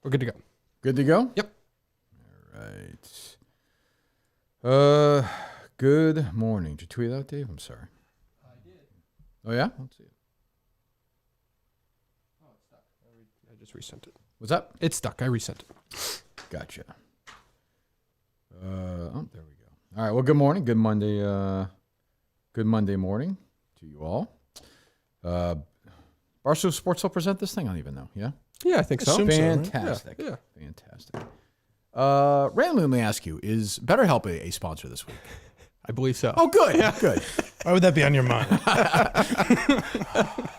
We're good to go. Good to go? Yep. All right. Good morning. Did you tweet out, Dave? I'm sorry. I did. Oh, yeah? Let's see it. Oh, it's stuck. I just resent it. What's up? It's stuck. I resent it. Gotcha. Oh, there we go. All right. Well, good morning. Good Monday. Good Monday morning to you all. Barstool Sports will present this thing. I don't even know. Yeah. Yeah, I think so. Fantastic. Yeah. Fantastic. Randomly, let me ask you: is BetterHelp a sponsor this week? I believe so. Oh, good. Yeah. Good. Why would that be on your mind?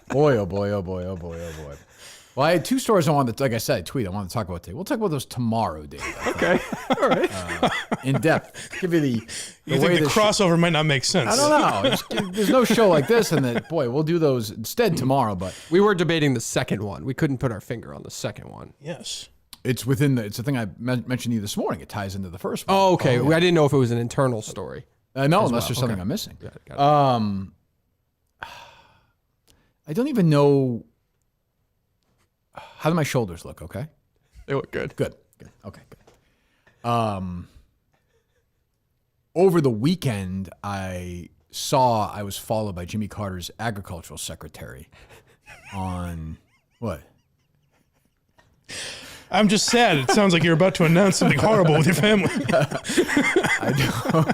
Boy, oh boy, oh boy, oh boy, oh boy. Well, I had two stories I wanted to, like I said, I wanted to talk about today. We'll talk about those tomorrow, Dave. Okay. All right. In depth. Give you the You way think the crossover might not make sense? I don't know. There's no show like this, and that, boy, we'll do those instead tomorrow, but We were debating the second one. We couldn't put our finger on the second one. Yes. it's within it's the thing I mentioned to you this morning. It ties into the first one. Oh, okay. I didn't know if it was an internal story. No, unless there's something I'm missing. Got it. I don't even know. How do my shoulders look? Okay. They look good. Good. Okay, good. Over the weekend, I saw I was followed by Jimmy Carter's agricultural secretary on what? I'm just sad. It sounds like you're about to announce something horrible with your family. I don't.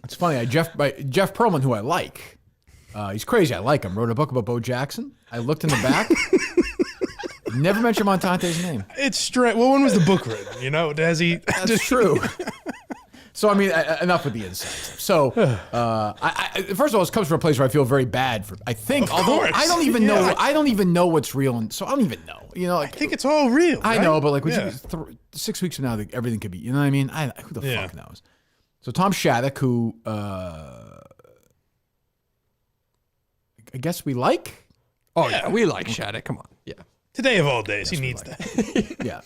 It's funny. Jeff Perlman, who I like, he's crazy. I like him. Wrote a book about Bo Jackson. I looked in the back. Never mentioned Montante's name. It's strange. Well, when was the book written? You know, has he? That's true. So I mean, enough with the insights. So, I first of all, this comes from a place where I feel very bad for. I think, Of although course. I don't even know. Yeah. I don't even know what's real, and so I don't even know. You know, I like, think it's all real. I right? know, but like, Yeah. 6 weeks from now, everything could be. You know what I mean? Who the fuck knows? So Tom Shattuck, who I guess we like. Oh, yeah. We like Shattuck. Come on. Yeah. Today of all days, he needs that. Yeah,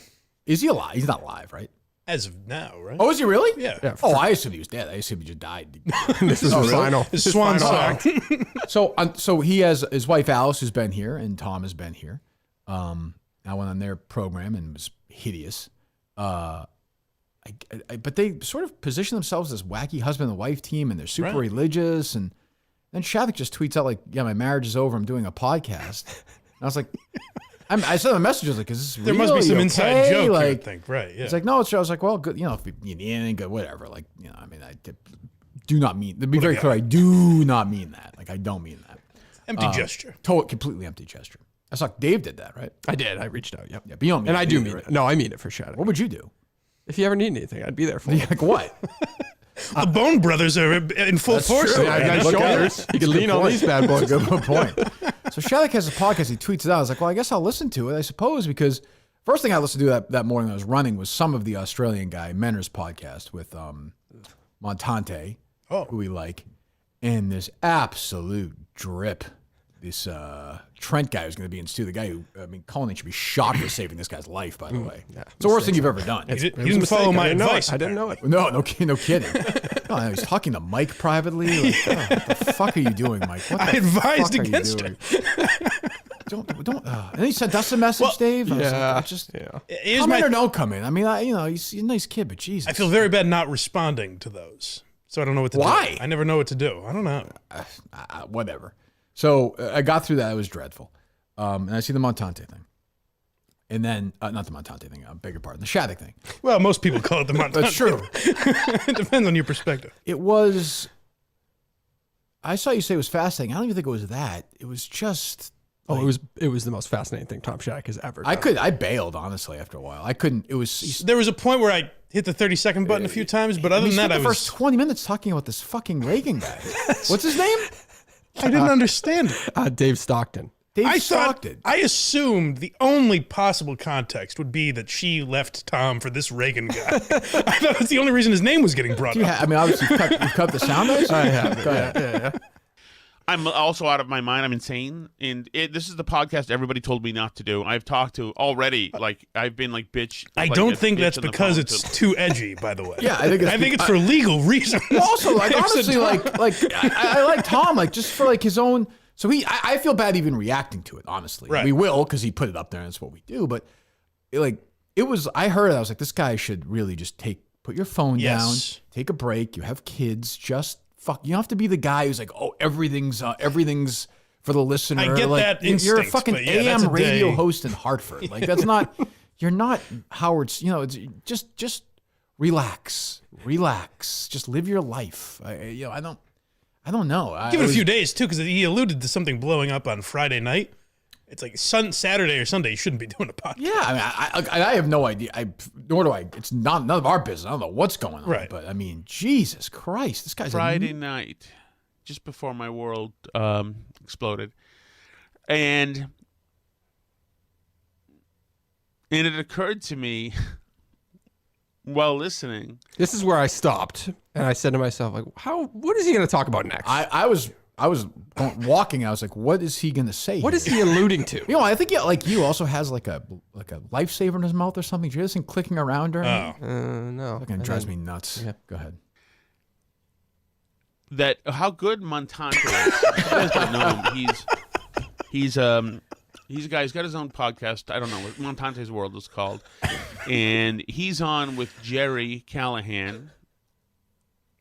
is he alive? He's not alive, right? As of now, right? Oh, is he really? Yeah. Oh, I assumed he was dead. I assumed he just died. This is his final. His swan song. So he has his wife Alice, who's been here, and Tom has been here. I went on their program and it was hideous. But they sort of position themselves as wacky husband and wife team, and they're super religious. And then Shattuck just tweets out like, "Yeah, my marriage is over. I'm doing a podcast." And I was like, I sent him a message. I was like, "Is this real? There must be some You inside okay?" joke, Like, you would think. Right, yeah. It's like, no, it's true. I was like, well, good. You know, if you need anything good, whatever. Like, you know, I mean, I do not mean, to be very clear, I do not mean that. Like, I don't mean that. Empty gesture. Completely empty gesture. I saw Dave did that, right? I did. I reached out. Yep. Yeah, but you don't mean And it I do either, mean right? it. No, I mean it for Shattuck. What would you do? If you ever need anything, I'd be there for you. Like what? The Bone Brothers are in full force. true. right I now. got Look at shoulders. it. You can lean on these bad boys. Good point. So Shattuck has a podcast. He tweets it out. I was like, well, I guess I'll listen to it, I suppose, because first thing I listened to that morning I was running was some of the Australian guy, Menor's podcast with Montante, who we like, and this absolute drip. This Trent guy who's going to be in Stu, the guy who, I mean, Colin should be shot for saving this guy's life, by the way. Yeah, it's the worst thing you've ever done. He didn't follow my advice. I didn't know it. No kidding. No, he's talking to Mike privately. Like, oh, what the fuck are you doing, Mike? What the I advised fuck are you against doing? it. Don't. And then he sent us a message, Dave. I was like, Here's come in my, or don't come in. I mean, he's a nice kid, but Jesus. I feel very bad not responding to those. So I don't know what to do. Why? I never know what to do. I don't know. Whatever. So I got through that. It was dreadful. And I see the Montante thing. And then, not the Montante thing, I beg your pardon, the Shattuck thing. Well, most people call it the Montante. That's true. It depends on your perspective. It was, I saw you say it was fascinating. I don't even think it was that. It was just. Oh, it was the most fascinating thing Tom Shattuck has ever done. I bailed, honestly, after a while. I couldn't, it was. There was a point where I hit the 30-second button a few times, but other than that, the I was. first 20 minutes talking about this fucking Reagan guy. What's his name? I didn't understand it. Dave Stockton. Dave Stockton. I assumed the only possible context would be that she left Tom for this Reagan guy. I thought that's the only reason his name was getting brought up. I mean, obviously, you've cut the sound. I have. Go ahead. Yeah. I'm also out of my mind. I'm insane. And this is the podcast everybody told me not to do. I've talked to already, like, I've been like, bitch. I like, don't a think bitch that's on the because phone it's to- too edgy, by the way. Yeah, I think it's for legal reasons. Also, like There's a honestly, I like Tom, like just for like his own. So I feel bad even reacting to it. Honestly, Right. we will because he put it up there and that's what we do. But I heard it. I was like, this guy should really just put your phone down, take a break. You have kids, just fuck. You don't have to be the guy who's like, oh, everything's for the listener. I get like, that you're a instinct, fucking but yeah, that's AM a radio day. host in Hartford. Like that's not. You're not Howard's. You know, it's just relax, just live your life. I don't know. Give it a few days too, because he alluded to something blowing up on Friday night. It's like Saturday or Sunday. You shouldn't be doing a podcast. Yeah, I mean, I have no idea. Nor do I. It's none of our business. I don't know what's going on. Right. But I mean, Jesus Christ, this guy's Friday night, just before my world exploded, and it occurred to me while listening. This is where I stopped, and I said to myself, like, what is he going to talk about next? I was walking. I was like, what is he going to say? What is he alluding to? You know, I think like you also has like a lifesaver in his mouth or something. Do you hear this thing clicking around during? No. Fucking drives me nuts. Yeah. Go ahead. That how good Montante is. You guys don't know him. He's a guy. He's got his own podcast. I don't know what Montante's World is called, and he's on with Jerry Callahan,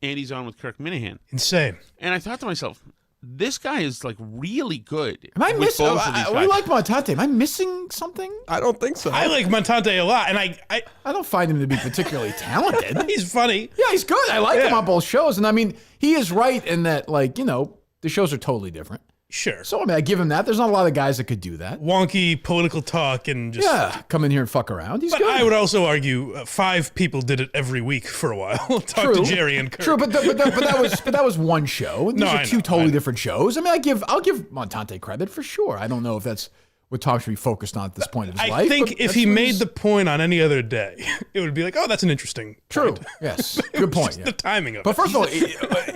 and he's on with Kirk Minahan. Insane. And I thought to myself, this guy is like really good. Am I with missing? both of these We guys. like Montante. Am I missing something? I don't think so. I like Montante a lot, and I I don't find him to be particularly talented. he's funny. Yeah, he's good. I like him Yeah. on both shows. And I mean, he is right in that, like, you know, the shows are totally different. Sure. So, I mean, I give him that. There's not a lot of guys that could do that. Wonky political talk and just. Yeah, come in here and fuck around. He's But good. I would also argue 5 people did it every week for a while. Talk True. to Jerry and Kirk. True, but that was one show. These No, are I two know, totally I know. different shows. I mean, I'll give Montante credit for sure. I don't know if that's what Tom should be focused on at this point of his I life. think but if that's he what made he's- the point on any other day, it would be like, oh, that's an interesting True. point. Yes. Good point. Just Yeah. the timing of But it. first of all,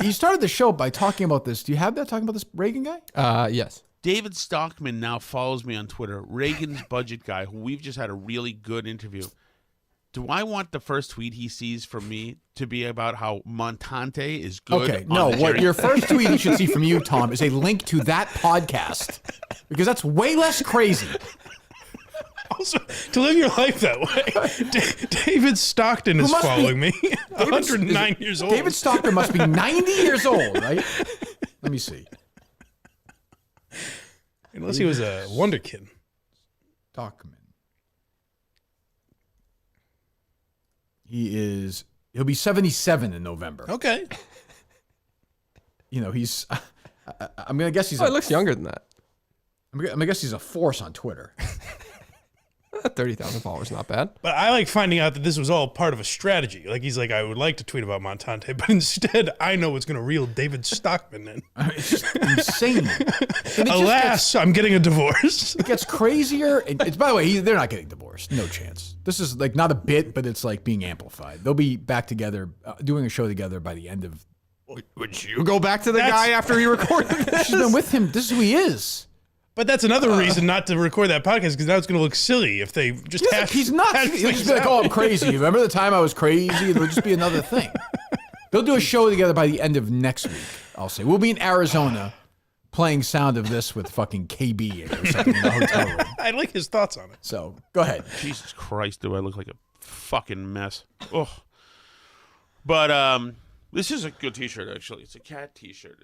he started the show by talking about this. Do you have that? Talking about this Reagan guy? Yes. David Stockman now follows me on Twitter. Reagan's budget guy, who we've just had a really good interview. Do I want the first tweet he sees from me to be about how Montante is good? Okay, on no. the What Jerry- your first tweet he should see from you, Tom, is a link to that podcast because that's way less crazy. Also, to live your life that way, David Stockton is must be- following me. David- 109 years old. David Stockman must be 90 years old, right? Let me see. Unless he was a wonder kid. Stockman. He'll be 77 in November. Okay. You know, I'm gonna guess he's. Oh, it looks younger than that. I'm gonna guess he's a force on Twitter. 30,000 followers, not bad. But I like finding out that this was all part of a strategy. Like, he's like, I would like to tweet about Montante, but instead, I know what's going to reel David Stockman in. It's just insane. And it just Alas, I'm getting a divorce. gets crazier. It's by the way, they're not getting divorced. No chance. This is like not a bit, but it's like being amplified. They'll be back together, doing a show together by the end of. Would you go back to the That's- guy after he recorded this? She's been with him. This is who he is. But that's another reason not to record that podcast, because now it's going to look silly if they just hash. He's not. hash He'll just things be like, out. "Oh, I'm crazy." Remember the time I was crazy? It'll just be another thing. They'll do a show together by the end of next week. I'll say we'll be in Arizona, playing sound of this with fucking KB or something in the hotel room. I like his thoughts on it. So go ahead. Jesus Christ, do I look like a fucking mess? Oh, but this is a good T-shirt actually. It's a cat T-shirt.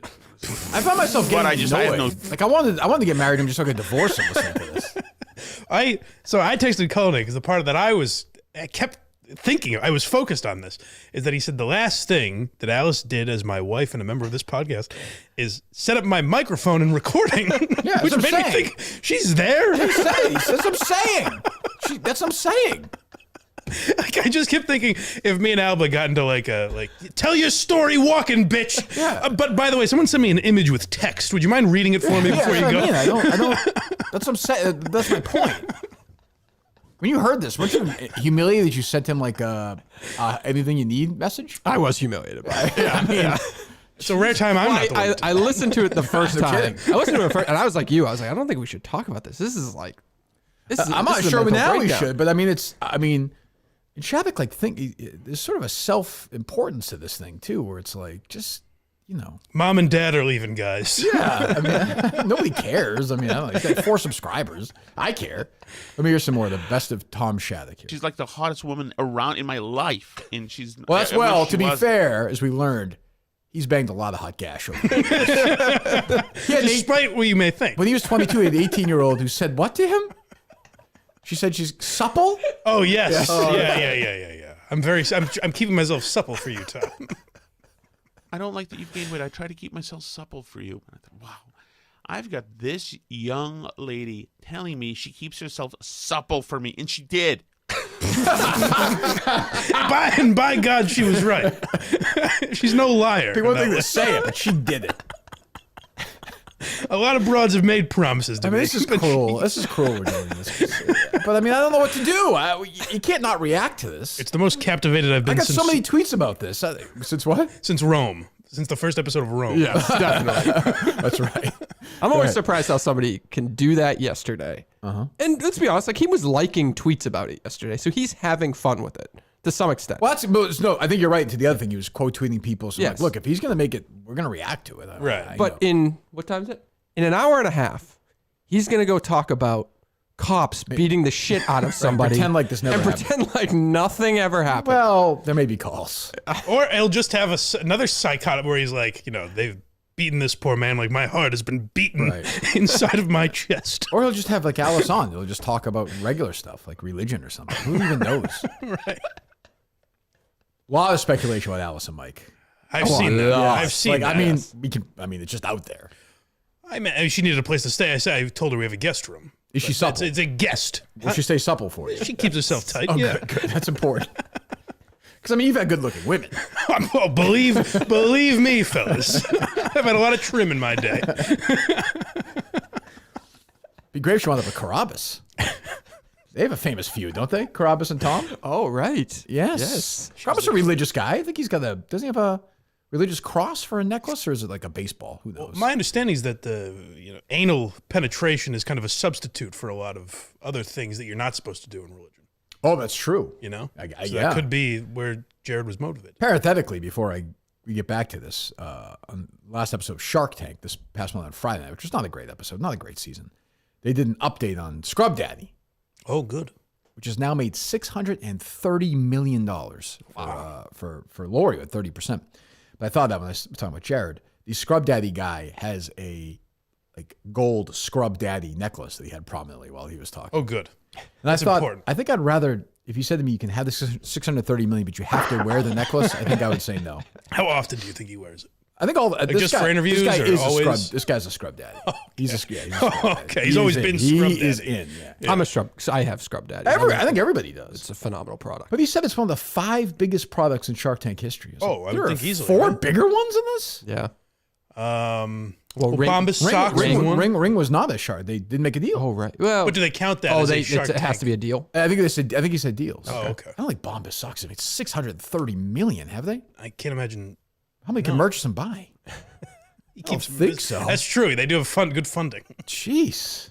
I found myself getting But I have annoyed. no- Like I wanted to get married to him just so I could divorce him listening to this. I texted Cullen because the part that I kept thinking, I was focused on this, is that he said the last thing that Alice did as my wife and a member of this podcast is set up my microphone and recording. Yeah, which that's what made I'm me saying. think she's there. He says, that's what I'm saying. That's what I'm saying. Like, I just kept thinking if me and Alba got into like tell your story walking, bitch. Yeah. But by the way, someone sent me an image with text. Would you mind reading it for me Yeah, before that's you what go? I mean. I don't. That's what I'm saying. That's my point. When you heard this, weren't you humiliated that you sent him like anything you need message? I was humiliated by it. I mean, It's a rare time I'm not the one. I listened to it the first No time. kidding. I listened to it first, and I was like you. I was like, I don't think we should talk about this. This is like, I'm not this is a sure mental now we breakdown. should, but I mean, and Shattuck, like, there's sort of a self-importance to this thing too, where it's like, just, you know. Mom and Dad are leaving, guys. Yeah, I mean, nobody cares. I mean, I don't know. He's got 4 subscribers. I care. Let me hear some more of the best of Tom Shattuck here. She's like the hottest woman around in my life, and she's Well, that's I wish well. she To be was. fair, as we learned, he's banged a lot of hot gash over the years. He had an Despite what you may think. when he was 22, he had an 18-year-old who said what to him? She said she's supple. Oh yes, yeah. I'm keeping myself supple for you, Tom. I don't like that you've gained weight. I try to keep myself supple for you. And I thought, wow, I've got this young lady telling me she keeps herself supple for me, and she did. By God, she was right. She's no liar. One thing to say it, but she did it. A lot of broads have made promises to I mean, me. this is cruel. This is cruel. We're doing this, but I mean, I don't know what to do. You can't not react to this. It's the most captivated I've I been got since, so many tweets about this. Since what? since Rome. Since the first episode of Rome. Yes, definitely. That's right. I'm always surprised how somebody can do that yesterday. And let's be honest, like he was liking tweets about it yesterday, so he's having fun with it to some extent. Well, no, I think you're right. To the other thing, he was quote tweeting people. So Yes. like, look, if he's gonna make it, we're gonna react to it. Right. But in what time is it? In an hour and a half, he's gonna go talk about cops beating the shit out of somebody, pretend like this never and happened. pretend like nothing ever happened. Well, there may be calls. Or he'll just have another psychotic where he's like, they've beaten this poor man. Like, my heart has been beaten Right. inside of my chest. Or he'll just have like Alice on. He'll just talk about regular stuff like religion or something. Who even knows? Right. A lot of speculation about Alice and Mike. I've seen that. Lots. I've seen like, that. I mean, it's just out there. I mean, she needed a place to stay. I told her we have a guest room. Is she But supple? It's a guest. Will she stay supple for you? She keeps herself tight. Oh, yeah. good. That's important. Because I mean, you've had good-looking women. Oh, believe me, fellas. I've had a lot of trim in my day. Be great if she wound up with Carabas. They have a famous feud, don't they? Carabas and Tom? Oh, right. Yes. Carabas a religious guy. I think he's got doesn't he have a religious cross for a necklace, or is it like a baseball? Who knows? My understanding is that the anal penetration is kind of a substitute for a lot of other things that you're not supposed to do in religion. Oh, that's true. So yeah. that could be where Jared was motivated. Parenthetically, before we get back to this, on last episode of Shark Tank, this past month on Friday night, which was not a great episode, not a great season, they did an update on Scrub Daddy, Oh, good. which has now made $630 million for Lori at 30%. But I thought that when I was talking with Jared, the Scrub Daddy guy has a gold Scrub Daddy necklace that he had prominently while he was talking. Oh, good. And That's I thought, important. I think I'd rather, if you said to me, you can have the 630 million, but you have to wear the necklace, I think I would say no. How often do you think he wears it? I think this just guy, for interviews this guy or is always? this guy's a scrub daddy. He's a scrub daddy. Okay, he's always been scrub He is daddy. in, yeah. I'm a scrub. So I have Scrub Daddy. I think everybody does. It's a phenomenal product. But he said it's one of the 5 biggest products in Shark Tank history. I would there think are easily. 4 bigger ones in this? Yeah. Well, Ring- Bombas socks is one. Ring was not a shark. They didn't make a deal. Oh, right. Well, But do they count that oh, as a Shark it has Tank? to be a deal. I think he said deals. Oh, okay. I don't think Bombas socks have made 630 million, have they? I can't imagine. How many can merchants buy? He keeps don't think so. That's true. They do have good funding. Jeez.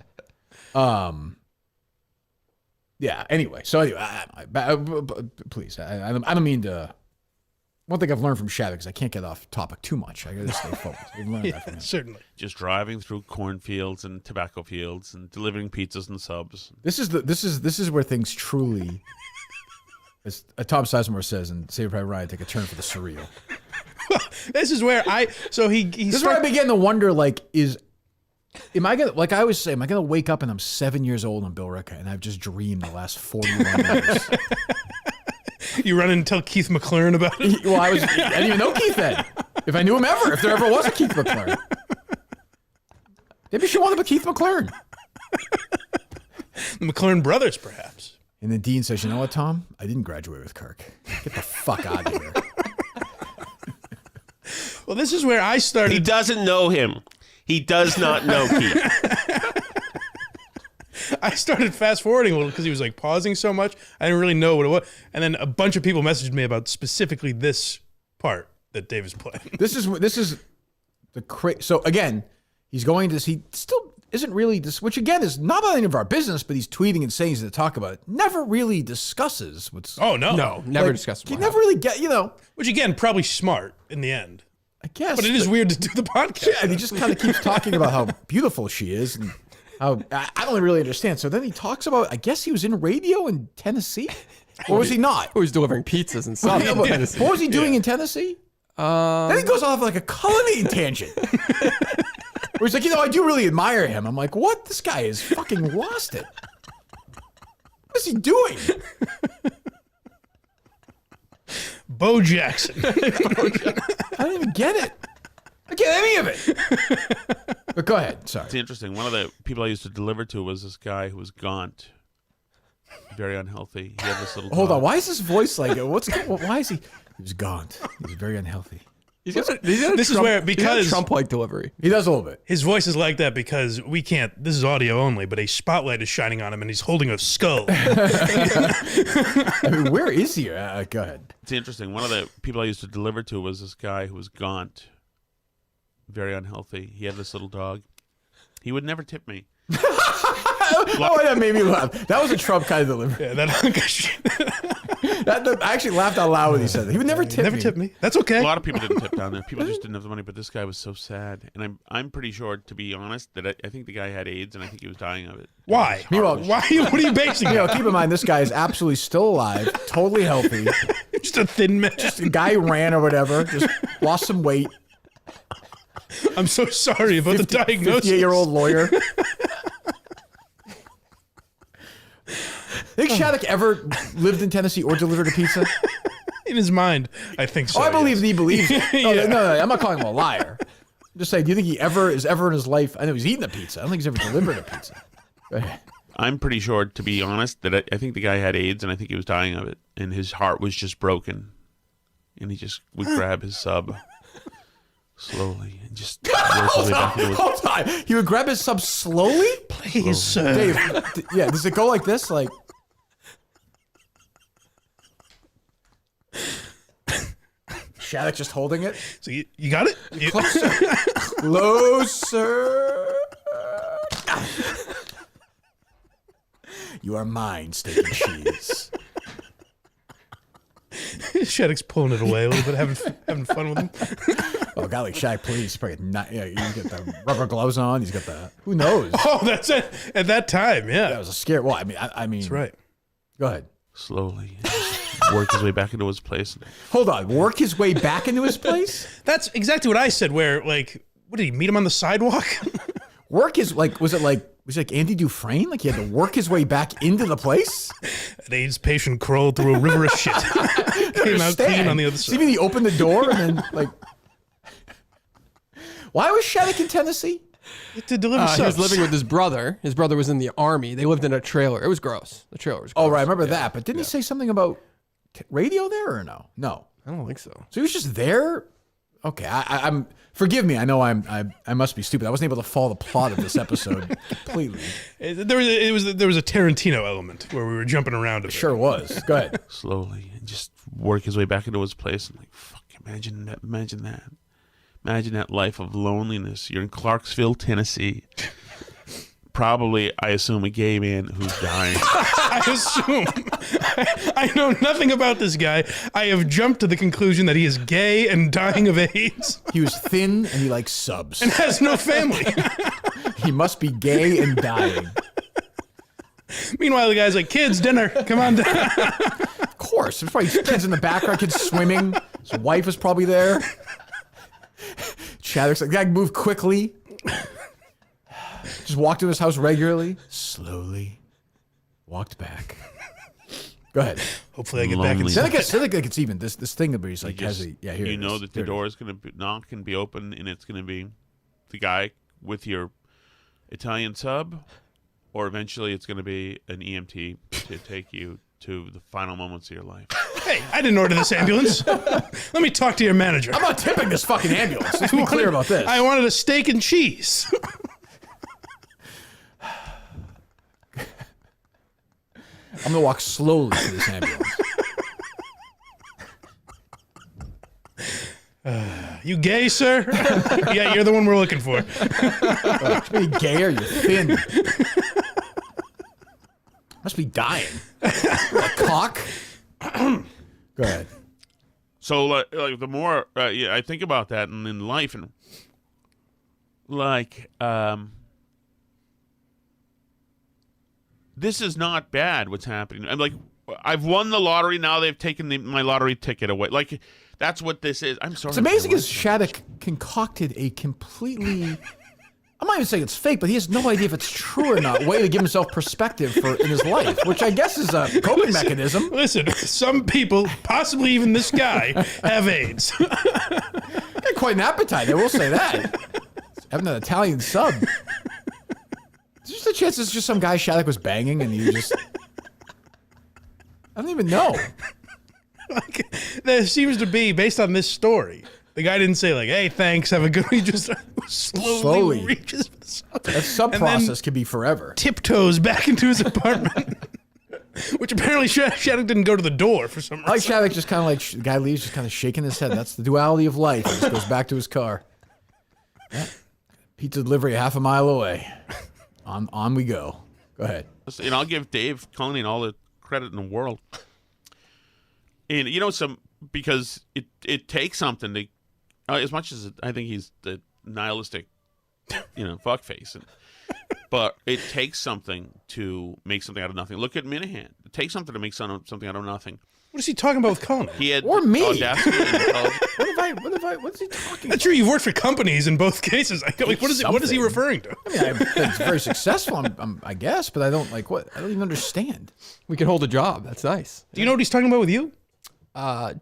Yeah. Anyway, please, I don't mean to. One thing I've learned from Shattuck is I can't get off topic too much. I got to stay focused. I've learned that from him. Certainly. Just driving through cornfields and tobacco fields and delivering pizzas and subs. This is where things truly, as Tom Sizemore says, and Saving Private Ryan, take a turn for the surreal. This is where This is where I begin to wonder, am I gonna, like I always say, am I gonna wake up and I'm 7 years old on Bill Ricca and I've just dreamed the last 41 years? You run in and tell Keith McLaren about it. Well, I didn't even know Keith then. If I knew him ever, if there ever was a Keith McLaren. Maybe she wanted a Keith McLaren. The McLaren brothers, perhaps. And then Dean says, you know what, Tom? I didn't graduate with Kirk. Get the fuck out of here. Well, this is where I started. He doesn't know him. He does not know Keith. I started fast forwarding a little because he was pausing so much. I didn't really know what it was. And then a bunch of people messaged me about specifically this part. that Dave is playing. This is the so again, he's going to. He still isn't really which again is not any of our business, but he's tweeting and saying he's going to talk about it. Never really discusses what's. Oh no, No, never discussed. You never really get Which again, probably smart in the end. I guess, But it is weird to do the podcast. Yeah, and he just kind of keeps talking about how beautiful she is and how I don't really understand. So then he talks about. I guess he was in radio in Tennessee, or was he not? Who was delivering pizzas and stuff in Tennessee. What was he doing in Tennessee? Then he goes off like a culinary tangent. Where he's like, I do really admire him. I'm like, what? This guy has fucking lost it. What is he doing? Bo Jackson. I don't even get it. I get any of it. But go ahead. Sorry. It's interesting. One of the people I used to deliver to was this guy who was gaunt, very unhealthy. He had this little. Hold dog. on. Why is his voice like? Why is he? He was gaunt. He was very unhealthy. He's got a This is where, because Trump-like delivery. He does a little bit. his voice is like that because we can't, this is audio only, but a spotlight is shining on him and he's holding a skull. I mean, where is he? Go ahead. It's interesting. One of the people I used to deliver to was this guy who was gaunt, very unhealthy. He had this little dog. He would never tip me. Oh, that made me laugh. That was a Trump kind of delivery. Yeah, that I actually laughed out loud when he said that. He would never tip never me. tip me. That's okay. A lot of people didn't tip down there. People just didn't have the money. But this guy was so sad, and I'm pretty sure, to be honest, that I think the guy had AIDS, and I think he was dying of it. Why? Meanwhile, Why? What are you basing it? Keep in mind, this guy is absolutely still alive, totally healthy. Just a thin man. The guy guy ran or whatever, just lost some weight. I'm so sorry about the diagnosis. 58-year-old lawyer. Think Shattuck ever lived in Tennessee or delivered a pizza? In his mind, I think so. Oh, I believe yes. he believes it. Oh, Yeah. no, I'm not calling him a liar. I'm just saying, do you think he ever in his life? I know he's eaten a pizza. I don't think he's ever delivered a pizza. Go ahead. I'm pretty sure, to be honest, that I think the guy had AIDS, and I think he was dying of it, and his heart was just broken, and he just would grab his sub slowly and just work his way back into his. Hold on. He would grab his sub slowly? Please, sir. Dave, yeah, does it go like this? Like. Shattuck just holding it? So you got it? Closer. You are mine, steak and cheese. Shattuck's pulling it away a little bit, having fun with him. Oh, a guy like Shaq, please. He's probably not, he's got the rubber gloves on. He's got the, who knows? Oh, that's it. At that time, yeah. That was a scare. Well, I mean. That's right. Go ahead. Slowly and just work his way back into his place. Hold on. Work his way back into his place? That's exactly what I said, where, like, what did he meet him on the sidewalk? Work his, was it like Andy Dufresne? Like he had to work his way back into the place? An AIDS patient crawled through a river of shit. Came out clean on the other So side. you mean he opened the door and then, like. Why was Shattuck in Tennessee? To deliver He subs. was living with his brother. His brother was in the army. They lived in a trailer. It was gross. The trailer was gross. Oh, right. I remember that. But didn't he say something about radio there or no? No. I don't think so. So he was just there? Okay. I'm. Forgive me. I know I must be stupid. I wasn't able to follow the plot of this episode completely. There was a Tarantino element where we were jumping around a bit. Sure was. Go ahead. Slowly and just work his way back into his place. And like, fuck, imagine that. Imagine that life of loneliness. You're in Clarksville, Tennessee. Probably, I assume, a gay man who's dying. I assume. I know nothing about this guy. I have jumped to the conclusion that he is gay and dying of AIDS He was thin and he likes subs. and has no family. He must be gay and dying. Meanwhile, the guy's like, kids, dinner, come on down. Of course. There's probably kids in the background, kids swimming. His wife is probably there. Shattuck's like, "Gotta move quickly." Just walked to his house regularly. Slowly. Walked back. Go ahead. Hopefully I get back in Lonely. Then it's even this thing where he's like, Just- here you it know is. that Here the it door is. is going to knock and be open, and it's going to be the guy with your Italian sub, or eventually it's going to be an EMT to take you to the final moments of your life. Hey, I didn't order this ambulance. Let me talk to your manager. I'm not tipping this fucking ambulance. Let's be clear about this. I wanted a steak and cheese. I'm gonna walk slowly to this ambulance. You gay, sir? Yeah, you're the one we're looking for. Must be gay or you're thin. Must be dying. A cock. Go ahead. So, like the more I think about that and in life, and like, this is not bad. What's happening? I'm like, I've won the lottery. Now they've taken my lottery ticket away. Like, that's what this is. I'm sorry. It's amazing as Shattuck concocted a completely. I'm not even saying it's fake, but he has no idea if it's true or not. Way to give himself perspective in his life, which I guess is a coping mechanism. Listen, some people, possibly even this guy, have AIDS. Got quite an appetite, I will say that. Having an Italian sub. There's just a chance it's just some guy Shattuck was banging and you just. I don't even know. Like, there seems to be, based on this story, the guy didn't say, like, hey, thanks, have a good one. He just slowly reaches for the sub. That sub process could be forever. Tiptoes back into his apartment. Which apparently Shattuck didn't go to the door for some reason. I like Shattuck just kind of like, the guy leaves just kind of shaking his head. That's the duality of life. He just goes back to his car. Yeah. Pizza delivery half a mile away. On we go. Go ahead. And I'll give Dave Coney all the credit in the world. And because it takes something to, as much as I think he's the nihilistic, fuckface, but it takes something to make something out of nothing. Look at Minahan. It takes something to make something out of nothing. What is he talking about with Coney? He had or me. audacity and What is he talking I'm sure you've worked for companies in both cases. Like, what is he referring to? I mean, I've been very successful, I guess, but I don't I don't even understand. We can hold a job. That's nice. Do you know what he's talking about with you?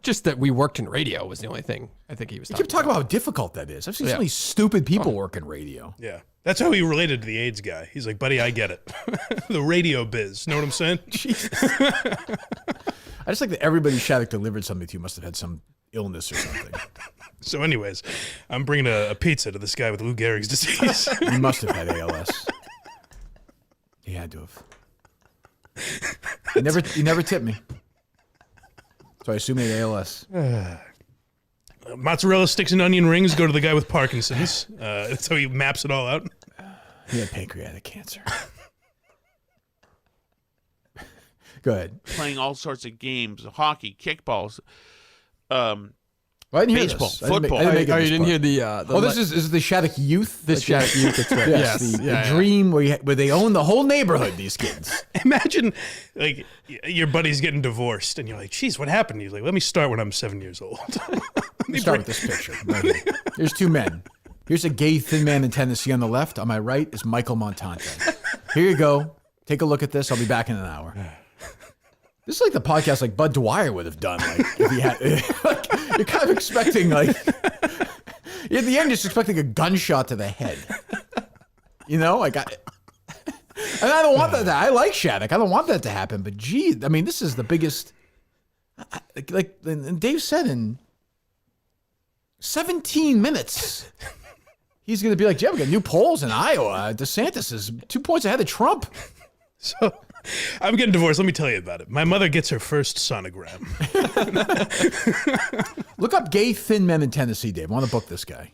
Just that we worked in radio was the only thing I think he was You talking keep talking about how difficult that is. I've seen so many stupid people work in radio. Yeah. That's how he related to the AIDS guy. He's like, buddy, I get it. The radio biz. Know what I'm saying? Jesus. I just like that everybody Shattuck delivered something to you must have had some illness or something. So anyways, I'm bringing a pizza to this guy with Lou Gehrig's disease. He must have had ALS. He had to have. He never tipped me. So I assume he had ALS. Mozzarella sticks and onion rings go to the guy with Parkinson's. That's how he maps it all out. He had pancreatic cancer. Go ahead. Playing all sorts of games, hockey, kickballs, I didn't hear baseball, this. football. you didn't hear the this is the Shattuck Youth. this Shattuck Youth. That's right. Yes, the dream where they own the whole neighborhood. These kids. Imagine, like, your buddy's getting divorced, and you're like, geez, what happened? He's like, let me start when I'm 7 years old. Let me start with this picture. Right here. Here's two men. Here's a gay thin man in Tennessee on the left. On my right is Michael Montante. Here you go. Take a look at this. I'll be back in an hour. This is like the podcast like Bud Dwyer would have done. Like if he had, like, you're kind of expecting at the end, you're just expecting a gunshot to the head. And I don't want that. I like Shattuck. I don't want that to happen. But gee, I mean, this is the biggest. And Dave said in 17 minutes, he's going to be like, yeah, we got new polls in Iowa. DeSantis is 2 points ahead of Trump. So I'm getting divorced. Let me tell you about it. My mother gets her first sonogram. Look up gay thin men in Tennessee, Dave. I want to book this guy.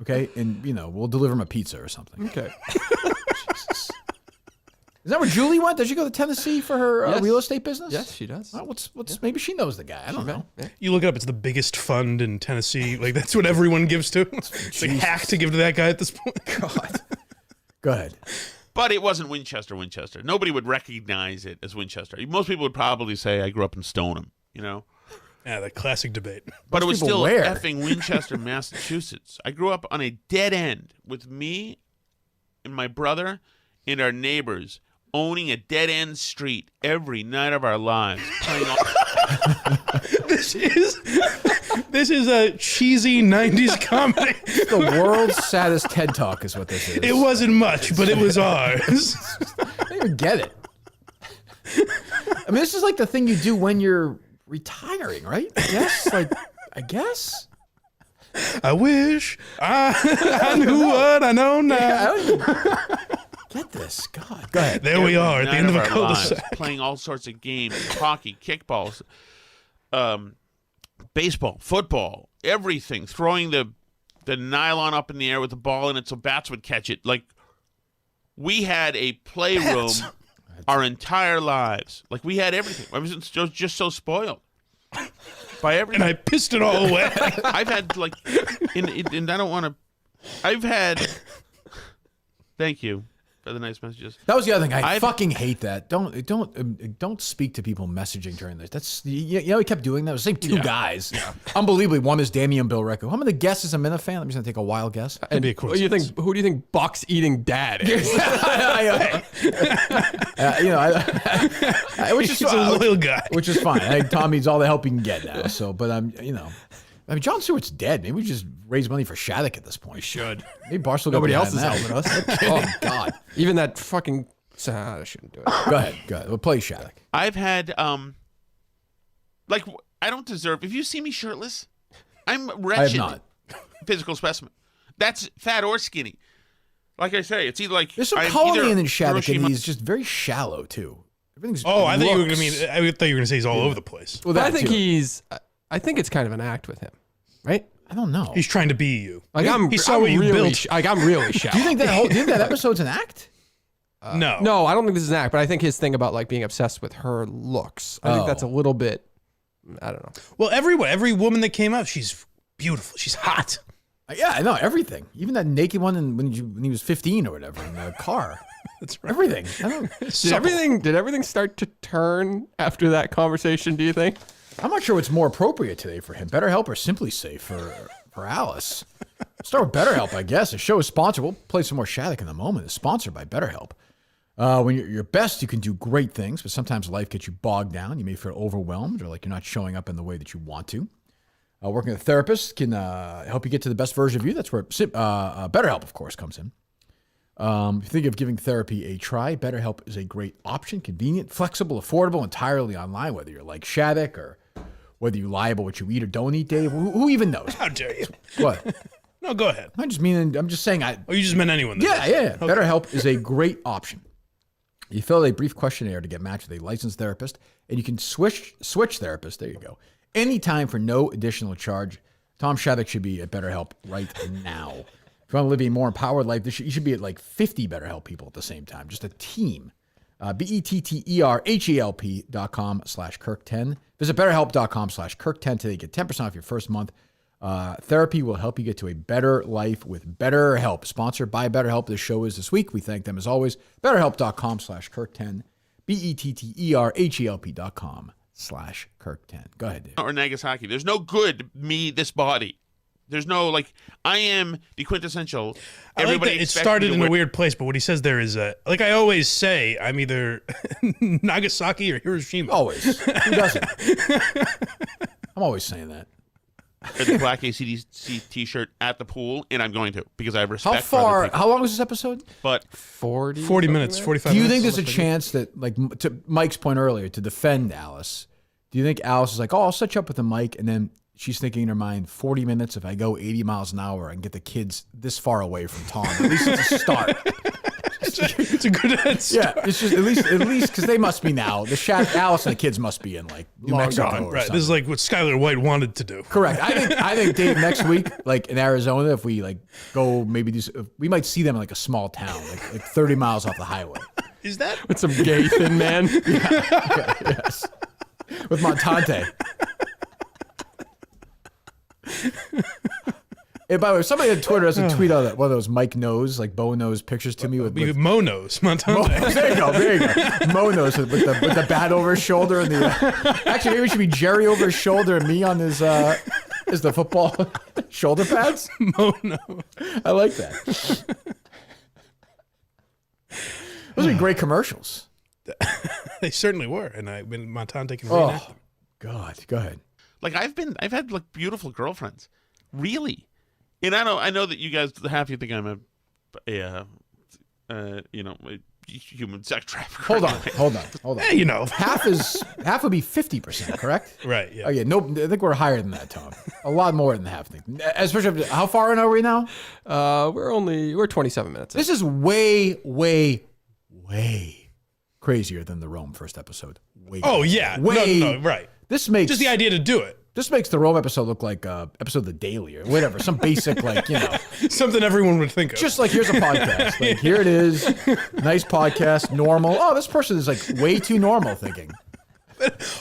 Okay? And, we'll deliver him a pizza or something. Okay. Jesus. Is that where Julie went? Does she go to Tennessee for her real estate business? Yes, she does. Maybe she knows the guy. I don't know. Yeah. You look it up. It's the biggest fund in Tennessee. Like, that's what everyone gives to. It's like hack to give to that guy at this point. God. Go ahead. But it wasn't Winchester. Nobody would recognize it as Winchester. Most people would probably say I grew up in Stoneham, Yeah, the classic debate. But it was still where? effing Winchester, Massachusetts. I grew up on a dead end with me and my brother and our neighbors owning a dead end street every night of our lives. Playing all This is a cheesy 90s comedy. The world's saddest TED Talk is what this is. It wasn't much, but it was ours. I don't even get it. I mean, this is like the thing you do when you're retiring, right? I guess. I wish I knew what I know now. Yeah, I don't even get this. God. Go ahead. There we are at the end of a our lives, cul-de-sac. playing all sorts of games, hockey, kickballs, baseball, football, everything, throwing the the nylon up in the air with the ball in it so bats would catch it. Like, we had a playroom our entire lives. Like, we had everything. I was just so spoiled by everything. And I pissed it all away. I've had, like, and I don't want to, I've had, thank you for the nice messages. That was the other thing. I fucking hate that. Don't speak to people messaging during this. That's you know, he kept doing that. It was the same two guys. Yeah. Unbelievably, one is Damian Bilrecco. How many guesses a Minifan? I'm just gonna take a wild guess. And who do you think Buck's eating dad is? Which is He's a loyal guy. Which is fine. I think Tom needs all the help he can get now. So, but Jon Stewart's dead. Maybe we just raise money for Shattuck at this point. We should. Maybe Barstool. Nobody else is helping us. Oh God. Even that fucking. I shouldn't do it. Go ahead. We'll play Shattuck. I've had like, I don't deserve. If you see me shirtless, I'm wretched. I have not. Physical specimen. That's fat or skinny. Like I say, it's either like There's some color in Shattuck, and he's just very shallow too. Everything's. Oh, I thought you were gonna mean. I thought you were gonna say he's all over the place. Well, I think I think it's kind of an act with him, right? I don't know. He's trying to be you. Like he saw what you built. I'm really shallow. Do you think that episode's an act? No, I don't think this is an act. But I think his thing about like being obsessed with her looks, I think that's a little bit. I don't know. Well, every woman that came out, she's beautiful. She's hot. Yeah, I know everything. Even that naked one when he was 15 or whatever in the car. That's right. Everything. I don't. Did everything start to turn after that conversation? Do you think? I'm not sure what's more appropriate today for him. BetterHelp or SimpliSafe for Alice. Start with BetterHelp, I guess. The show is sponsored. We'll play some more Shattuck in a moment. It's sponsored by BetterHelp. When you're your best, you can do great things, but sometimes life gets you bogged down. You may feel overwhelmed or like you're not showing up in the way that you want to. Working with a therapist can help you get to the best version of you. That's where BetterHelp, of course, comes in. If you think of giving therapy a try, BetterHelp is a great option. Convenient, flexible, affordable, entirely online, whether you're like Shattuck or whether you lie about what you eat or don't eat, Dave. Who even knows? How dare you? What? No, go ahead. I'm just saying. Oh, you just meant anyone. Yeah. Okay. BetterHelp is a great option. You fill out a brief questionnaire to get matched with a licensed therapist, and you can switch therapists. There you go. Anytime for no additional charge. Tom Shattuck should be at BetterHelp right now. If you want to live a more empowered life, you should be at like 50 BetterHelp people at the same time. Just a team. BetterHelp.com/Kirk10. Visit BetterHelp.com/Kirk10 today. Get 10% off your first month. Therapy will help you get to a better life with BetterHelp. Sponsored by BetterHelp. This show is this week. We thank them as always. BetterHelp.com/Kirk10. BetterHelp.com/Kirk10. Go ahead, Dave. Or Nagasaki. There's no good this body. There's no, like, I am the quintessential. I like that it started in a weird place, but what he says there is, like I always say, I'm either Nagasaki or Hiroshima. Always. Who doesn't? I'm always saying that. The black AC/DC t-shirt at the pool, and I'm going to, because I have respect for other people. How long was this episode? But 40 minutes, 45 minutes. Do you think there's a chance that, like, to Mike's point earlier, to defend Alice, do you think Alice is like, oh, I'll set you up with the mic, and then she's thinking in her mind, 40 minutes, if I go 80 miles an hour and get the kids this far away from Tom, at least it's a start. It's a good answer. Yeah, it's just at least because they must be now. Alice and the kids must be in like New Mexico or right. something. This is like what Skylar White wanted to do. Correct. I think Dave, next week, like in Arizona, if we like go we might see them in like a small town, like 30 miles off the highway. Is that with some gay thin man? Yes. With Montante. And by the way, somebody on Twitter has a tweet on one of those Mike Nose, like Bo Nose pictures to me with Mo Nose, Montante. There you go. Mo Nose with the bat over his shoulder and the. Actually, maybe it should be Jerry over his shoulder and me on his is the football shoulder pads. Mo Nose. I like that. Those are great commercials. They certainly were, and Montante can reenact them. God, go ahead. like I've had like beautiful girlfriends, really. And I know that you guys, half you think I'm a human sex trafficker. Hold on. Hey, you know, half would be 50%, correct? Right. Yeah. Oh yeah. No, I think we're higher than that, Tom. A lot more than half. Especially, how far in are we now? We're 27 minutes in. This is way crazier than the Rome first episode. Oh yeah. Way. No, right. This makes just the idea to do it. This makes the Rome episode look like episode of The Daily or whatever. Some basic, like, Something everyone would think of. just like, here's a podcast. Like, here it is. Nice podcast, normal. Oh, this person is like way too normal thinking.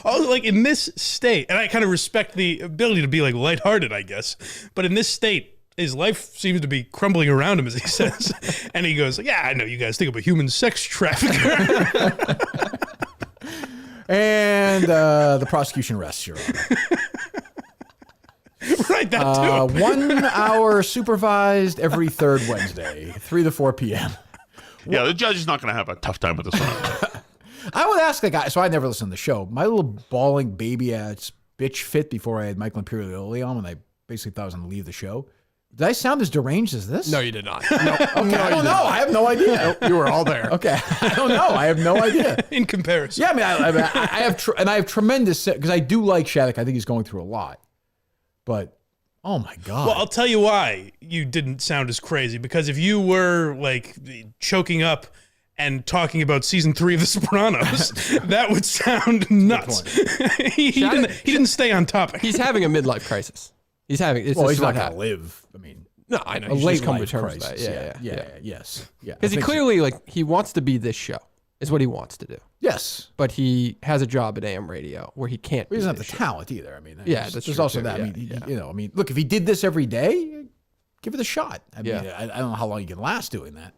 Also, like in this state, and I kind of respect the ability to be like lighthearted, I guess, but in this state, his life seems to be crumbling around him, as he says. And he goes, yeah, I know you guys think of a human sex trafficker. And the prosecution rests, Your Honor. Right, that too. 1 hour supervised every third Wednesday, 3 to 4 p.m. Yeah, the judge is not going to have a tough time with this one. I would ask the guy, so I never listened to the show. My little bawling baby ass bitch fit before I had Michael Imperioli on when I basically thought I was going to leave the show. Did I sound as deranged as this? No, you did not. No. Okay, I don't know. I have no idea. You were all there. Okay, I don't know. I have no idea. In comparison. Yeah, I mean, I have tremendous, because I do like Shattuck. I think he's going through a lot. But, oh my God. Well, I'll tell you why you didn't sound as crazy. Because if you were like choking up and talking about season 3 of The Sopranos, that would sound nuts. he didn't stay on topic. He's having a midlife crisis. He's having. It's Well, just he's not what going to happened. live. I mean, No, I know. a He's late just come to life terms with crisis. that. Yeah. Yes. Yeah. Because he I think so. clearly he wants to be this show. Is what he wants to do. Yes. But he has a job at AM radio where he can't. He doesn't have this the show. talent either. I mean, Yeah, there's that's there's true also too. that. Yeah, I mean, look, if he did this every day, give it a shot. I mean, Yeah. I don't know how long you can last doing that.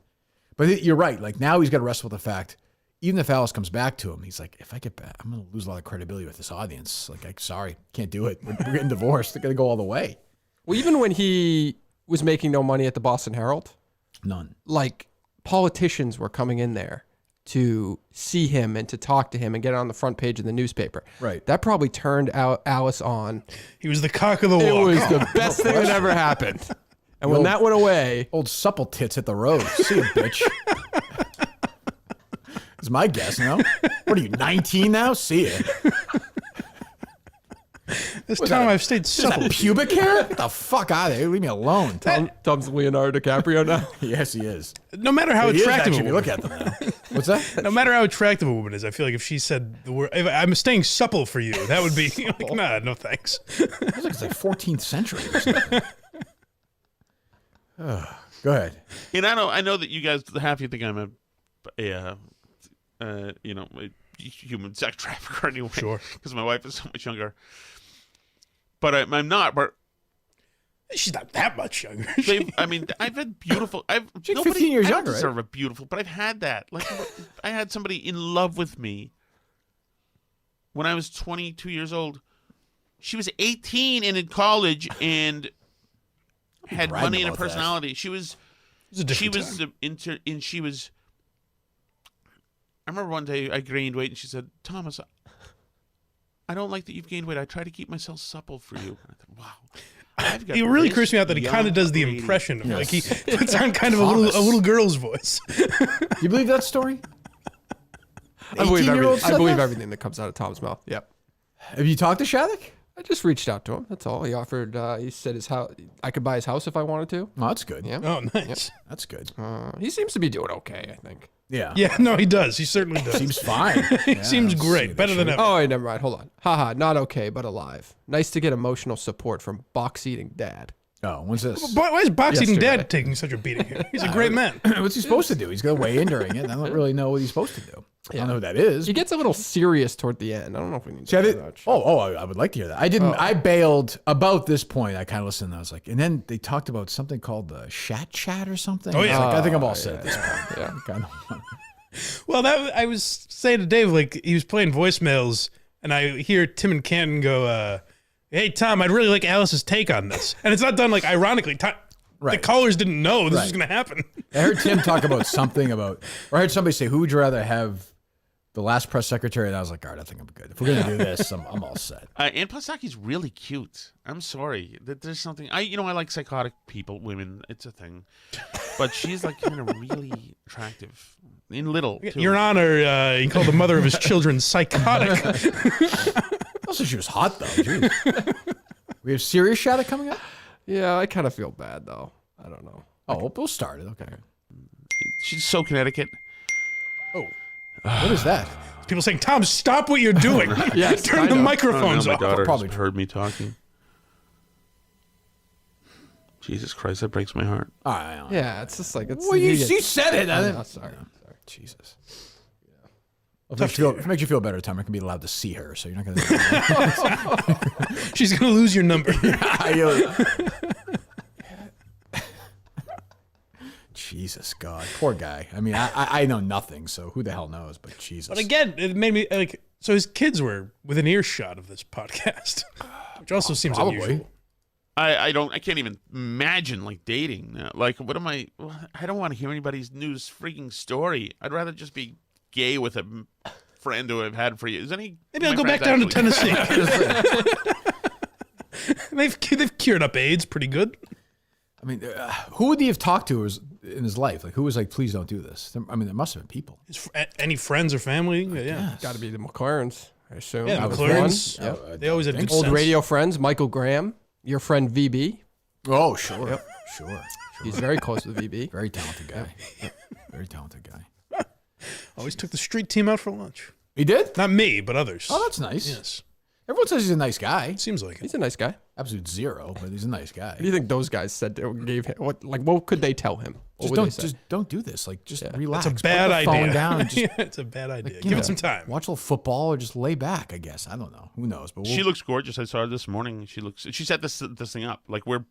But you're right. Like, now he's got to wrestle with the fact, even if Alice comes back to him, he's like, if I get back, I'm going to lose a lot of credibility with this audience. Like, sorry, can't do it. We're getting divorced. They're going to go all the way. Well, even when he was making no money at the Boston Herald, None. like politicians were coming in there to see him and to talk to him and get on the front page of the newspaper. Right. That probably turned Alice on. He was the cock of the walk. It was the best thing that ever happened. And when that went away, Old supple tits hit the road. See you, bitch. Is my guess, no? What are you, 19 now? See ya. This time I've stayed Is supple. that pubic hair? Get the fuck out of here. Leave me alone. Tom's Leonardo DiCaprio now. Yes, he is. No matter how He is attractive actually, a if you woman, look at them now. What's that? no matter how attractive a woman is, I feel like if she said the word, if I'm staying supple for you, that would be like, nah, no thanks. It's like 14th century or something. Go ahead. And I know that you guys, half you think I'm a human sex trafficker anyway. Sure. Because my wife is so much younger. But I'm not. But She's not that much younger. I've had beautiful. She's 15 years I don't younger, right? deserve a beautiful, but I've had that. Like I had somebody in love with me when I was 22 years old. She was 18 and in college and had bragging money and a about that. personality. She was. It was a She different was time. and she was. I remember one day I gained weight and she said, "Thomas, I don't like that you've gained weight. I try to keep myself supple for you." I thought, wow. I've got It really this creeps me out that he kind of young does the lady. impression of like he Yes. puts on kind of a little girl's voice. You believe that story? I believe 18-year-old everything. said I believe that? everything that comes out of Tom's mouth. Yep. Have you talked to Shattuck? I just reached out to him. That's all. He offered. He said his house. I could buy his house if I wanted to. Oh, that's good. Yeah. Oh, nice. That's good. He seems to be doing okay. I think. Yeah. Yeah, no, he does. He certainly does. Seems fine. He Yeah, seems let's see great, this better than shit. ever. Oh, wait, never mind. Hold on. Haha. Not okay, but alive. Nice to get emotional support from box eating dad. Oh, when's this? Why is box eating Yesterday. dad taking such a beating here? He's a great man. What's he supposed to do? He's going to weigh in during it. And I don't really know what he's supposed to do. I don't know who that is. He gets a little serious toward the end. I don't know if we need See, I to did, do much. I would like to hear that. I didn't. I bailed about this point. I kind of listened. And I was like, and then they talked about something called the chat or something. Oh, yeah. I was like, I think I'm all set at this point. Yeah. Kind of. Well, I was saying to Dave, like he was playing voicemails, and I hear Tim and Canton go, "Hey Tom, I'd really like Alice's take on this," and it's not done like ironically. The Right. callers didn't know this was Right. going to happen. I heard Tim talk about something about, or I heard somebody say, "Who would you rather have, the last press secretary?" And I was like, "All right, I think I'm good. If we're gonna do this, I'm all set." And Plasaki's really cute. I'm sorry that there's something. I like psychotic people, women. It's a thing, but she's like kind of really attractive in little. Too. Your Honor, he called the mother of his children psychotic. Also, she was hot though. Jeez. We have serious Shattuck coming up. Yeah, I kind of feel bad though. I don't know. Oh, we'll start it. Okay. She's so Connecticut. What is that? People saying, Tom, stop what you're doing. Yes, Turn the microphones my off. daughter Probably just heard me talking. Jesus Christ, that breaks my heart. I don't know. Yeah, it's just like it's. Well, you said it. Sorry. Jesus. Well, if it makes you feel better, Tom, I can be allowed to see her, so you're not going to. She's going to lose your number. Jesus, God. Poor guy. I mean, I know nothing, so who the hell knows, but Jesus. But again, it made me like, so his kids were within earshot of this podcast, which also seems unusual. I can't even imagine like dating. Like, what am I don't want to hear anybody's news freaking story. I'd rather just be gay with a friend who I've had for years. Maybe I'll go back down to Tennessee. They've cured up AIDS pretty good. I mean, who would he have talked to in his life? Like, who was like, please don't do this? I mean, there must have been people. Any friends or family? Yeah. Got to be the McLarens, I assume. Yeah, That was McLarens. one. Yep. They always had good Old sense. radio friends, Michael Graham, your friend VB. Oh, sure. Yep. Sure. He's very close with VB. Very talented guy. Very talented guy. Always took the street team out for lunch. He did? Not me, but others. Oh, that's nice. Yes. Everyone says he's a nice guy. Seems like it. He's a nice guy. Absolute zero, but he's a nice guy. What do you think those guys said? Gave him what could they tell him? Just don't do this. Like, just relax. That's a bad Put the idea. phone down and just, Yeah, it's a bad idea. you Give know, it some time. Watch a little football or just lay back, I guess. I don't know. Who knows? But She looks gorgeous. I saw her this morning. She set this thing up. Like, we're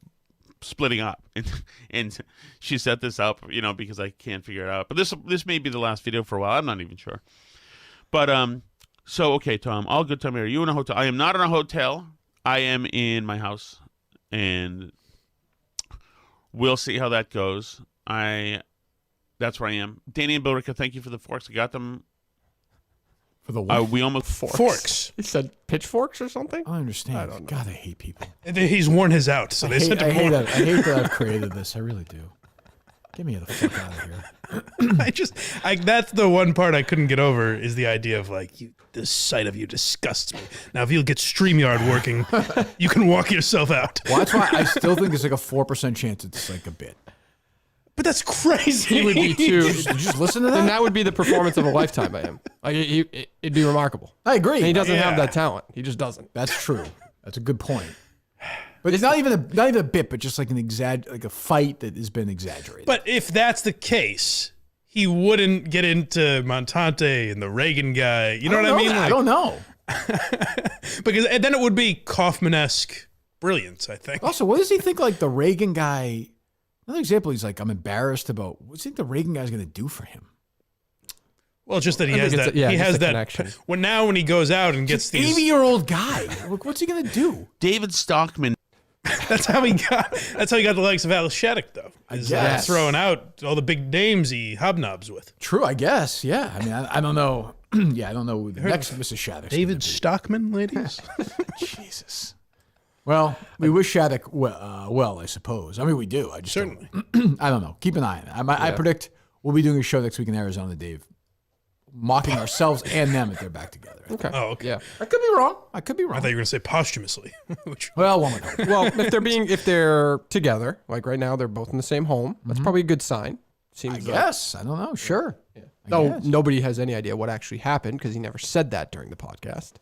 splitting up, and she set this up, because I can't figure it out. But this may be the last video for a while. I'm not even sure. But so okay, Tom, all good time here. Are you in a hotel? I am not in a hotel. I am in my house, and we'll see how that goes. That's where I am. Danny and Billerica, thank you for the forks. I got them. for the what? We almost Forks. He said pitchforks or something. I don't understand. I don't know. God, I hate people. He's worn his out, so they sent him hate more. that. I hate that I've created this. I really do. Get me the fuck out of here. That's the one part I couldn't get over is the idea of like, the sight of you disgusts me. Now, if you'll get StreamYard working, you can walk yourself out. Well, that's why I still think it's like a 4% chance it's like a bit. But that's crazy. He would be too. Did you just listen to And that? that would be the performance of a lifetime by him. Like it'd be remarkable. I agree. And he doesn't Yeah. have that talent. He just doesn't. That's true. That's a good point. But it's not even a bit, but just like like a fight that has been exaggerated. But if that's the case, he wouldn't get into Montante and the Reagan guy. You know what I mean? I don't know. Because and then it would be Kaufman-esque brilliance, I think. Also, what does he think like the Reagan guy? Another example, he's like, I'm embarrassed about what do you think the Reagan guy's going to do for him? Well, just that he I has think that. it's He just has a that. connection. When he goes out and gets these, 80-year-old guy. Like, what's he going to do? David Stockman. that's how he got the likes of Alice Shattuck, though. Is guess. throwing out all the big names he hobnobs with. True, I guess. Yeah. I mean, I don't know. Yeah, I don't know who the next Mrs. Shattuck. David Stockman, ladies. Jesus. Well, we wish Shattuck well, I suppose. I mean, we do. I just Certainly. I don't know. Keep an eye on it. I predict we'll be doing a show next week in Arizona, Dave, mocking ourselves and them if they're back together. Okay. Oh, okay. Yeah. I could be wrong. I could be wrong. I thought you were going to say posthumously. Which, Well, one would hope. Well, if they're together, like right now, they're both in the same home. That's probably a good sign. Seems I like. guess. I don't know. Sure. Though guess. nobody has any idea what actually happened because he never said that during the podcast.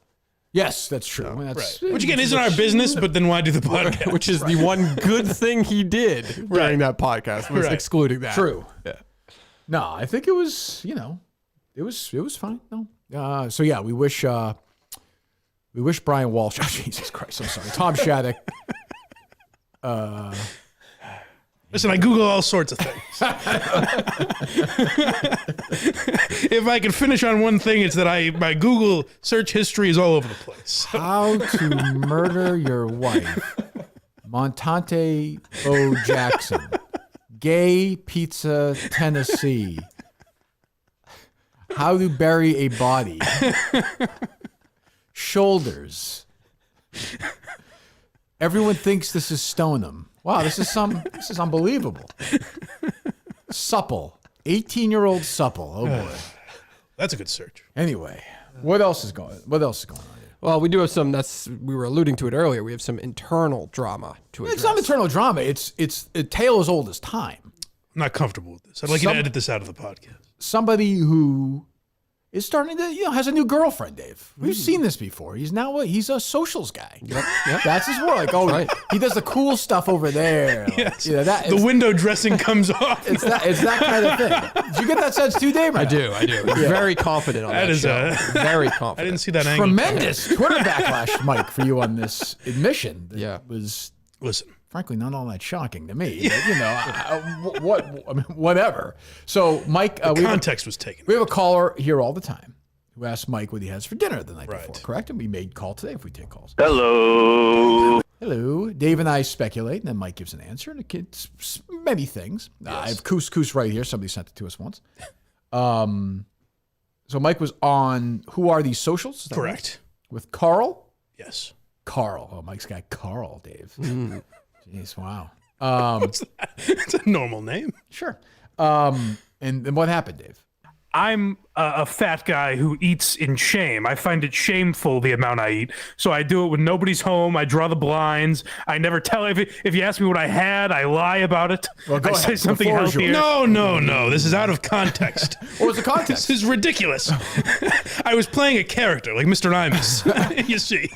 Yes, that's true. I mean, that's, which again isn't our business, but then why do the podcast? Which is the one good thing he did during that podcast was Right. excluding that. True. Yeah. No, I think it was, it was fine. No. So yeah, we wish Brian Walsh. Oh, Jesus Christ, I'm sorry. Tom Shattuck. Listen, I Google all sorts of things. If I can finish on one thing, it's that my Google search history is all over the place. How to Murder Your Wife. Montante O. Jackson. Gay Pizza, Tennessee. How to Bury a Body. Shoulders. Everyone thinks this is Stoneham. Wow, this is unbelievable. Supple. 18-year-old Supple. Oh boy. That's a good search. Anyway, what else is going on here? Well, we do have some. We were alluding to it earlier. We have some internal drama to address. It's not eternal drama. It's a tale as old as time. I'm not comfortable with this. I'd like you to edit this out of the podcast. Somebody who is starting to, has a new girlfriend, Dave. We've seen this before. He's a socials guy. Yep. That's his world. Like, he does the cool stuff over there. Yes. Like, the window dressing comes off. It's that kind of thing. Did you get that sense too, Dave? I do. Very confident on that is show. Very confident. I didn't see that angle. Tremendous Twitter backlash, Mike, for you on this admission. That was, listen, frankly, not all that shocking to me. But, whatever. So, Mike, context was taken. We have a caller here all the time who asks Mike what he has for dinner the night before, correct? And we made call today if we take calls. Hello. Dave and I speculate, and then Mike gives an answer, and it's many things. Yes. I have couscous right here. Somebody sent it to us once. So Mike was on Who Are These Socials? Correct. Right? With Carl? Yes. Carl. Oh, Mike's got Carl, Dave. Jeez, wow. It's a normal name. Sure. And what happened, Dave? I'm a fat guy who eats in shame. I find it shameful the amount I eat. So I do it when nobody's home. I draw the blinds. I never tell. If you ask me what I had, I lie about it. Well, I say something healthier. No. This is out of context. What was the context? This is ridiculous. I was playing a character like Mr. Imus. You see.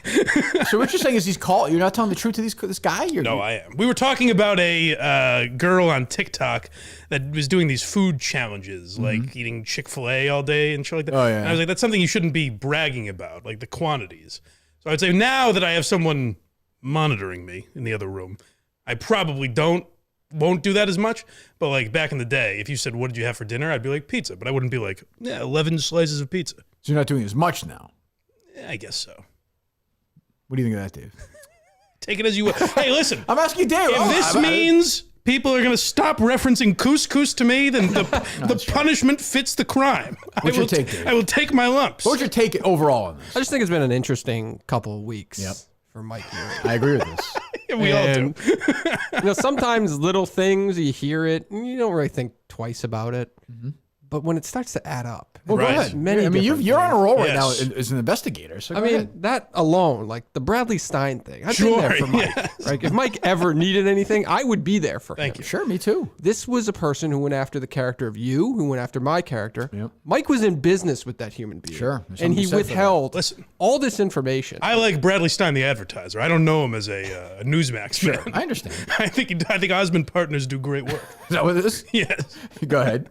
So what you're saying is you're not telling the truth to this guy? No, I am. We were talking about a girl on TikTok that was doing these food challenges, like eating Chick-fil-A all day and shit like that. Oh, yeah. And I was like, that's something you shouldn't be bragging about, like the quantities. So I'd say now that I have someone monitoring me in the other room, I probably won't do that as much. But like back in the day, if you said, what did you have for dinner? I'd be like, pizza. But I wouldn't be like, 11 slices of pizza. So you're not doing as much now? I guess so. What do you think of that, Dave? Take it as you will. Hey, listen. I'm asking you, Dave. If this means people are going to stop referencing couscous to me, then the punishment fits the crime. What's your take, Dave? I will take my lumps. What's your take overall on this? I just think it's been an interesting couple of weeks for Mike here. I agree with this. We all do. Sometimes little things, you hear it, and you don't really think twice about it. But when it starts to add up, Well, go ahead. You're on a roll right now as an investigator. So that alone, like the Bradley Stein thing, I've been there for Mike. Right? If Mike ever needed anything, I would be there for him. Thank you. Sure, me too. This was a person who went after the character of you, who went after my character. Yep. Mike was in business with that human being. Sure. And he withheld Listen. all this information. I like Bradley Stein, the advertiser. I don't know him as a Newsmax man. I understand. I think Osmond Partners do great work. Is that what it is? Yes. Go ahead.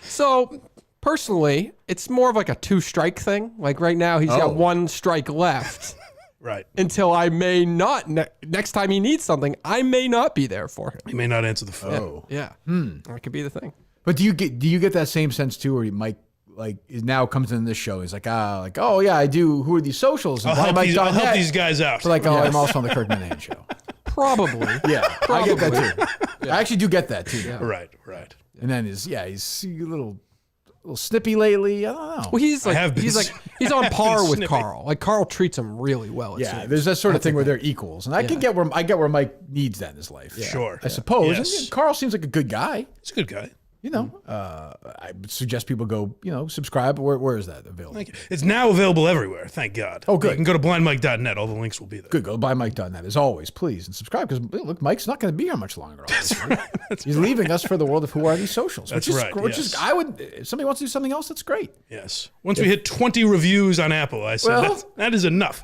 So personally, it's more of like a 2-strike thing. Like right now, he's got 1 strike left. Right. Until I may not, next time he needs something, I may not be there for him. He may not answer the phone. Yeah. That could be the thing. But do you get that same sense too, where Mike now comes in this show? He's like, oh yeah, I do. Who Are These Socials? I'll help these guys out. So I'm also on the Kirk Minahan show. Probably. Yeah, I get that too. I actually do get that too. Yeah. Right. And then he's a little snippy lately. I don't know. Well, he's on par with snippy. Carl. Like Carl treats him really well. It Yeah, seems. there's that sort of thing where they're equals, and I get where Mike needs that in his life. Yeah. Sure. I suppose. Yes. And Carl seems like a good guy. He's a good guy. I would suggest people go, subscribe. Where is that available? Thank you. It's now available everywhere. Thank God. Oh, good. You can go to blindmike.net. All the links will be there. Good. Go buy Mike.net as always, please, and subscribe because look, Mike's not going to be here much longer. He's leaving us for the world of Who Are These Socials? That's right. Which is I would. If somebody wants to do something else, that's great. Yes. Once we hit 20 reviews on Apple, I said that is enough.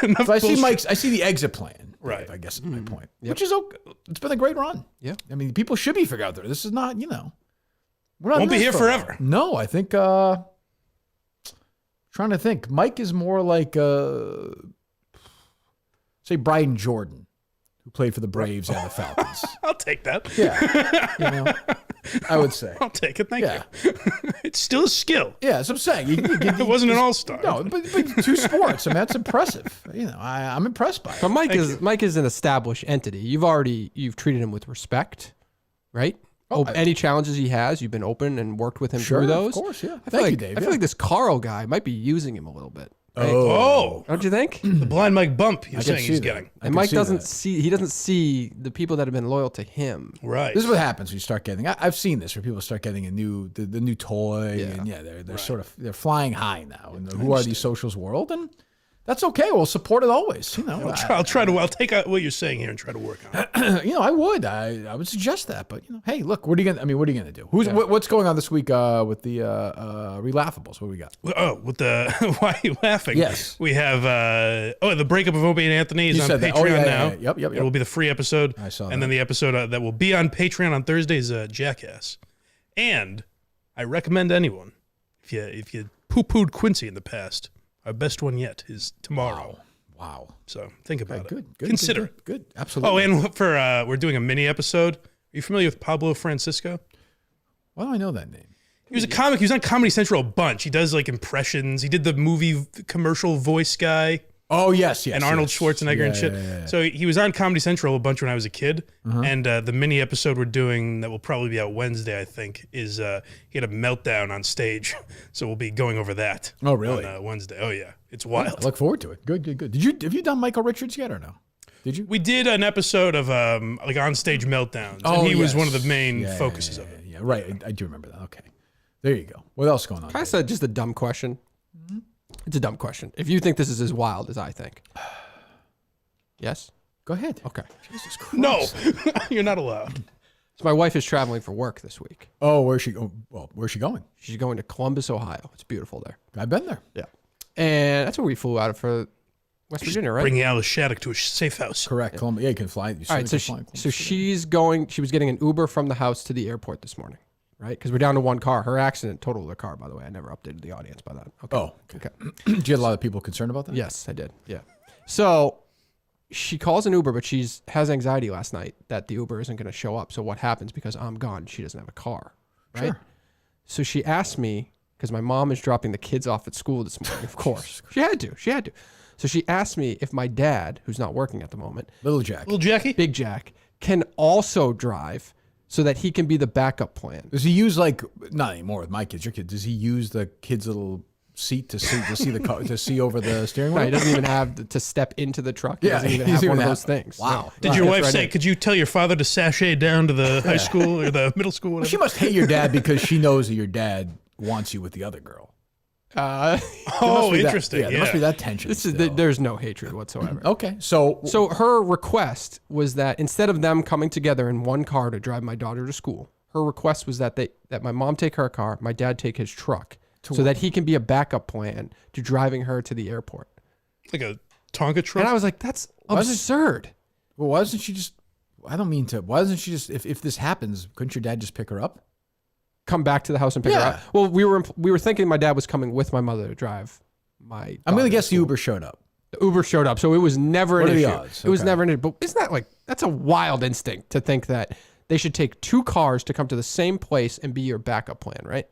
Enough So I see bullshit. I see the exit plan. Right. I guess is my point. Which is okay. It's been a great run. Yeah. I mean, people should be figured out there. This is not. We're not Won't be in this here for a while. forever. No, I think. Trying to think. Mike is more like say Brian Jordan, who played for the Braves and the Falcons. I'll take that. Yeah. I would say. I'll take it. Thank you. It's still a skill. Yeah, that's what I'm saying. It wasn't an all-star. No, but 2 sports. I mean, that's impressive. I'm impressed by it. But Mike is an established entity. You've treated him with respect, right? Any challenges he has, you've been open and worked with him through those. Of course, yeah. Thank you, Dave. I feel like this Carl guy might be using him a little bit. Right? Oh. Don't you think? The blind Mike bump you're saying he's getting. And Mike doesn't see the people that have been loyal to him. Right. This is what happens when you start getting. I've seen this where people start getting the new toy, and they're sort of they're flying high now in the Who Are These Socials world, and That's okay. We'll support it always. You know, I'll take out what you're saying here and try to work on it. you know, I would. I would suggest that. But you know, hey, look, what are you gonna do? What's going on this week with the Relaffables? What do we got? Oh, with the why are you laughing? Yes. We have the breakup of Opie and Anthony is You on said that. Patreon Oh, yeah, now. yeah. Yep. It will be the free episode. I saw and then the episode that will be on Patreon on Thursday is Jackass. And I recommend anyone, if you poo-pooed Quincy in the past, our best one yet is tomorrow. Wow. So think about it. Good. Consider it. Good. Absolutely. Oh, and for we're doing a mini episode. Are you familiar with Pablo Francisco? Why do I know that name? He was a comic. He was on Comedy Central a bunch. He does like impressions. He did the movie commercial voice guy. Oh, yes. And Arnold Schwarzenegger and shit. Yeah. So he was on Comedy Central a bunch when I was a kid. And the mini episode we're doing that will probably be out Wednesday, I think, is he had a meltdown on stage. So we'll be going over that. Oh, really? On Wednesday. Oh, yeah. It's wild. I look forward to it. Good. Have you done Michael Richards yet or no? Did you? We did an episode of like on stage meltdowns. Oh, and he was yes. one of the main focuses of it. Yeah, right. I do remember that. Okay. There you go. What else is going on? I said just a dumb question. It's a dumb question. If you think this is as wild as I think. Yes? Go ahead. Okay. Jesus Christ. No, you're not allowed. So my wife is traveling for work this week. Oh, where's she going? She's going to Columbus, Ohio. It's beautiful there. I've been there. Yeah. And that's where we flew out of for West Virginia, right? Bringing Alice Shattuck to a safe house. Correct. Columbus. Yeah, you can fly. All right, so she was getting an Uber from the house to the airport this morning, right? Because we're down to one car. Her accident totaled the car, by the way. I never updated the audience by that. Okay. Oh, okay. Did you have a lot of people concerned about that? Yes, I did. Yeah. So she calls an Uber, but has anxiety last night that the Uber isn't going to show up. So what happens because I'm gone? She doesn't have a car, right? Sure. So she asked me, because my mom is dropping the kids off at school this morning, of course. She had to. So she asked me if my dad, who's not working at the moment, Little Jackie, Big Jack, can also drive so that he can be the backup plan. Does he use not anymore with my kids, your kids? Does he use the kids' little seat to see the car, to see over the steering wheel? No, he doesn't even have to step into the truck. He Yeah, doesn't even he's have even one of have- those things. Wow. Did your wife Right say, in. could you tell your father to sashay down to the high school or the middle school? Well, Whatever? she must hate your dad because she knows that your dad wants you with the other girl. Oh, interesting. There must be that tension. There's no hatred whatsoever. Okay, so her request was that instead of them coming together in one car to drive my daughter to school, her request was that my mom take her car, my dad take his truck, so that he can be a backup plan to driving her to the airport. Like a Tonka truck? And I was like, that's absurd. well, why doesn't she just? I don't mean to. Why doesn't she just? If this happens, couldn't your dad just pick her up? Come back to the house and pick her up. Well, we were thinking my dad was coming with my mother to drive my. I'm going to guess to the school. Uber showed up. The Uber showed up, so it was never What an are the issue. odds? It was Okay. never an issue. But isn't that that's a wild instinct to think that they should take two cars to come to the same place and be your backup plan, right?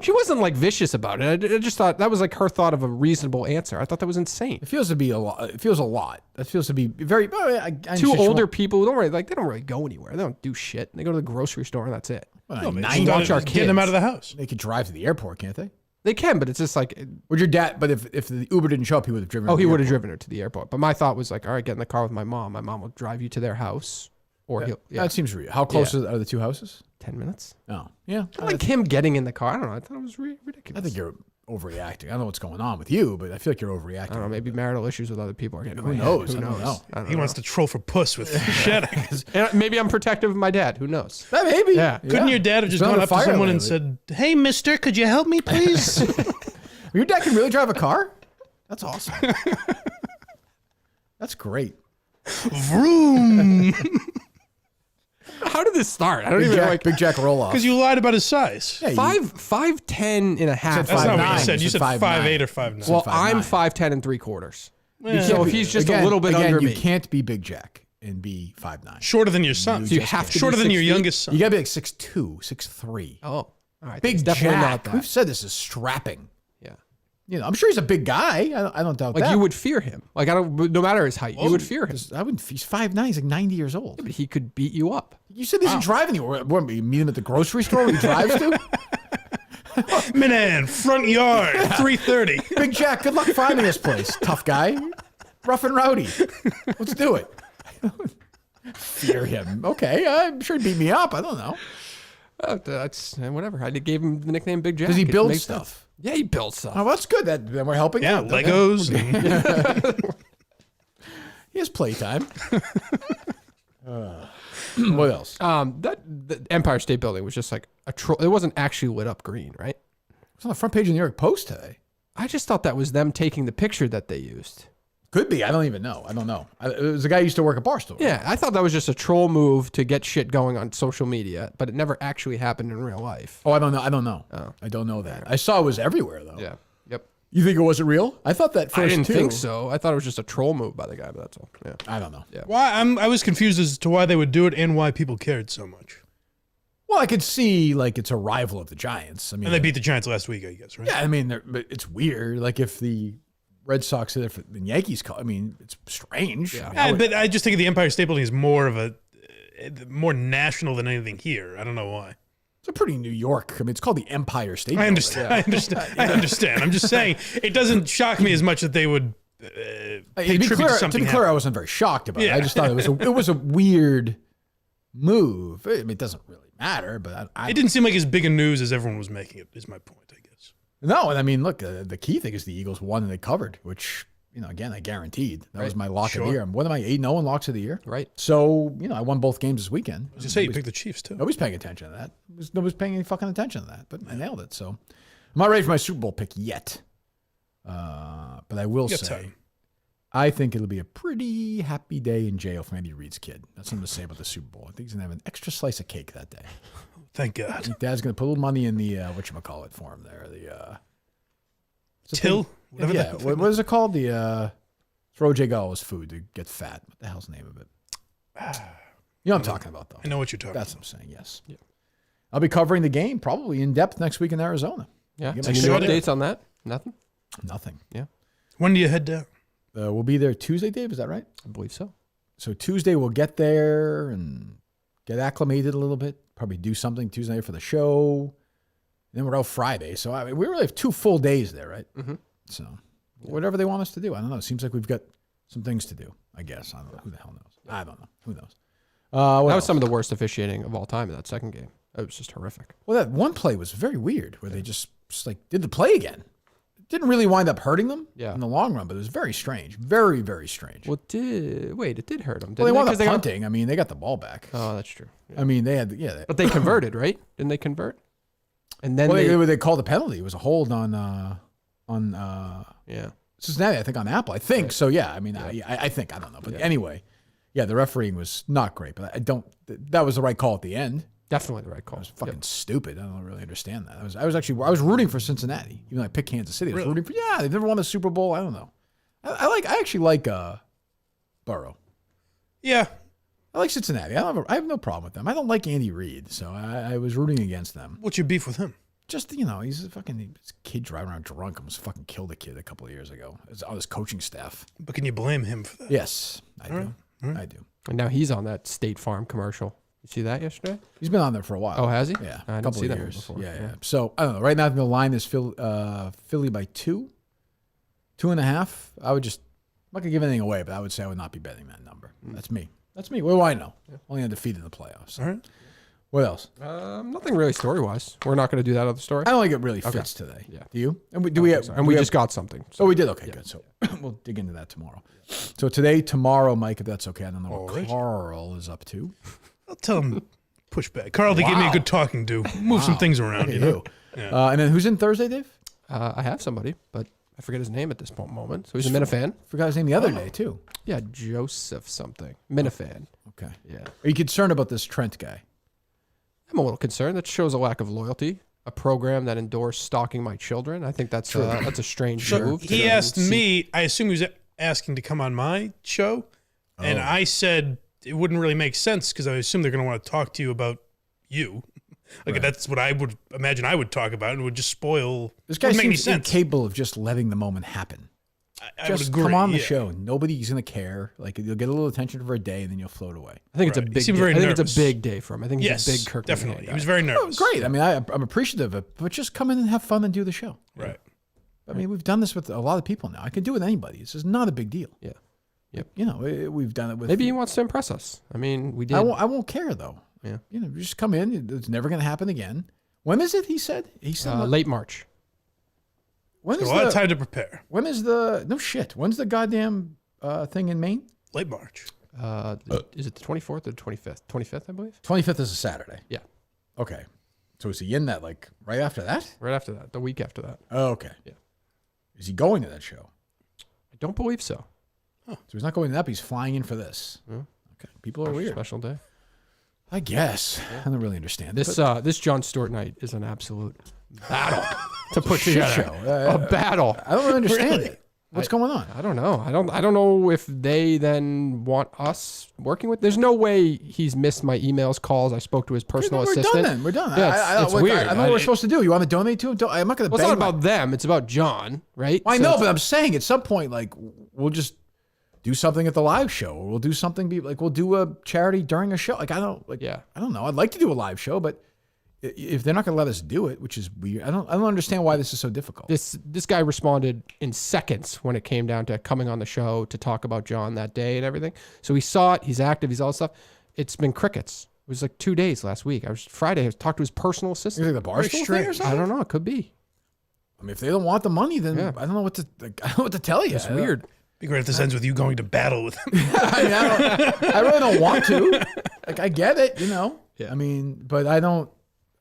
She wasn't vicious about it. I just thought that was her thought of a reasonable answer. I thought that was insane. It feels to be a lot. It feels a lot. That feels to be very. Two older people who they don't really go anywhere. They don't do shit. They go to the grocery store and that's it. Nine watch our Get them kids. out of the house. They could drive to the airport, can't they? They can, but it's just Would your dad? But if the Uber didn't show up, he would have driven. oh, to he the would have airport. driven her to the airport. But my thought was all right, get in the car with my mom. My mom will drive you to their house, or he'll. Yeah, That seems real. How close are the two houses? 10 minutes. Oh, yeah. I like him getting in the car. I don't know. I thought it was ridiculous. I think you're overreacting. I don't know what's going on with you, but I feel like you're I overreacting. don't know. Maybe marital issues with other people are getting. Who knows? I don't know. I don't He know. wants to troll for puss with Shattuck. And maybe I'm protective of my dad. Who knows? Maybe. Yeah. Couldn't your dad have He's just been gone on up to fire someone and lately. said, "Hey, mister, could you help me, please?" Your dad can really drive a car? That's awesome. That's great. Vroom. How did this start? I don't Big even Jack, Big Jack roll off. Because you lied about his size. Yeah, you- 5'10" and a half. said That's not what 5'9", you said. You you said said 5'8" 5'9". or 5'9". Well, 5'9". I'm 5'10" and 3/4. Yeah. So if he's just a little bit under you me, can't be Big Jack and be 5'9". Shorter than your son. So you have to be Shorter than 6 your feet? youngest son. You got to be like 6'2", 6'3". Oh, all right. Big it's definitely Jack. not that. We've said this is strapping. Yeah. I'm sure he's a big guy. I don't doubt that. You would fear him. No matter his height, you would fear him. I wouldn't. He's 5'9". He's like 90 years old. But he could beat you up. You said he doesn't drive anywhere. What, you meet him at the grocery store where he drives to? Minan, front yard, 3:30. Big Jack, good luck finding this place. Tough guy. Rough and rowdy. Let's do it. Fear him. Okay. I'm sure he'd beat me up. I don't know. Oh, that's whatever. I gave him the nickname Big Jack. Does he It build makes stuff? sense. Yeah, he builds stuff. Oh, well, that's good. Then we're helping Yeah, out. Legos. and- He has playtime. What else? That the Empire State Building was just like a troll. It wasn't actually lit up green, right? It's on the front page of the New York Post today. I just thought that was them taking the picture that they used. Could be. I don't even know. I don't know. It was a guy who used to work at Barstool. Yeah, I thought that was just a troll move to get shit going on social media, but it never actually happened in real life. Oh, I don't know. I don't know. I don't know that. I saw it was everywhere though. Yeah. Yep. You think it wasn't real? I thought that first I didn't too. think so. I thought it was just a troll move by the guy, but that's all. Yeah. I don't know. Yeah. I was confused as to why they would do it and why people cared so much. Well, I could see like it's a rival of the Giants. I mean, And they beat the Giants last week, I guess, right? yeah. I mean, but it's weird. Like if the Red Sox did it for the Yankees, I mean, it's strange. Yeah. I mean, But I just think the Empire State Building is more of a more national than anything here. I don't know why. it's a pretty New York. I mean, it's called the Empire State. I Building. understand. I understand. I understand. I'm just saying it doesn't shock me as much that they would pay To be tribute clear, to something. I wasn't very shocked about it. Yeah. I just thought it was a weird move. I mean, it doesn't really matter, but It didn't seem like as big a news as everyone was making it. Is my point, I guess. no. And I mean, look, the key thing is the Eagles won and they covered, which again, I guaranteed. That was my lock of the year. What am I 8-0 in locks of the year? Right. So I won both games this weekend. I was gonna say you picked the Chiefs too. Nobody's paying attention to that. Nobody's paying any fucking attention to that. But I nailed it. So I'm not ready for my Super Bowl pick yet. But I will You got say, time. I think it'll be a pretty happy day in jail for Andy Reid's kid. That's something to say about the Super Bowl. I think he's gonna have an extra slice of cake that day. Thank I God. think Dad's gonna put a little money in the whatchamacallit for him there. Till. Whatever Yeah. that- What is it called? The throw Jay Galloway's food to get fat. What the hell's the name of it? You know what I'm talking about, though. I know what you're talking. That's what I'm saying. Yes. Yeah. I'll be covering the game probably in depth next week in Arizona. Yeah. Get Any my new shot in. updates on that? Nothing? Nothing. When do you head down? We'll be there Tuesday, Dave. Is that right? I believe so. So Tuesday we'll get there and get acclimated a little bit. Probably do something Tuesday for the show. And then we're out Friday. So I mean, we really have 2 full days there, right? Mm-hmm. So whatever they want us to do. I don't know. It seems like we've got some things to do, I guess. I don't know. Who the hell knows? I don't know. Who knows? That was some of the worst officiating of all time in that second game. It was just horrific. Well, that one play was very weird where they just like did the play again. It didn't really wind up hurting them in the long run, but it was very strange. Very, very strange. Well, it did hurt them. Well, they wound up 'Cause punting. I mean, they got the ball back. Oh, that's true. Yeah. I mean, they had, yeah. But they converted, right? Didn't they convert? And then Well, they called the penalty. It was a hold on yeah. Cincinnati, I think, on Apple. I think. So, yeah, I mean, I think. I don't know. But anyway, yeah, the refereeing was not great. But that was the right call at the end. Definitely the right call. It was fucking stupid. I don't really understand that. I was rooting for Cincinnati. Even though I picked Kansas City. I was rooting for, they've never won a Super Bowl. I don't know. I actually like Burrow. Yeah. I like Cincinnati. I have no problem with them. I don't like Andy Reid, so I was rooting against them. What's your beef with him? Just, he's a fucking kid driving around drunk. Almost fucking killed a kid a couple of years ago. It's on his coaching staff. But can you blame him for that? Yes, I do. I do. And now he's on that State Farm commercial. You see that yesterday? He's been on there for a while. Oh, has he? Yeah, I a didn't couple see of that years. before. Yeah. So, I don't know. Right now, the line is Philly by 2, 2.5. I'm not going to give anything away, but I would say I would not be betting that number. That's me. What do I know? Only undefeated in the playoffs. All right. What else? Nothing really story-wise. We're not going to do that other story. I don't think it really fits today. Yeah. Do you? And we have? And we just got something. Oh, we did? Okay, good. So we'll dig into that tomorrow. So tomorrow, Mike, if that's okay. I don't know what right. Carl is up to. I'll tell him push back. Carl, they gave me a good talking to. Move some things around. Look You at know? you. And then who's in Thursday, Dave? I have somebody, but I forget his name at this moment. So he's a Minifan. Forgot his name the other day, too. Yeah, Joseph something. Minifan. Okay. Yeah. Are you concerned about this Trent guy? I'm a little concerned. That shows a lack of loyalty. A program that endorsed stalking my children. I think that's a strange move. He asked me, I assume he was asking to come on my show. And I said it wouldn't really make sense because I assume they're going to want to talk to you about you. Like that's what I would imagine I would talk about, and it would just spoil. This guy wouldn't make any seems sense. incapable of just letting the moment happen. I would Just agree. come on the yeah. show. Nobody's going to care. Like, you'll get a little attention for a day, and then you'll float away. I think it's a Right. He big. seemed Day. very I think nervous. it's a big day for him. I think he's Yes, a big Kirk. definitely. Minihane He was guy. very Oh, nervous. great. I mean, I'm appreciative of it, but just come in and have fun and do the show. Right. I mean, we've done this with a lot of people now. I can do it with anybody. This is not a big deal. Yeah. Yep. We've done it with. Maybe he wants to impress us. I mean, we did. I won't care though. Yeah. You know, just come in. It's never going to happen again. When is it? He said Late March. When Got is a lot of time to prepare. When is the no shit? When's the goddamn thing in Maine? Late March. Is it the 24th or the 25th? 25th, I believe. 25th is a Saturday. Yeah. Okay. So is he in that like right after that? Right after that, the week after that. Oh, okay. Yeah. Is he going to that show? I don't believe so. So he's not going to that, but he's flying in for this. Yeah. Okay. People are weird. Special day. I guess. I don't really understand This this Jon Stewart night is an absolute battle to put shit together. show. A battle. I don't really understand it. What's going on? I don't know. I don't know if they then want us working with. There's no way he's missed my emails, calls. I spoke to his personal We're assistant. done then. We're done. Yeah, it's weird. I know what we're supposed to do. You want to donate to him? I'm not going to. Well, it's not about them. It's about John, right? I So know, it's- but I'm saying at some point, like, we'll just do something at the live show, or we'll do something. We'll do a charity during a show. Like, I don't know. I'd like to do a live show, but if they're not going to let us do it, which is weird, I don't understand why this is so difficult. This guy responded in seconds when it came down to coming on the show to talk about John that day and everything. So he saw it. He's active. He's all this stuff. It's been crickets. It was like 2 days last week. I talked to his personal You assistant. think the Barstool thing or something? I don't know. It could be. I mean, if they don't want the money, then Yeah. I don't know what to. I don't know what to tell you. It's weird. Be great if this ends with you going to battle with him. I mean, I really don't want to. Like, I get it, you know. Yeah. I mean, but I'm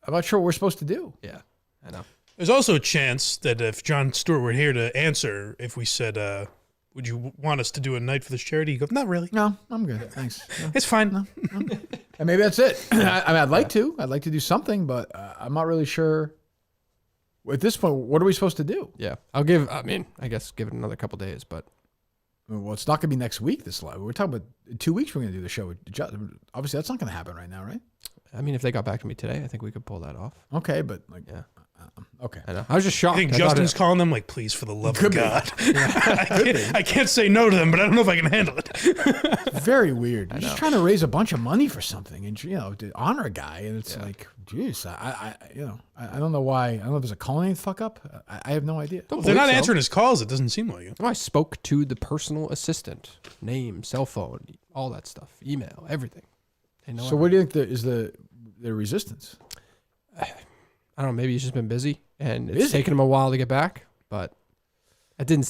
not sure what we're supposed to do. Yeah, I know. There's also a chance that if Jon Stewart were here to answer, if we said, would you want us to do a night for this charity? He'd go, not really. No, I'm good. Thanks. No. It's fine. And maybe that's it. I mean, I'd like to. I'd like to do something, but I'm not really sure. At this point, what are we supposed to do? Yeah, I guess give it another couple days, but Well, it's not going to be next week. This live. We're talking about in 2 weeks. We're going to do the show. Obviously, that's not going to happen right now, right? I mean, if they got back to me today, I think we could pull that off. Okay, but like, Yeah. okay. I know. I was just shocked. I think I thought Justin's calling them like, please, for the love of Could be. God. I can't say no to them, but I don't know if I can handle it. Very weird. You're just trying to raise a bunch of money for something, and to honor a guy, and it's like, geez, I don't know why. I don't know if there's a calling name fuck up. I have no idea. If they're not answering his calls, it doesn't seem like it. No, I spoke to the personal assistant, name, cell phone, all that stuff, email, everything. They know So, what do you think is the resistance? I don't know. Maybe he's just been busy, and it's taken him a while to get back. But it didn't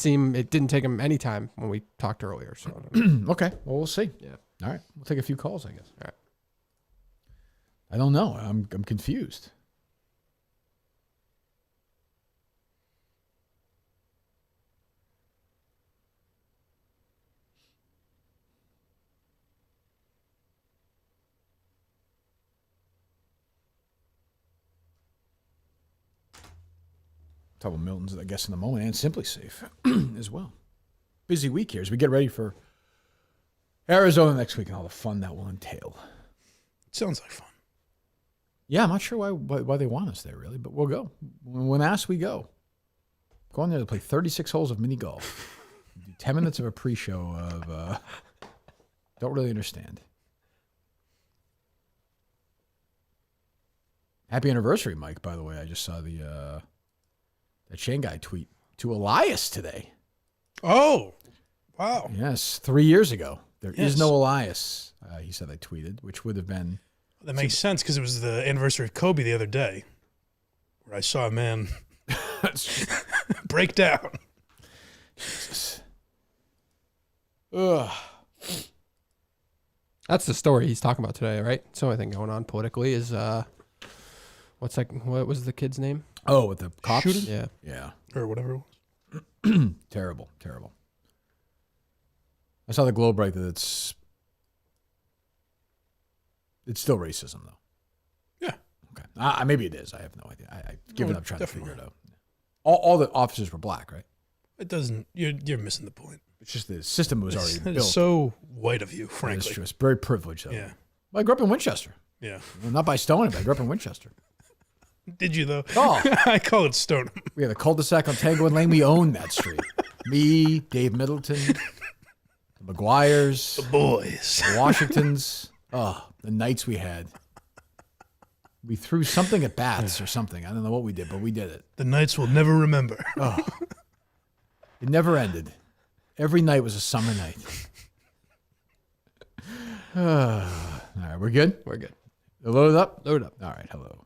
take him any time when we talked earlier. So I don't know. Okay, well, we'll see. Yeah. All right, we'll take a few calls, I guess. All right. I don't know. I'm confused. Talk about Milton's, I guess, in a moment, and SimpliSafe as well. Busy week here as we get ready for Arizona next week and all the fun that will entail. Sounds like fun. Yeah, I'm not sure why they want us there, really, but we'll go. When asked, we go. Go on there to play 36 holes of mini golf. Do 10 minutes of a pre-show of don't really understand. Happy anniversary, Mike, by the way. I just saw that Shane guy tweet to Elias today. Oh, wow. Yes, 3 years ago. There is Yes. no Elias, he said I tweeted, which would have been... That makes sense because it was the anniversary of Kobe the other day where I saw a man break down. Ugh. That's the story he's talking about today, right? So I think going on politically is what was the kid's name? Oh, with the cops? Shooting? Yeah. Yeah. Or whatever it was. Terrible. I saw the Globe write that it's still racism, though. Yeah. Okay. Maybe it is. I have no idea. I've given up trying definitely. to figure it out. All the officers were black, right? It doesn't. You're missing the point. It's just the system was already It's built. so white of you, That is frankly. true. It's very privileged, though. Yeah. Well, I grew up in Winchester. Yeah. Well, not by Stoneham, but I grew up in Winchester. Did you though? Oh. I call it Stoneham. We had a cul-de-sac on Tanglewood Lane. We owned that street. Me, Dave Middleton, the McGuires, Boys. the Washingtons. Oh, the nights we had. We threw something at bats or something. I don't know what we did, but we did it. The nights we'll never remember. Oh. It never ended. Every night was a summer night. All right, we're good? We're good. Load it up? Load up. All right, hello.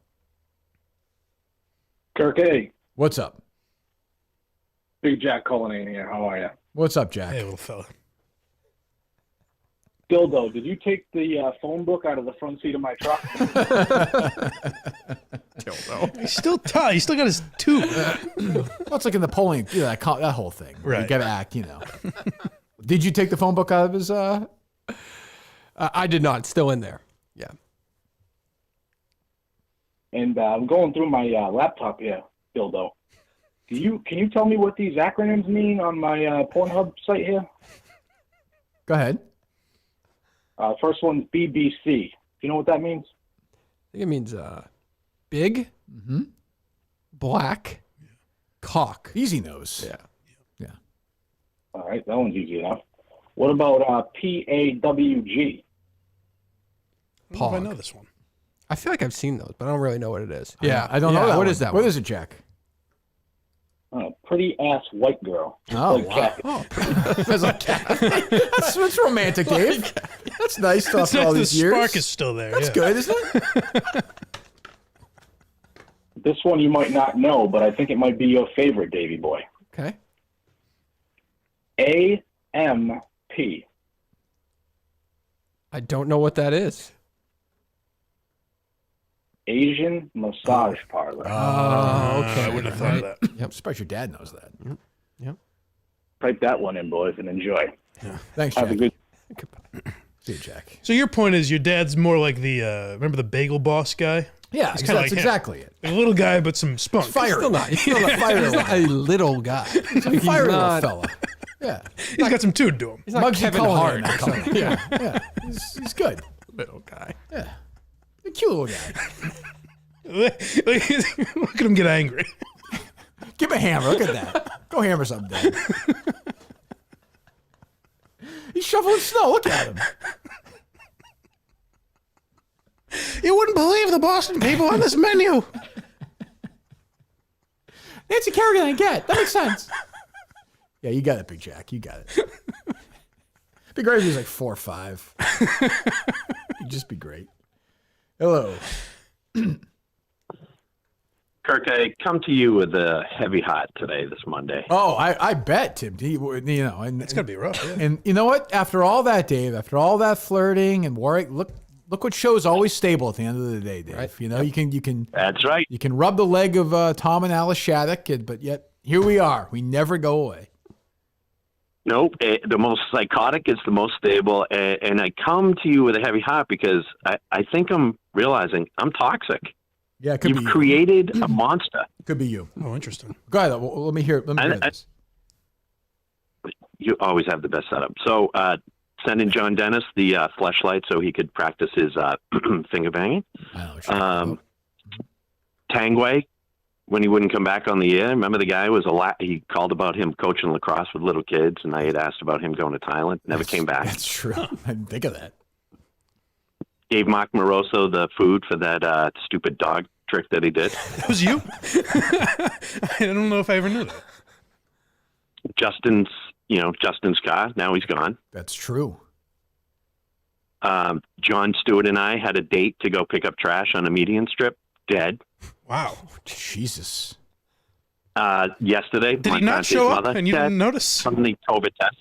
Kirk A. What's up? Big Jack Cullinane here. How are you? What's up, Jack? Hey, little fella. Dildo, did you take the phone book out of the front seat of my truck? He's still tough. He's still got his tube. Well, it's like in Napoleon, that whole thing. Right. You got to act, Did you take the phone book out of his? I did not. Still in there. Yeah. And I'm going through my laptop here, Dildo. Can you tell me what these acronyms mean on my Pornhub site here? Go ahead. First one's BBC. Do you know what that means? I think it means big, black, cock. Easy nose. Yeah. Yeah. All right, that one's easy enough. What about PAWG? I don't know if I Pog. know this one. I feel like I've seen those, but I don't really know what it is. Yeah. I don't know that What one. is that What one? is it, Jack? Pretty ass white girl. Oh, Like wow. Kathy. That's like that's romantic, Dave. That's nice It's after all nice these the years. spark is still there. That's yeah. good, isn't it? This one you might not know, but I think it might be your favorite, Davey boy. Okay. AMP. I don't know what that is. Asian Massage Parlor. Oh, okay. I wouldn't have thought of that. I'm surprised your dad knows that. Type that one in, boys, and enjoy. Thanks, Have a Jack. good. See you, Jack. So your point is your dad's more like the remember the bagel boss guy? Yeah, kinda that's like him. exactly it. A little guy but some spunk. Fire. Still not. He's still not, Fire he's not a little guy. He's a fire little not- fella. Yeah. He's got some tune to him. He's not Muggsy Kevin Cullinane, Hart. I call him. Yeah. He's good. Little guy. Yeah. A cute little guy. Look at him get angry. Give him a hammer. Look at that. Go hammer something, Dad. He's shoveling snow. Look at him. You wouldn't believe the Boston people on this menu. Nancy Kerrigan, I get. That makes sense. Yeah, you got it, Big Jack. You got it. Big great if he was like 4 or 5. He'd just be great. Hello. Kirk, I come to you with a heavy hot today, this Monday. Oh, I bet, Tim. And It's gonna be rough. Yeah. and you know what? After all that, Dave, after all that flirting and worry, look what show's always stable at the end of the day, Dave. Right. You know, you can That's right. you can rub the leg of Tom and Alice Shattuck, but yet here we are. We never go away. Nope. The most psychotic is the most stable. And I come to you with a heavy heart because I think I'm realizing I'm toxic. Yeah, it could You've be you. created a monster. Could be you. Oh, interesting. Go ahead. Let me hear this. You always have the best setup. So send in John Dennis the fleshlight so he could practice his finger banging. I know what you're talking about. Tangway, when he wouldn't come back on the air, remember the guy was he called about him coaching lacrosse with little kids, and I had asked about him going to Thailand. Never came back. That's true. I didn't think of that. Gave Mark Moroso the food for that stupid dog trick that he did. That was you? I don't know if I ever knew that. Justin's car. Now he's gone. That's true. Jon Stewart and I had a date to go pick up trash on a median strip. Dead. Wow. Jesus. Yesterday, Did he not Montante's show up mother and you dead didn't notice? from the COVID test.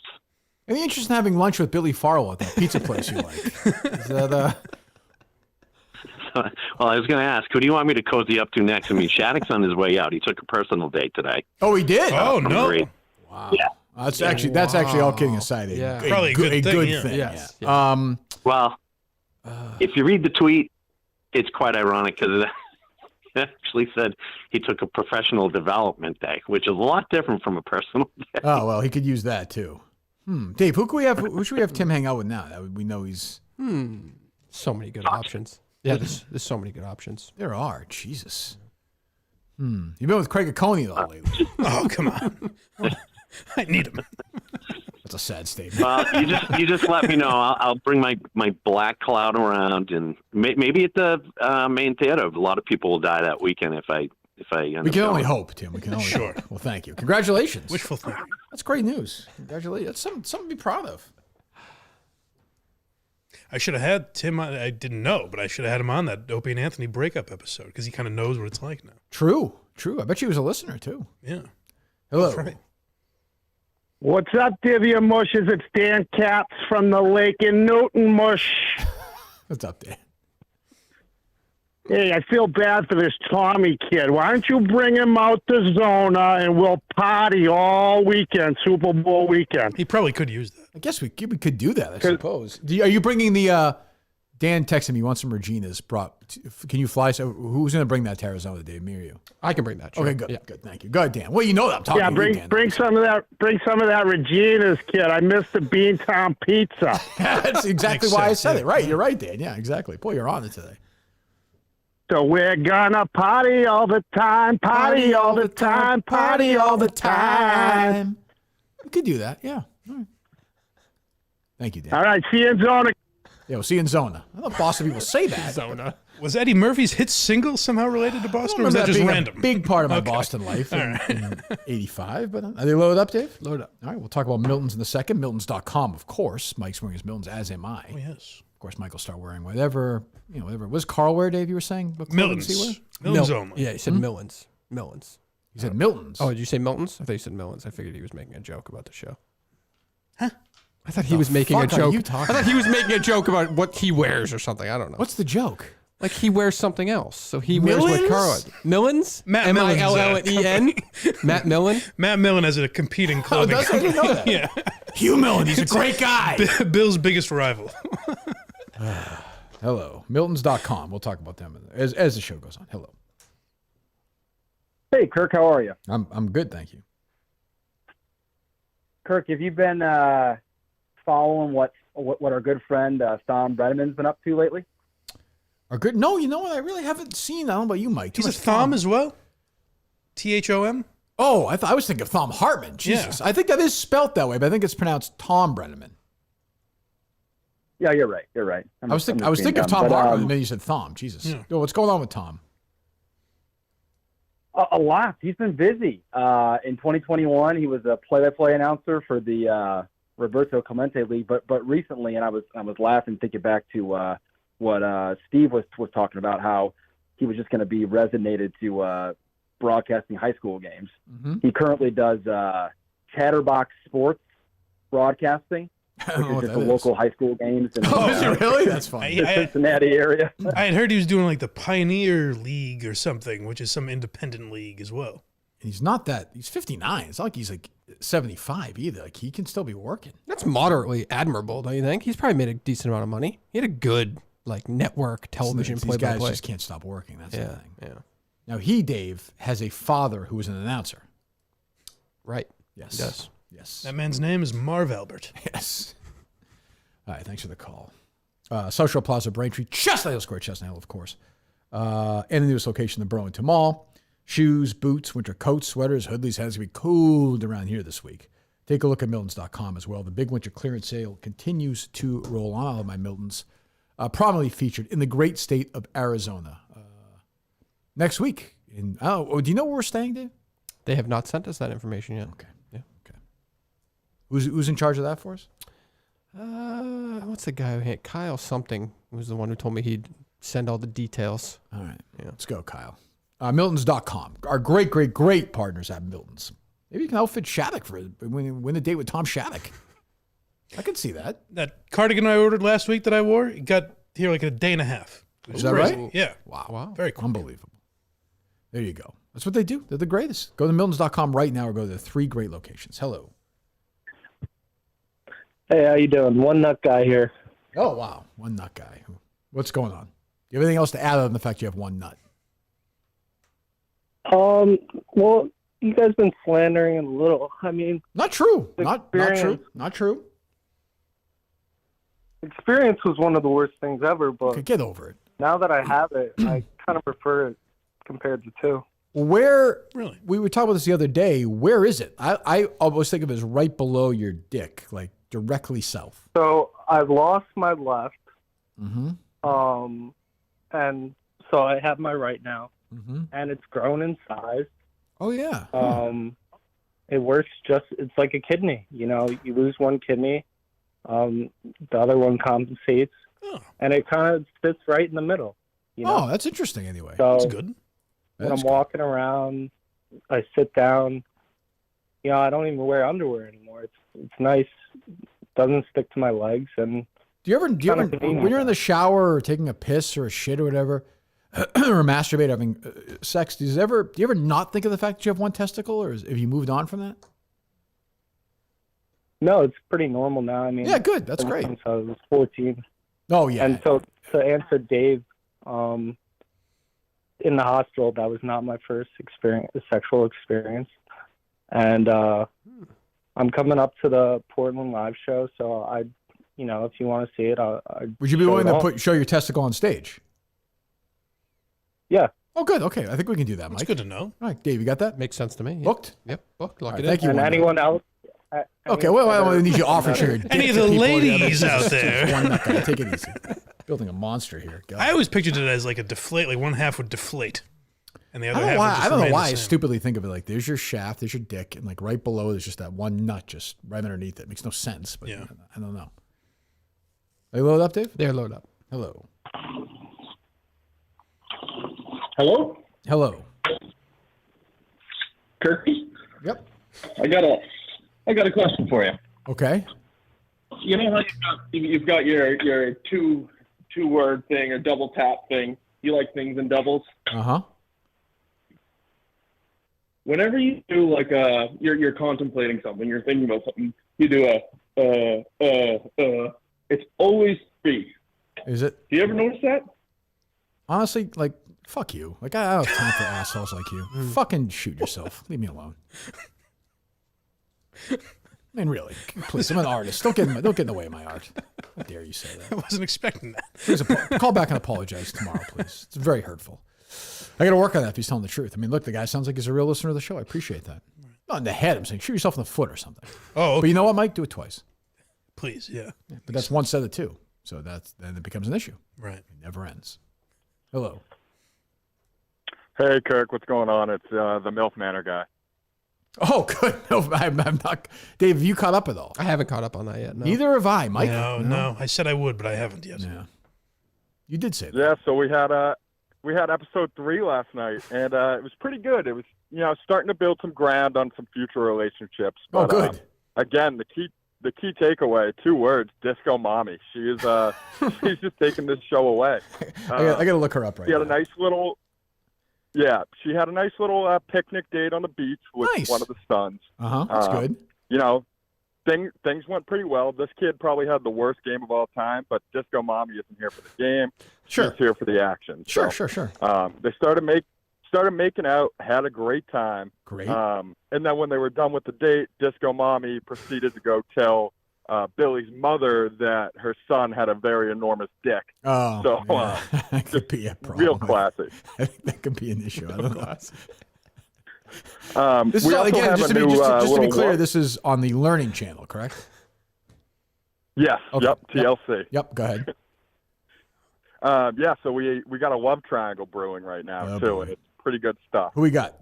Any interest in having lunch with Billy Farrell at that pizza place you like? Is that Well, I was going to ask, who do you want me to cozy up to next? I mean, Shattuck's on his way out. He took a personal date today. Oh, he did. Oh, From no. Greece. Wow. Yeah. That's actually all kidding aside. Yeah. Probably a good thing, yeah. thing. Yes. Yeah. Well, if you read the tweet, it's quite ironic because it actually said he took a professional development day, which is a lot different from a personal day. Oh well, he could use that too. Dave, who should we have Tim hang out with now? That we know he's. So many good options. Yeah, there's so many good options. There are. Jesus. You've been with Craig Coney though lately. Oh, come on. I need him. That's a sad statement. Well, you just let me know. I'll bring my black cloud around, and maybe at the main theater. A lot of people will die that weekend if I. We can only hope, Tim. We can only Sure. hope. Well, thank you. Congratulations. Wishful thinking. That's great news. Congratulations. That's something to be proud of. I should have had Tim. I didn't know, but I should have had him on that Opie and Anthony breakup episode because he kind of knows what it's like now. True. I bet you was a listener too. Yeah. Hello. That's right. What's up, Divya Mushes? It's Dan Caps from the Lake in Newton Mush. What's up, Dan? Hey, I feel bad for this Tommy kid. Why don't you bring him out to Zona and we'll party all weekend, Super Bowl weekend? He probably could use that. I guess we could do that, I suppose. Are you bringing the Dan texted me, you want some Regina's brought. Can you fly? So who's going to bring that to Arizona, Dave? Me or you? I can bring that. Sure. Okay, good. Yeah. Good. Thank you. Go ahead, Dan. Well, you know that I'm talking Yeah, to you, Dan. bring some of that Regina's, kid. I missed the Beantown pizza. That's exactly Makes why sense, I said yeah. it. Right. You're right, Dan. Yeah, exactly. Boy, you're on it today. So we're gonna party all the time, party all the time, party all the time. We could do that. Yeah. All right. Thank you, Dan. All right, see you in Zona. Yeah, we'll see you in Zona. I thought Boston people say that. Zona. Was Eddie Murphy's hit single somehow related to Boston, or was that just being random? a big part of my Boston life in 85. But are they loaded up, Dave? Load up. All right, we'll talk about Milton's in a second. Miltons.com, of course. Mike's wearing his Miltons, as am I. Oh, yes. Of course, Mike will start wearing whatever. Whatever. Was Carl wear, Dave, you were saying? What clothing does he wear? Milton's only. Yeah, he said Millins. Millins. He said Milton's. Oh, did you say Milton's? I thought you said Millins. I figured he was making a joke about the show. Huh? I thought he was making a fuck are joke. you I talking thought he was making a joke about what he wears or something. I don't know. What's the joke? Like he wears something else. So he wears what Millins? Carl. Millins? Matt Millen's, M-I-L-L-E-N? Matt Millen? Matt Millen has a competing Oh, clothing does I didn't know that. Yeah. Hugh Milton, he's a great guy. Bill's biggest rival. Hello. Miltons.com. We'll talk about them as the show goes on. Hello. Hey, Kirk, how are you? I'm good, thank you. Kirk, have you been following what our good friend Tom Bredeman's been up to lately? Are good? No, you know what? I really haven't seen. I don't know about you, Mike. He's a Thom as well? Thom? Oh, I was thinking of Thom Hartman. Jesus. Yeah. I think that is spelt that way, but I think it's pronounced Tom Bredeman. Yeah, you're right. You're right. I was thinking of Tom Hartman, and then you said Thom. Jesus. Yeah. Yo, what's going on with Tom? A lot. He's been busy. In 2021, he was a play-by-play announcer for the Roberto Clemente League, but recently, and I was laughing thinking back to what Steve was talking about, how he was just going to be resignated to broadcasting high school games. Mm-hmm. He currently does Chatterbox Sports broadcasting, which is just the local high school games in Oh, is it really? That's funny. the Cincinnati area. I had heard he was doing like the Pioneer League or something, which is some independent league as well. He's not that. He's 59. It's not like he's like 75 either. Like he can still be working. That's moderately admirable, don't you think? He's probably made a decent amount of money. He had a good network television These guys play-by-play. just can't stop working. That's the thing. Yeah. Now Dave, has a father who was an announcer. Right. Yes. He does. Yes. That man's name is Marv Albert. Yes. All right. Thanks for the call. Social Plaza, Braintree, Chestnut Hill Square, Chestnut Hill, of course. And the newest location, the Burlington Mall. Shoes, boots, winter coats, sweaters, hoodies. Has to be cold around here this week. Take a look at Miltons.com as well. The big winter clearance sale continues to roll on. All of my Miltons prominently featured in the great state of Arizona. Next week. Do you know where we're staying, Dave? They have not sent us that information yet. Okay. Yeah. Okay. Who's in charge of that for us? What's the guy who had Kyle something was the one who told me he'd send all the details. All right. Yeah. Let's go, Kyle. Miltons.com. Our great, great, great partners at Miltons. Maybe you can outfit Shattuck for win a date with Tom Shattuck. I can see that. That cardigan I ordered last week that I wore, it got here like a day and a half. Is that right? Yeah. Wow. Very cool. Unbelievable. There you go. That's what they do. They're the greatest. Go to Miltons.com right now or go to the 3 great locations. Hello. Hey, how you doing? One nut guy here. Oh, wow. One nut guy. What's going on? Do you have anything else to add other than the fact you have one nut? Well, you guys been slandering him a little. I mean, Not true. Not true. Experience. Not true. experience was one of the worst things ever, but Okay, get over it. now that I have it, I kind of prefer it compared to two. Where Really? we were talking about this the other day. Where is it? I always think of it as right below your dick, like directly south. So I've lost my left, Mm-hmm. and so I have my right now, Mm-hmm. and it's grown in size. Oh yeah. It works it's like a kidney. You know, you lose one kidney, the other one compensates. and it kind of sits right in the middle. You know? Oh, that's interesting. Anyway, So That's good. when That's I'm walking around, I sit down. You know, I don't even wear underwear anymore. It's nice. Doesn't stick to my legs, and Do you ever when you're in the shower or taking a piss or a shit or whatever, or masturbate having sex? Do you ever not think of the fact that you have one testicle, or have you moved on from that? no, it's pretty normal now. I mean, Yeah, good. That's ever great. Since I was 14. Oh yeah. And so to answer Dave, in the hospital, that was not my first sexual experience. And I'm coming up to the Portland live show, so if you want to see it, Would you be willing to show your testicle on stage? Yeah. Oh, good. Okay, I think we can do that, Mike. It's good to know. All right, Dave, you got that? Makes sense to me. Yeah. Booked? Yep, booked. Lock All it right, in. thank you. And anyone else? Okay, well, I need you to offer your dick Any of to the people. ladies Yeah, out that's there. one nut guy. Take it easy. Building a monster here. God. I always pictured it as like a deflate, like one half would deflate, and the other I don't half know why. would just I don't know remain why I the same. stupidly think of it like there's your shaft, there's your dick, and like right below there's just that one nut just right underneath it. Makes no sense, but Yeah. I don't know. Are you loaded up, Dave? They're loaded up. Hello. Hello, Hello. Kirky. Yep. I got a question for you. Okay. You know how you've got your two word thing or double tap thing. You like things in doubles. Uh-huh. Whenever you do like you're contemplating something, you're thinking about something, you do it's always three. Is it? Do you ever notice that? Honestly, like, fuck you. Like, I don't have time for assholes like you. Fucking shoot yourself. Leave me alone. I mean, really, please. I'm an artist. Don't get in the way of my art. How dare you say that? I wasn't expecting that. Please call back and apologize tomorrow, please. It's very hurtful. I got to work on that if he's telling the truth. I mean, look, the guy sounds like he's a real listener of the show. I appreciate that. Not in the head. I'm saying shoot yourself in the foot or something. Oh, okay. But you know what, Mike? Do it twice. Please, yeah. But that's one set of two. So then it becomes an issue. Right. It never ends. Hello. Hey, Kirk, what's going on? It's the MILF Manor guy. Oh, good. No, I'm not. Dave, have you caught up at all? I haven't caught up on that yet. No. Neither have I, Mike. No. I said I would, but I haven't yet. Yeah. You did say that. Yeah, so we had episode 3 last night, and it was pretty good. It was starting to build some ground on some future relationships. But, good. Again, the key takeaway, 2 words: disco mommy. She is she's just taking this show away. I got to look her up right now. She had a nice little. Yeah, she had a nice little picnic date on the beach with one of the sons. That's good. Things went pretty well. This kid probably had the worst game of all time, but Disco Mommy isn't here for the game. Sure. She's here for the action. Sure. They started making out, had a great time. Great. And then when they were done with the date, Disco Mommy proceeded to go tell Billy's mother that her son had a very enormous dick. Oh, so that could be a problem. Real classy. I think that could be an issue. I don't know. This is also again, have just a to be, new, just to be little clear, one. this is on the Learning Channel, correct? Yes. Okay. Yep. TLC. Yep. Go ahead. Yeah. So we got a love triangle brewing right now too, and it's pretty good stuff. Who we got?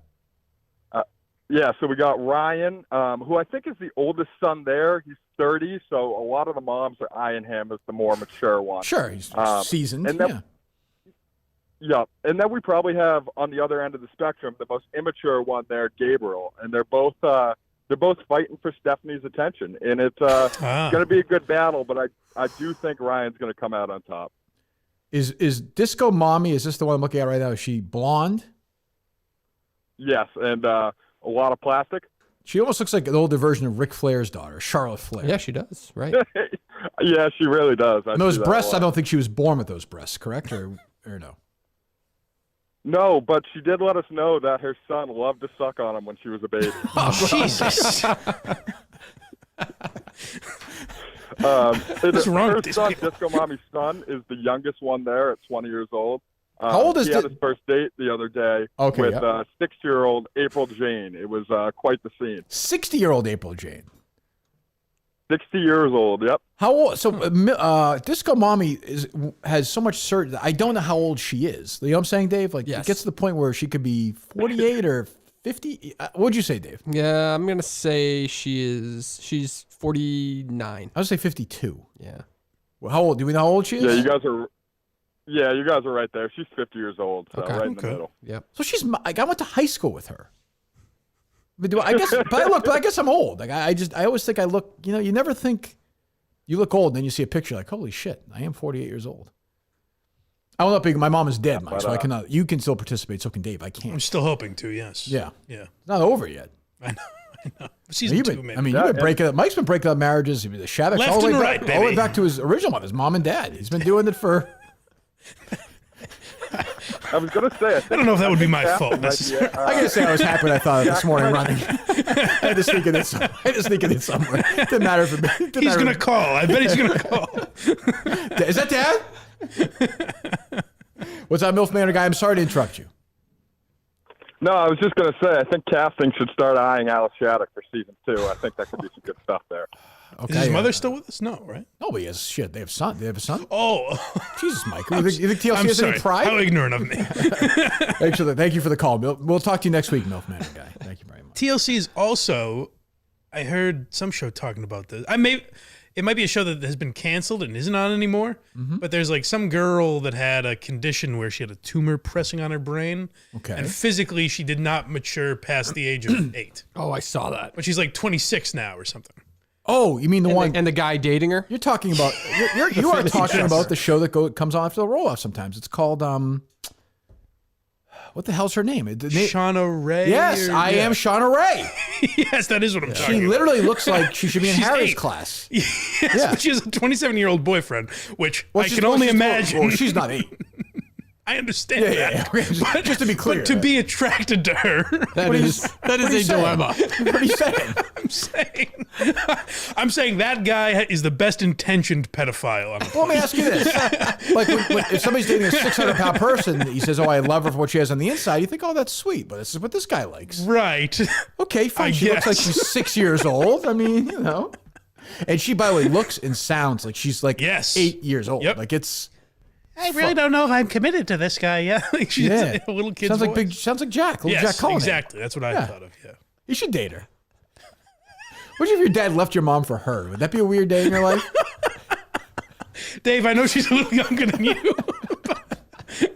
Yeah, so we got Ryan, who I think is the oldest son there. He's 30, so a lot of the moms are eyeing him as the more mature one. Sure, he's seasoned. And then, yeah, and then we probably have on the other end of the spectrum the most immature one there, Gabriel, and they're both fighting for Stephanie's attention, and it's going to be a good battle. But I do think Ryan's going to come out on top. Is Disco Mommy? Is this the one I'm looking at right now? Is she blonde? Yes, and a lot of plastic. She almost looks like an older version of Ric Flair's daughter, Charlotte Flair. Yeah, she does. Right. Yeah, she really does. And those breasts, I don't think she was born with those breasts, correct? Or no? No, but she did let us know that her son loved to suck on him when she was a baby. Oh, Jesus. What's wrong her with these son, people? Disco Mommy's son, is the youngest one there at 20 years old. How old is he had his first date the other day with 6-year-old April Jane. It was quite the scene. 60-year-old April Jane. 60 years old, yep. How old? So Disco Mommy has so much certainty. I don't know how old she is. You know what I'm saying, Dave? Like, it gets to the point where she could be 48 or 50. What'd you say, Dave? Yeah, I'm going to say she's 49. I would say 52. Yeah. Well, how old? Do we know how old she is? Yeah, you guys are. Yeah, you guys are right there. She's 50 years old, so right in the middle. Yep. So she's. Like, I went to high school with her. I guess, but I guess I'm old. Like I always think I look. You know, you never think you look old, and then you see a picture like, holy shit, I am 48 years old. I will not be. My mom is dead, Mike, so I cannot. You can still participate. So can Dave. I can't. I'm still hoping to. Yes. Yeah. Yeah. It's not over yet. I know. Season 2, man. I mean, you've been breaking up. Mike's been breaking up marriages. The Shattuck Left all the way and back, right, all the way baby. back to his original one, his mom and dad. He's been doing it for. I was going to say, I don't know if that would be my fault necessarily. I gotta say, I was happy when I thought of this morning running. I had to sneak it in somewhere. Didn't matter for me. He's gonna call. I bet he's gonna call. Is that Dad? What's up, MILF Manor guy? I'm sorry to interrupt you. No, I was just going to say, I think casting should start eyeing Alice Shattuck for season 2. I think that could be some good stuff there. Okay, Is his mother still with us? No, right? No, but he has shit. They have son. They have a son. Oh, Jesus, Mike. You think TLC I'm has sorry. any pride? How ignorant of me. Thank you for the call. We'll talk to you next week, MILF Manor guy. Thank you very much. TLC is also. I heard some show talking about this. It might be a show that has been canceled and isn't on anymore. Mm-hmm. But there's like some girl that had a condition where she had a tumor pressing on her brain. Okay. And physically, she did not mature past the age of 8. Oh, I saw that. But she's like 26 now or something. Oh, you mean the one and the guy dating her? you're talking about? You are talking about the show that comes on after the roll off. Sometimes it's called what the hell's her name? Shauna Ray. Yes, I am Shauna Ray. Yes, that is what I'm talking She about. literally looks like she should be in She's Harry's 8. class. Yes, Yeah. but she has a 27-year-old boyfriend, which I she's- can only she's- imagine. Well, she's not 8. I understand that. Yeah. Just to be clear. But to be attracted to her, That is a dilemma. What are you saying? I'm saying that guy is the best intentioned pedophile. Well, let me ask you this: like, if somebody's dating a 600-pound person, he says, "Oh, I love her for what she has on the inside." You think, "Oh, that's sweet," but this is what this guy likes, right? Okay, fine. I She looks like guess. she's 6 years old. I mean, you know, and she, by the way, looks and sounds like she's like 8 years old. Yep. Like it's. I really don't know if I'm committed to this guy. Yeah, like she's Yeah. a little kid. Sounds like Sounds like Jack. Little Yes, Jack Cullinane. exactly. That's what I thought of. Yeah. You should date her. What if your dad left your mom for her? Would that be a weird day in your life? Dave, I know she's a little younger than you,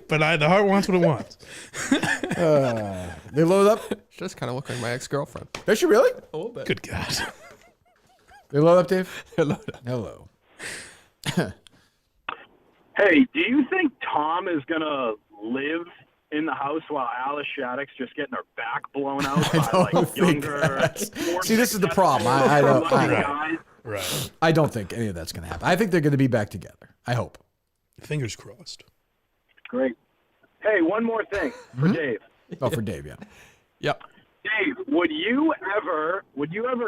but the heart wants what it wants. They load up. She does kind of look like my ex-girlfriend. Does she really? A little bit. Good God. They load up, Dave. Hello. Hey, do you think Tom is going to live in the house while Alice Shattuck's just getting her back blown out by like younger? See, this is the problem. I don't. Right. I don't think any of that's going to happen. I think they're going to be back together. I hope. Fingers crossed. Great. Hey, one more thing for Dave. Oh, for Dave, yeah. Yep. Dave, would you ever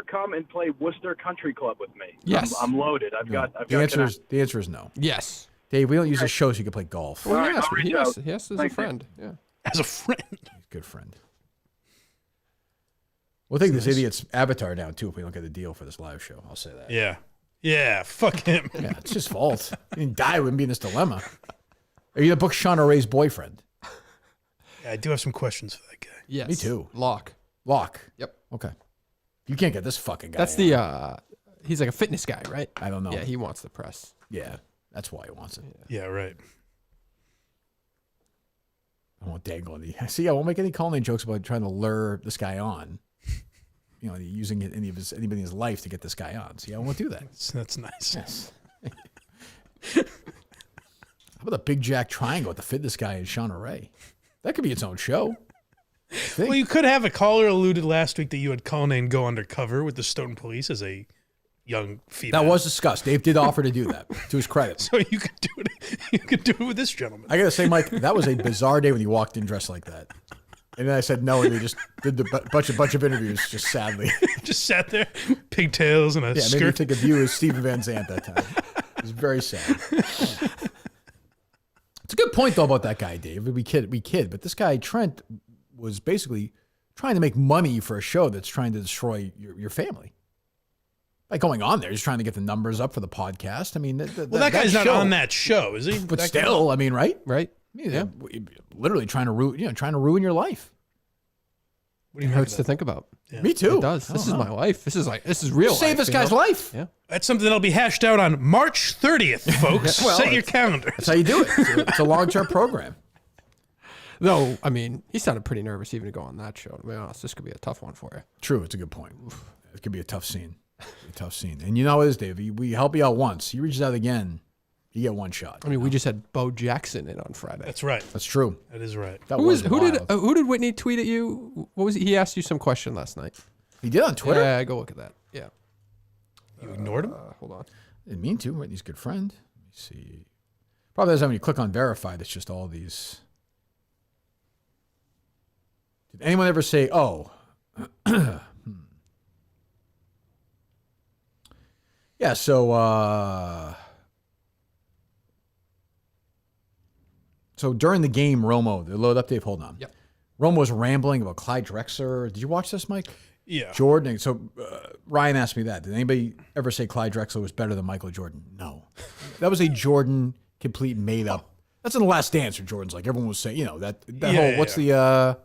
come and play Worcester Country Club with me? Yes. I'm loaded. I've got The answer is no. Yes. Dave, we don't use this show so you can play golf. Well, All right, yes, I'll reach he has out. as a Thank you. friend. Yeah. As a friend. He's a good friend. We'll take this idiot's avatar down too if we don't get a deal for this live show. I'll say that. Yeah. Yeah. Fuck him. Yeah, it's his fault. He didn't die. We wouldn't be in this dilemma. Are you the book Shauna Ray's boyfriend? Yeah, I do have some questions for that guy. Yes. Me too. Lock. Yep. Okay. You can't get this fucking guy. That's he's like a fitness guy, right? I don't know. Yeah, he wants the press. Yeah, that's why he wants it. Yeah, right. I won't dangle any. See, I won't make any Cullinane jokes about trying to lure this guy on. You know, using anybody in his life to get this guy on. See, I won't do that. That's nice. Yes. How about the Big Jack Triangle with the fitness guy and Shauna Ray? That could be its own show. Well, you could have a caller alluded last week that you had Cullinane go undercover with the Stoughton Police as a young female. That was discussed. Dave did offer to do that, to his credit. So you could do it. You could do it with this gentleman. I gotta say, Mike, that was a bizarre day when you walked in dressed like that. And then I said no, and they just did the bunch of interviews, just sadly. Just sat there, pigtails and a Yeah, made me skirt. think of you as Stephen Van Zandt that time. It was very sad. It's a good point though about that guy, Dave. We kid, but this guy Trent was basically trying to make money for a show that's trying to destroy your family. By going on there, he's trying to get the numbers up for the podcast. I mean, That guy's not on that show, is he? But That still, guy- I mean, right? Right. Yeah. Literally trying to ruin your life. It hurts to think about. Yeah. Me too. It does. This is my life. This is real. Save this guy's life. Yeah. That's something that'll be hashed out on March 30th, folks. Well, Set your calendar. That's how you do it. It's a long-term program. Though, I mean, he sounded pretty nervous even to go on that show. To be honest, this could be a tough one for you. True. It's a good point. It could be a tough scene. A tough scene. And you know what it is, Dave? We help you out once. He reaches out again, you get one shot. I mean, we just had Bo Jackson in on Friday. That's right. That's true. That is right. That who did Whitney tweet at you? What was he asked you some question last night? He did on Twitter? Yeah, go look at that. Yeah. You ignored him? Hold on. Didn't mean to. Whitney's a good friend. Let me see. Probably doesn't have when you click on verify, that's just all these. Did anyone ever say, oh? Yeah, so during the game, Romo, the load up, Dave, hold on. Yep. Romo was rambling about Clyde Drexler. Did you watch this, Mike? Yeah. Jordan. So Ryan asked me that. Did anybody ever say Clyde Drexler was better than Michael Jordan? No. That was a Jordan complete made up. That's in The Last Dance where Jordan's like, everyone was saying, you know, that whole, what's the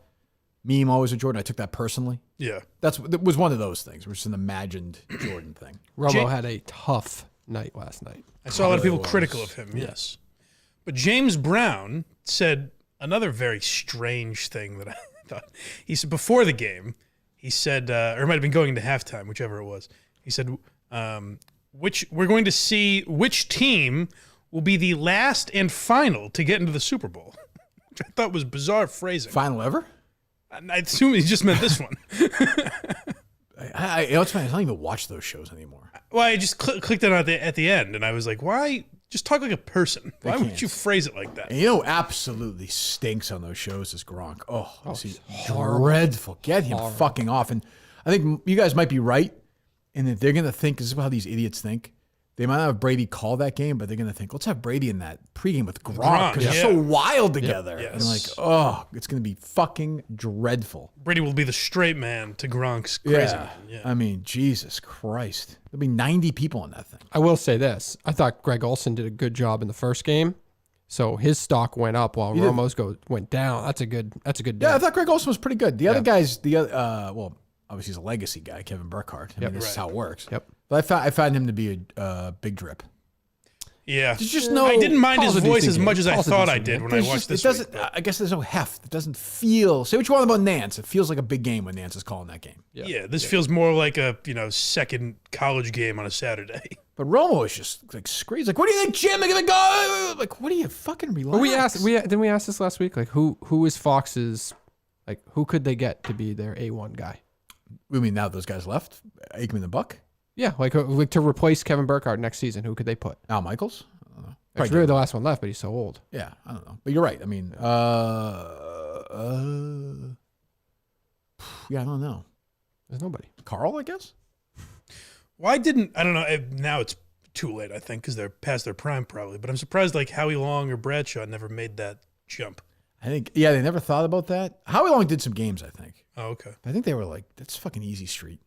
meme always with Jordan? I took that personally. Yeah. It was one of those things. It was just an imagined Jordan thing. Romo had a tough night last night. I saw a lot of people critical of him, yes. But James Brown said another very strange thing that I thought. He said before the game, he said, or it might have been going into halftime, whichever it was. He said, we're going to see which team will be the last and final to get into the Super Bowl, which I thought was bizarre phrasing. Final ever? I assume he just meant this one. I don't even watch those shows anymore. Well, I just clicked it on at the end, and I was like, why? Just talk like a person. Why would you phrase it like that? And you know, absolutely stinks on those shows is Gronk. Oh, he's dreadful. Get him fucking off. And I think you guys might be right in that they're going to think, this is how these idiots think. They might not have Brady call that game, but they're going to think, let's have Brady in that pregame with Gronk because they're so wild together. Yes. And like, oh, it's going to be fucking dreadful. Brady will be the straight man to Gronk's crazy man. Yeah. I mean, Jesus Christ. There'll be 90 people in that thing. I will say this. I thought Greg Olson did a good job in the first game. So his stock went up while Romo's went down. That's a good day. Yeah, I thought Greg Olson was pretty good. The other guys, well, obviously he's a legacy guy, Kevin Burkhardt. I mean, this is how it works. Yep. But I found him to be a big drip. Yeah. There's just no. I didn't mind his voice as much as I Paul's a thought I decent did game. when There's I watched just- this it doesn't, week. I guess there's no heft. It doesn't feel. Say what you want about Nance. It feels like a big game when Nance is calling that game. Yeah, this feels more like a second college game on a Saturday. But Romo is just like screams like, "What do you think, Jim? They're gonna go!" Like, what do you fucking relax? But didn't we ask this last week? Like, who is Fox's? Like, who could they get to be their A1 guy? We mean now those guys left, Aikman and Buck. Yeah, like to replace Kevin Burkhardt next season. Who could they put? Al Michaels. I don't know. It's really the last one left, but he's so old. Yeah, I don't know. But you're right. I mean, yeah, I don't know. There's nobody. Carl, I guess. Why didn't I don't know? Now it's too late, I think, because they're past their prime probably. But I'm surprised like Howie Long or Bradshaw never made that jump. I think they never thought about that. Howie Long did some games, I think. Oh, okay. But I think they were like, that's fucking easy street.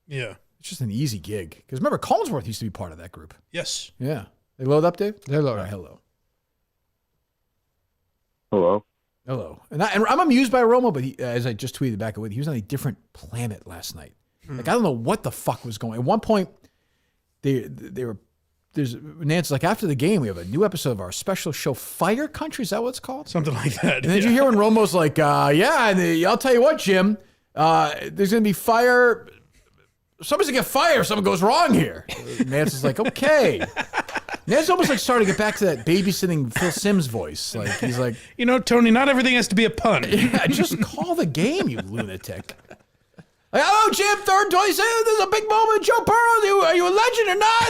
Yeah. It's just an easy gig. Because remember, Collinsworth used to be part of that group. Yes. Yeah. They load up, Dave? They're loaded. Right, hello. Hello. And I'm amused by Romo, but as I just tweeted back away, he was on a different planet last night. Like, I don't know what the fuck was going on. At one point, Nance's like, after the game, we have a new episode of our special show, Fire Country. Is that what it's called? Something like that. And then you hear when Romo's like, yeah, and I'll tell you what, Jim, there's going to be fire. Somebody's going to get fired if something goes wrong here. Nance is like, okay. Nance almost like starting to get back to that babysitting Phil Simms voice. Like, he's like, Tony, not everything has to be a pun. yeah, just call the game, you lunatic. Like, hello, Jim, third 27. There's a big moment. Joe Burrow, are you a legend or not?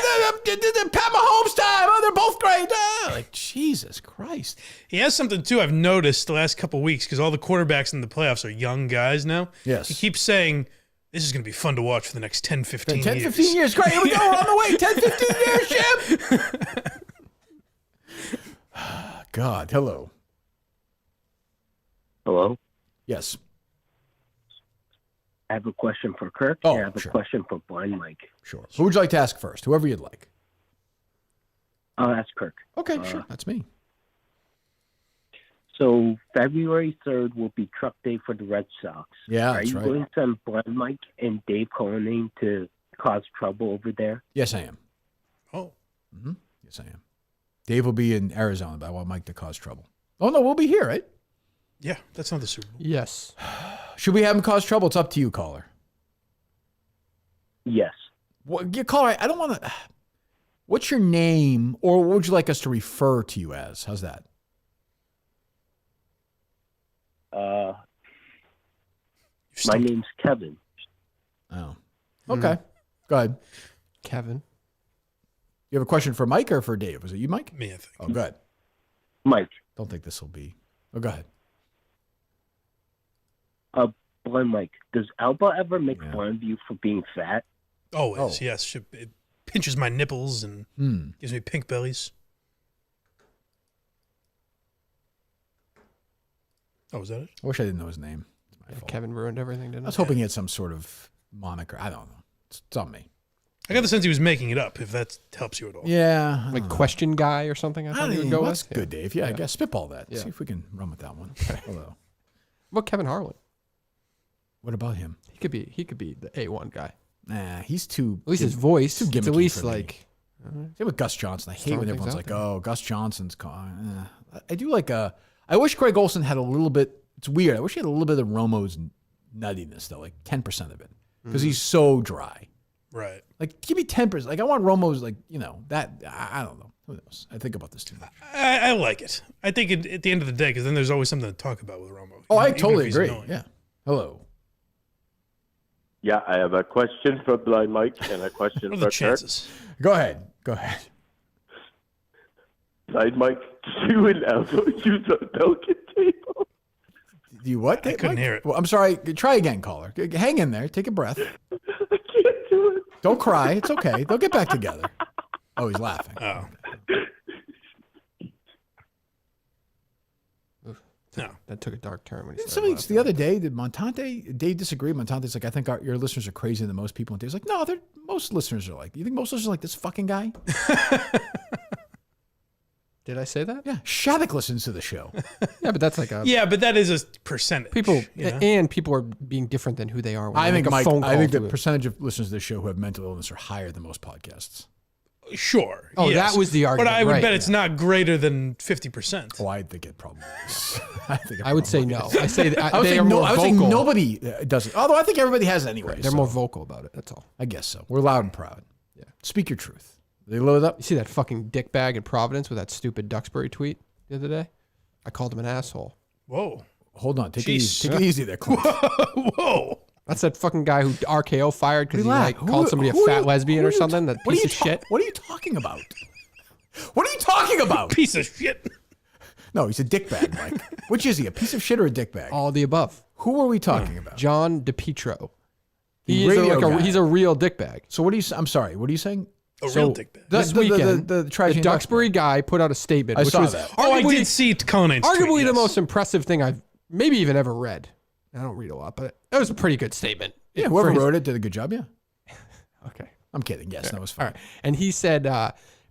Pat Mahomes time. Oh, they're both great. Like, Jesus Christ. He has something, too, I've noticed the last couple of weeks, because all the quarterbacks in the playoffs are young guys now. Yes. He keeps saying, this is going to be fun to watch for the next 10, 15 years. 10, 15 years. Great. Here we go. We're on the way. 10, 15 years, Jim. God. Hello. Hello. Yes. I have a question for Kirk. Oh, I have a question for Brian Mike. Sure. Who would you like to ask first? Whoever you'd like. I'll ask Kirk. Okay, sure. That's me. So February 3rd will be truck day for the Red Sox. Yeah, Are that's you right. going to send Blind Mike and Dave Koning to cause trouble over there? Yes, I am. Oh. Mm-hmm. Yes, I am. Dave will be in Arizona, but I want Mike to cause trouble. Oh, no, we'll be here, right? Yeah, that's not the Super Bowl. Yes. Should we have him cause trouble? It's up to you, caller. Yes. Well, yeah, caller, I don't want to... What's your name, or what would you like us to refer to you as? How's that? My name's Kevin. Oh. Okay. Go ahead. Kevin. You have a question for Mike or for Dave? Was it you, Mike? Me, I think. Oh, good. Mike. Don't think this will be... Oh, go ahead. Blind Mike, does Alba ever make fun of you for being fat? Always, yes. It pinches my nipples and gives me pink bellies. Oh, was that it? I wish I didn't know his name. It's my fault. Kevin ruined everything, didn't I was hoping he had some sort of moniker. I don't know. It's on me. I got the sense he was making it up, if that helps you at all. Yeah. Like question guy or something. I thought he would go That's with. good, Dave. Yeah, I Yeah. guess spitball that. Yeah. See if we can run with that one. Hello. What about Kevin Harlan? What about him? He could be the A1 guy. Nah, he's too... At least his voice. Too It's gimmicky at least for me. like... Same with Gus Johnson. I hate Throwing when things everyone's out like, there. "Oh, Gus Johnson's." I do like a. I wish Greg Olson had a little bit. It's weird. I wish he had a little bit of Romo's nuttiness though, like 10% of it, because he's so dry. Right. Like, give me 10%. Like, I want Romo's, like, that. I don't know. Who knows? I think about this too much. I like it. I think at the end of the day, because then there's always something to talk about with Romo. Oh, I even totally if he's agree. annoying. Yeah. Hello. Yeah, I have a question for Blind Mike and a question What are for the chances? Go ahead. Go ahead. Blind Mike, you and Aldo use a milking table. Do you what? I couldn't hear it. Well, I'm sorry. Try again, caller. Hang in there. Take a breath. I can't do it. Don't cry. It's okay. They'll get back together. Oh, he's laughing. Oh. No. That took a dark turn when he said Somebody that. the other day, did Dave disagree? Montante's like, I think your listeners are crazier than most people. And Dave's like, no, most listeners are like, you think most listeners are like this fucking guy? Did I say that? Yeah. Shattuck listens to the show. Yeah, but that's like a... Yeah, but that is a percentage. People, you know? and people are being different than who they are when I they think, make a Mike, phone call I think to the it. percentage of listeners to this show who have mental illness are higher than most podcasts. Sure. Oh, yes. that was the argument. But I would right. bet it's not greater than 50%. Oh, I think it probably is. I would say no. I say that I would they say are no. more I would say vocal. nobody does it. Although I think everybody has it anyway. They're so more vocal about it. That's all. I guess so. We're loud and proud. Yeah. Speak your truth. They load up. You see that fucking dickbag in Providence with that stupid Duxbury tweet the other day? I called him an asshole. Whoa. Hold on. Take it Jeez. easy. Take it easy there, Clint. Whoa. That's that fucking guy who RKO fired because he Relax. like called somebody a fat lesbian or something. That What are piece you of shit. What are you talking about? What are you talking about? Piece of shit. No, he's a dickbag, Mike. Which is he? A piece of shit or a dickbag? All the above. Who are we talking about? John DePietro. The He is radio guy. he's a real dickbag. So what are you? I'm sorry. What are you saying? A real dickbag. This weekend, the tragedy in Duxbury guy put out a statement, I which saw was that. Oh, I arguably- did see Conan's arguably tweet, the yes. most impressive thing I've maybe even ever read. I don't read a lot, but it was a pretty good statement. Yeah, For whoever his- wrote it did a good job. Yeah. Okay. I'm kidding. Yes, that was All fine. right. And he said,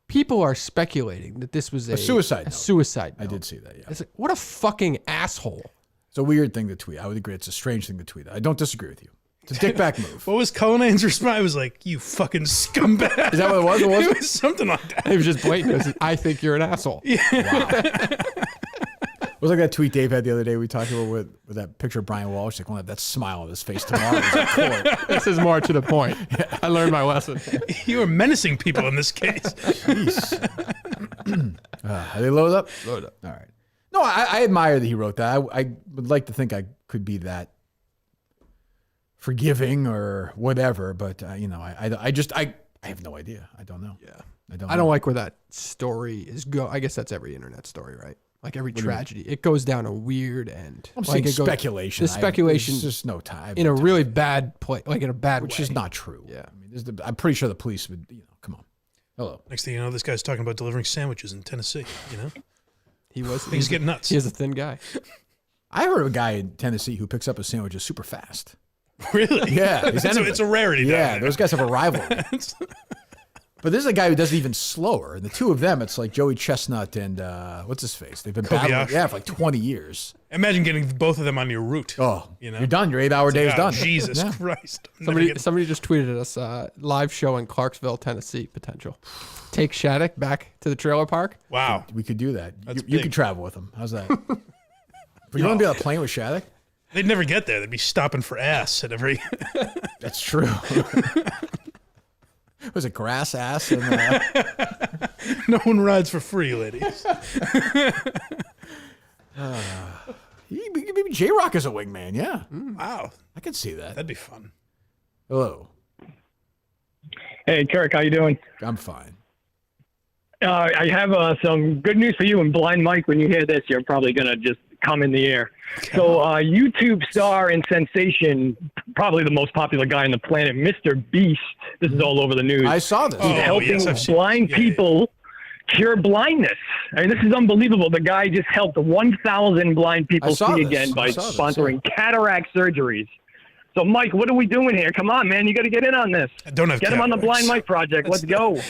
people are speculating that this was a suicide note. suicide I note. did see that. Yeah. It's like, what a fucking asshole. It's a weird thing to tweet. I would agree. It's a strange thing to tweet. I don't disagree with you. It's a dickback move. What was Conan's response? I was like, you fucking scumbag. Is that what it was? It was? It was something like that. It was just blatant. It was, I think you're an asshole. It was like that tweet Dave had the other day we talked about with that picture of Brian Walsh. Like, we'll have that smile on his face tomorrow. He's like, cool. This is more to the point. I learned my lesson. You were menacing people in this case. Are they loaded up? Load up. All right. No, I admire that he wrote that. I would like to think I could be that forgiving or whatever, but I have no idea. I don't know. Yeah. I don't like where that story is go. I guess that's every internet story, right? Like every What do you mean? tragedy, it goes down a weird end. I'm like saying it goes- speculation. The speculation, There's just no time. in a really bad place, like in a bad Which way. is not true. Yeah. I mean, I'm pretty sure the police would, come on. Hello. Next thing you know, this guy's talking about delivering sandwiches in Tennessee, you know? He's getting nuts. He is a thin guy. I heard of a guy in Tennessee who picks up his sandwiches super fast. Really? Yeah. It's a rarity. Yeah, down there. those guys have a rivalry. But this is a guy who does it even slower. And the two of them, it's like Joey Chestnut and what's his face? They've been battling for like 20 years. Imagine getting both of them on your route. Oh, you know? You're done. Your 8-hour day is done. Jesus Christ. Somebody just tweeted at us, live show in Clarksville, Tennessee, potential. Take Shattuck back to the trailer park. Wow. We could do that. That's you big. could travel with him. How's that? But you want to be on a plane with Shattuck? They'd never get there. They'd be stopping for ass at every... That's true. Was it grass ass? And, no one rides for free, ladies. Maybe J-Rock is a wingman, yeah. Wow. I could see that. That'd be fun. Hello. Hey, Kirk, how you doing? I'm fine. I have some good news for you. And Blind Mike, when you hear this, you're probably going to just come in the air. So YouTube star and sensation, probably the most popular guy on the planet, Mr. Beast. This is all over the news. I saw this. He's helping blind people cure blindness. I mean, this is unbelievable. The guy just helped 1,000 blind people see again by sponsoring cataract surgeries. So, Mike, what are we doing here? Come on, man. You got to get in on this. I don't have Get him on the Blind Mike Project. Let's go.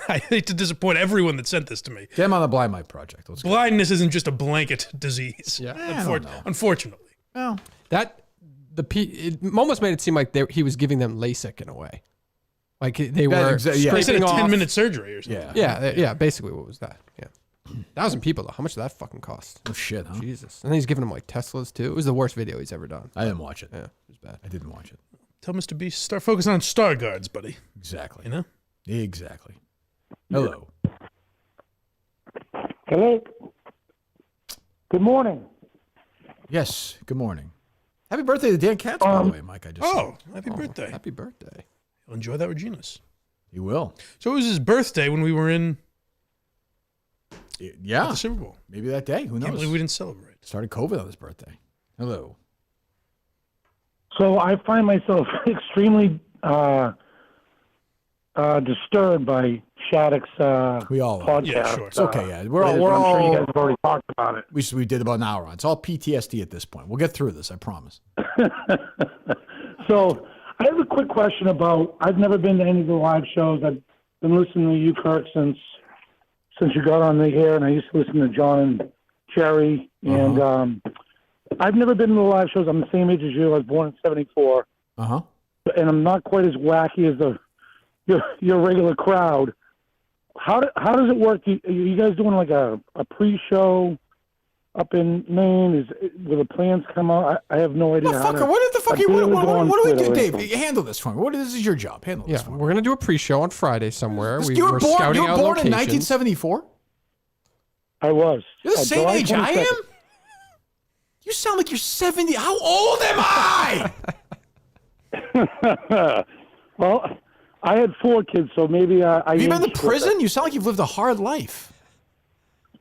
I hate to disappoint everyone that sent this to me. Get him on the Blind Mike Project. Let's go. Blindness isn't just a blanket disease. Yeah. Unfortunately. Well, it almost made it seem like he was giving them LASIK in a way. Like they Yeah, were exactly, yeah. They said a scraping 10-minute surgery or something. Yeah. Basically, what was that? Yeah, 1,000 people though. How much did that fucking cost? Oh shit, huh? Jesus. And then he's giving them like Teslas too. It was the worst video he's ever done. I didn't watch it. Yeah, it was bad. I didn't watch it. Tell Mr. Beast, start focusing on star guards, buddy. Exactly. You know? Exactly. Hello. Hello. Good morning. Yes. Good morning. Happy birthday to Dan Katz, by the way, Mike. I just happy birthday. Happy birthday. You'll enjoy that Regina's. You will. So it was his birthday when we were in Yeah. the Super Bowl. Maybe that day. Who knows? Can't believe we didn't celebrate. Started COVID on his birthday. Hello. So I find myself extremely disturbed by Shattuck's We all are. podcast. Yeah, sure. It's okay. Yeah, I'm we're sure all. you guys have already talked about it. We did about an hour on. It's all PTSD at this point. We'll get through this. I promise. So I have a quick question about. I've never been to any of the live shows. I've been listening to you, Kirk, since you got on the air, and I used to listen to John and Jerry. And I've never been to the live shows. I'm the same age as you. I was born in '74. And I'm not quite as wacky as your regular crowd. How does it work? Are you guys doing like a pre-show up in Maine? Will the plans come out? I have no idea. What the fuck? What do we do, Dave? Handle this for me. This is your job. Handle this for me. We're gonna do a pre-show on Friday somewhere. You were born in 1974? I was. You're the same age I am? You sound like you're 70. How old am I? Well, I had 4 kids, so maybe I. Have you been to aged prison? with it. You sound like you've lived a hard life.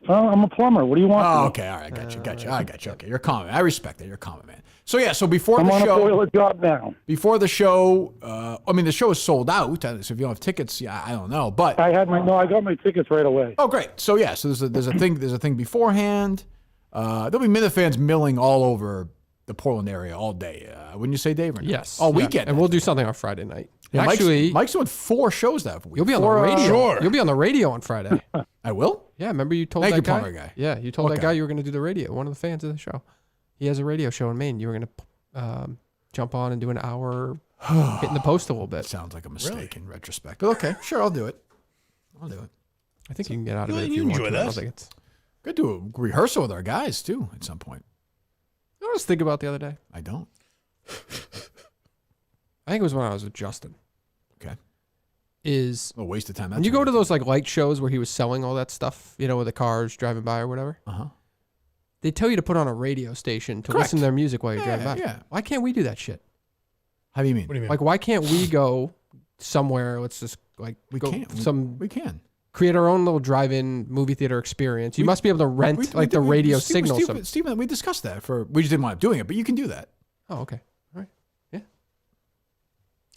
Well, I'm a plumber. What do you want? Oh, from me? okay. All right. I got you. Okay. You're calm. I respect that. You're calm, man. So, yeah. So before I'm the on show. a boiler job now. Before the show, the show is sold out. So if you don't have tickets, I don't know. But I got my tickets right away. Oh, great. So yeah. So there's a thing beforehand. There'll be Minifans milling all over the Portland area all day. Wouldn't you say, Dave? Or no? Yes. All Yeah. weekend. And we'll do something on Friday night. Yeah, Actually, Mike's doing 4 shows that week. you'll be on the radio. You'll be on the radio on Friday. I will? Yeah, remember you told Thank that you, guy? plumber guy. Yeah, you told that Okay. guy you were going to do the radio. One of the fans of the show. He has a radio show in Maine. You were going to jump on and do an hour hitting the post a little bit. Sounds like a mistake in retrospect. But okay, sure, I'll do it. I think you can get out of it if you you want enjoy to. I that. don't think it's... Could do a rehearsal with our guys, too, at some point. I was thinking about the other day. I don't. I think it was when I was with Justin. Okay. Is a waste of time. When you go to those like light shows where he was selling all that stuff, with the cars driving by or whatever. They tell you to put on a radio station to listen to their music while you're driving by. Yeah. Why can't we do that shit? How do you mean? What do you mean? Like, why can't we go somewhere? Let's just we can create our own little drive-in movie theater experience. You must be able to rent the radio signal. Steven, we discussed that. We just didn't want to doing it, but you can do that. Oh, okay. All right. Yeah.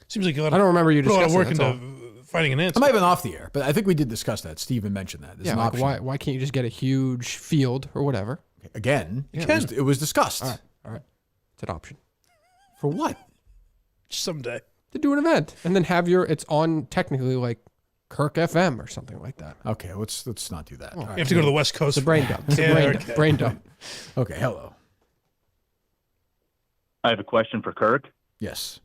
Seems like I don't remember you put a lot of discussing work it, that's into finding an answer. I might have been off the air, but I think we did discuss that. Steven mentioned that. There's an like option. why can't you just get a huge field or whatever? Again, Yeah. it was discussed. All right. It's an option. For what? Someday. To do an event and then have it's on technically like Kirk FM or something like that. Okay, let's not do that. Oh, All right. You have to go to the West Coast. It's a brain dump. It's a brain dump. Okay, hello. I have a question for Kirk. Yes.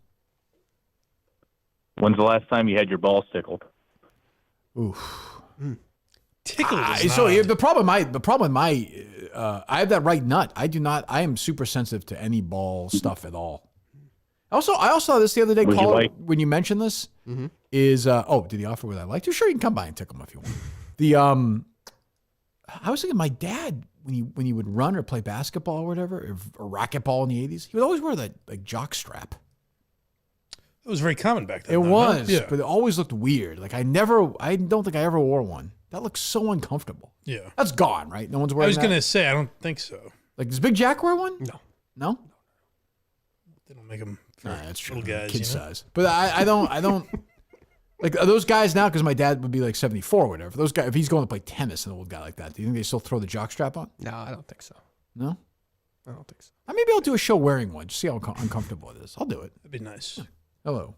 When's the last time you had your balls tickled? Oof. Tickled. So the problem with my I have that right nut. I do not. I am super sensitive to any ball stuff at all. I also saw this the other day. When you mentioned this, is did he offer what I like to? Sure, you can come by and tickle him if you want. I was thinking my dad when he would run or play basketball or whatever, or racquetball in the 80s, he would always wear that like jock strap. It was very common back then. It was, yeah. but it always looked weird. Like I don't think I ever wore one. That looks so uncomfortable. Yeah. That's gone, right? No one's wearing that? I was going to say, I don't think so. Like, does Big Jack wear one? No. No? They don't make them for that's true. little guys. Kid size. But I don't, like, are those guys now, because my dad would be like 74 or whatever, those guys, if he's going to play tennis, an old guy like that, do you think they still throw the jock strap on? No, I don't think so. No? I don't think so. Maybe I'll do a show wearing one, just see how uncomfortable it is. I'll do it. That'd be nice. Hello.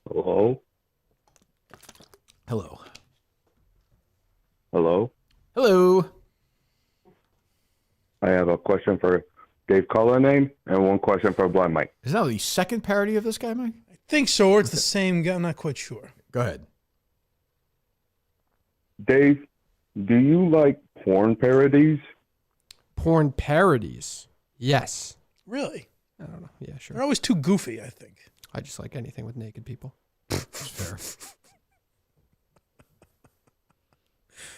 Hello? Hello. Hello? Hello. I have a question for Dave Caller Name and one question for Blind Mike. Is that the second parody of this guy, Mike? I think so, or it's the same guy. I'm not quite sure. Go ahead. Dave, do you like porn parodies? Porn parodies? Yes. Really? I don't know. Yeah, sure. They're always too goofy, I think. I just like anything with naked people. That's fair.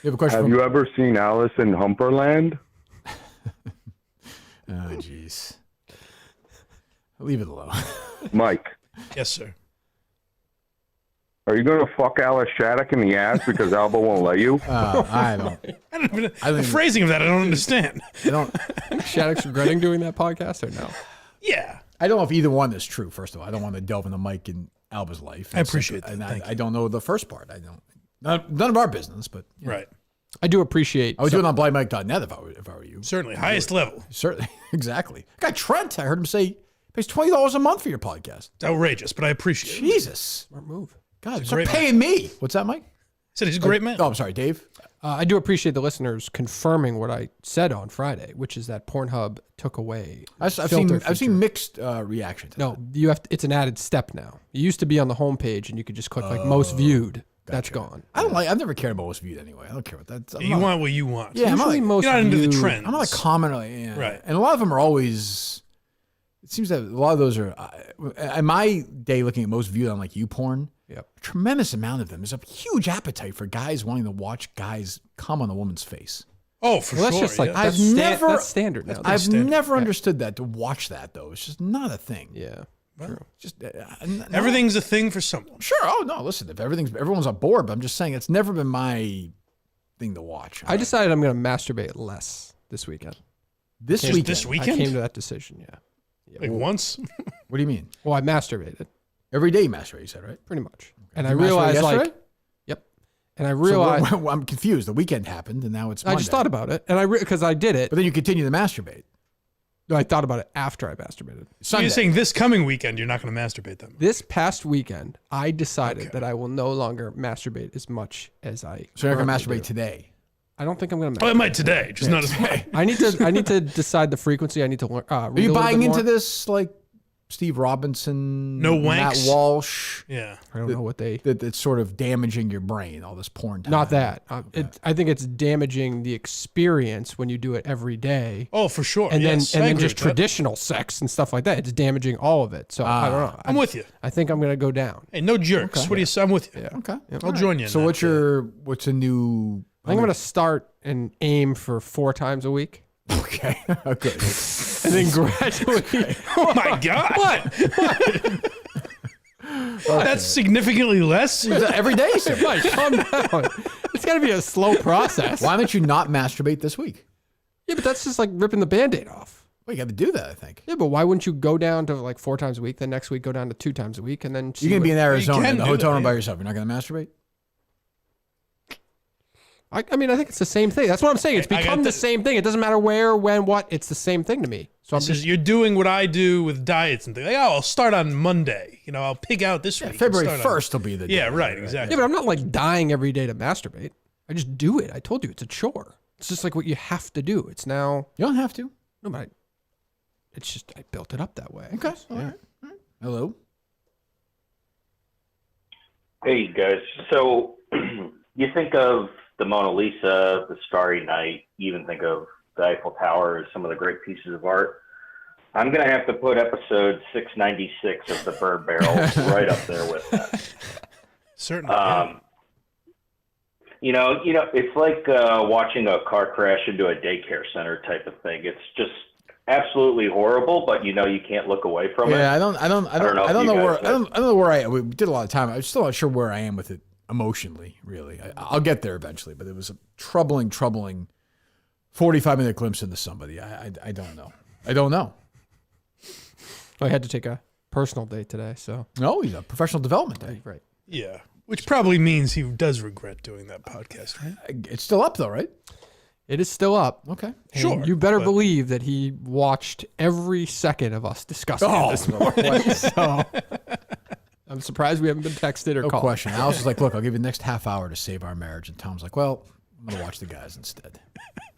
You have a question? Have you ever seen Alice in Humperland? Oh, jeez. Leave it alone. Mike. Yes, sir. Are you going to fuck Alice Shattuck in the ass because Alba won't let you? I don't. The phrasing of that, I don't understand. I don't. Shattuck's regretting doing that podcast or no? Yeah. I don't know if either one is true, first of all. I don't want to delve into Mike and Alba's life. I appreciate that. And Thank I don't know the first part. I don't. None of our business, but. You know. Right. I do appreciate. I would do it on blindmike.net if I were you. Certainly. Highest level. Certainly. Exactly. Guy Trent, I heard him say, pays $20 a month for your podcast. It's outrageous, but I appreciate it. Jesus. Smart move. God, start paying me. What's that, Mike? I said he's a great man. Oh, I'm sorry, Dave. I do appreciate the listeners confirming what I said on Friday, which is that Pornhub took away. I've seen mixed reaction to No, you have. It's an added step now. It used to be on the homepage, and you could just click like most viewed. Gotcha. That's gone. I've never cared about most viewed anyway. I don't care about that. You want what you want. Yeah, usually most you're not into the viewed. trends. I'm not a commenter. Yeah. Right. And a lot of them are always. It seems that a lot of those are. In my day, looking at most viewed on like YouPorn. Yep. A tremendous amount of them. There's a huge appetite for guys wanting to watch guys come on a woman's face. Oh, for Well, sure. that's just like yeah. that's standard now. I've never understood that, to watch that though. It's just not a thing. Yeah. True. Just Everything's a thing for someone. Sure. Oh no, listen. If everyone's on board, but I'm just saying it's never been my thing to watch. I decided I'm going to masturbate less this weekend. This I weekend? came to that decision. Yeah. Like once? What do you mean? Well, I masturbated every day. You masturbate, you said, right? pretty much, and You I masturbated realized yesterday? like, yep, and I realized I'm confused. The weekend happened, and now it's. I just thought about it, and because I did it, but then you continue to masturbate. No, I thought about it after I masturbated. So you're saying this coming weekend you're not going to masturbate them? This past weekend, I decided that I will no longer masturbate as much as I. So you're not going to currently masturbate do. today? Oh, I don't think I'm going to. I might today, just not as much. I need to decide the frequency. I need to learn. Are you buying into this like Steve Robinson, No Matt wanks? Walsh? Yeah, I don't know what they. That's sort of damaging your brain. All this porn time. Not that. I think it's damaging the experience when you do it every day. Oh, for sure. And Yes, then I and then agree just with that. traditional sex and stuff like that. It's damaging all of it. So I don't know. I'm with you. I think I'm going to go down. Hey, no jerks. Okay. What do you say? I'm with you. Yeah. Okay. I'll join you. In So that. what's a new? I think I'm going to start and aim for 4 times a week. Okay. Good. And then gradually. Oh my God. What? That's significantly less. Every day, sir. Mike, calm down. It's got to be a slow process. Why don't you not masturbate this week? Yeah, but that's just like ripping the Band-Aid off. Well, you got to do that, I think. Yeah, but why wouldn't you go down to like 4 times a week, then next week go down to 2 times a week, and then see You're going to be in Arizona can in the do hotel that, room by yeah. yourself. You're not going to masturbate? I mean, I think it's the same thing. That's what I'm saying. It's I got become the this. same thing. It doesn't matter where, when, what. It's the same thing to me. So you're doing what I do with diets and things. Like, I'll start on Monday. I'll pig out this week. February 1st will be the day. Yeah, right, exactly. Yeah, but I'm not like dying every day to masturbate. I just do it. I told you it's a chore. It's just like what you have to do. It's now. You don't have to. No, but it's just I built it up that way. Okay. All right. Hello. Hey guys. So you think of the Mona Lisa, the Starry Night, you even think of the Eiffel Tower as some of the great pieces of art. I'm going to have to put episode 696 of The Bird Barrel right up there with that. Certainly. It's like watching a car crash into a daycare center type of thing. It's just absolutely horrible, but you can't look away from it. Yeah, I don't know where we did a lot of time. I'm still not sure where I am with it emotionally, really. I'll get there eventually, but it was a troubling 45-minute glimpse into somebody. I don't know. I don't know. I had to take a personal day today, so. No, he's a professional development day. Right. Yeah, which probably means he does regret doing that podcast, right? It's still up, though, right? It is still up. Okay. And sure. You better believe that he watched every second of us discussing it this morning. So I'm surprised we haven't been texted or No called. question. Alice was like, look, I'll give you the next half hour to save our marriage. And Tom's like, well, I'm going to watch the guys instead.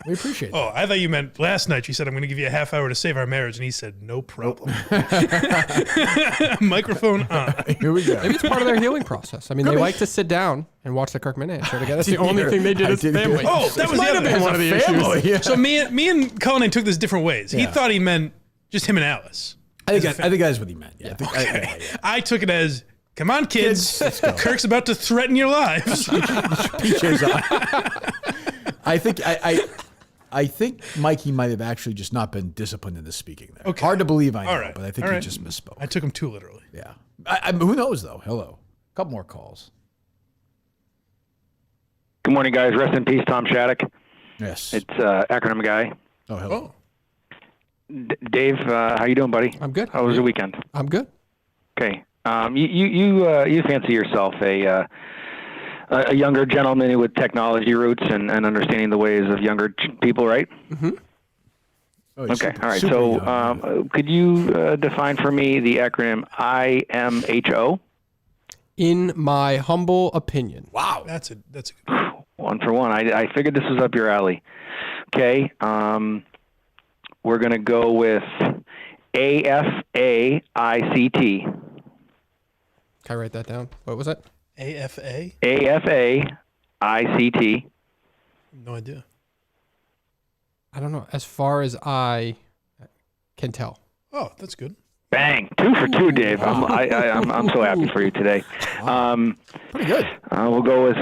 We appreciate that. Oh, I thought you meant last night. You said, I'm going to give you a half hour to save our marriage. And he said, no problem. Microphone on. Here we go. Maybe it's part of their healing process. I mean, they like to sit down and watch the Kirk Minute show together. That's the only thing they did as a family. Oh, that was might have been one of the issues. Yeah. So me and Cullen took this different ways. He thought he meant just him and Alice. I think that's what he meant. Yeah. I took it as, come on, kids. Kirk's about to threaten your lives. PJ's on. I think Mikey might have actually just not been disciplined in the speaking there. Okay. Hard to believe, I know, All right. but I think All he right. just misspoke. I took him too literally. Yeah. Who knows, though? Hello. A couple more calls. Good morning, guys. Rest in peace, Tom Shattuck. Yes. It's acronym guy. Oh, hello. Dave, how you doing, buddy? I'm good. How was your weekend? I'm good. Okay. You fancy yourself a younger gentleman with technology roots and understanding the ways of younger people, right? Mm-hmm. Okay. All right. So could you define for me the acronym IMHO? In my humble opinion. Wow. That's a good one for one. I figured this was up your alley. Okay. We're going to go with AFAICT. Can I write that down? What was it? AFA? AFAICT. No idea. I don't know. As far as I can tell. Oh, that's good. Bang! 2 for 2, Dave. I'm so happy for you today. Pretty good. We'll go with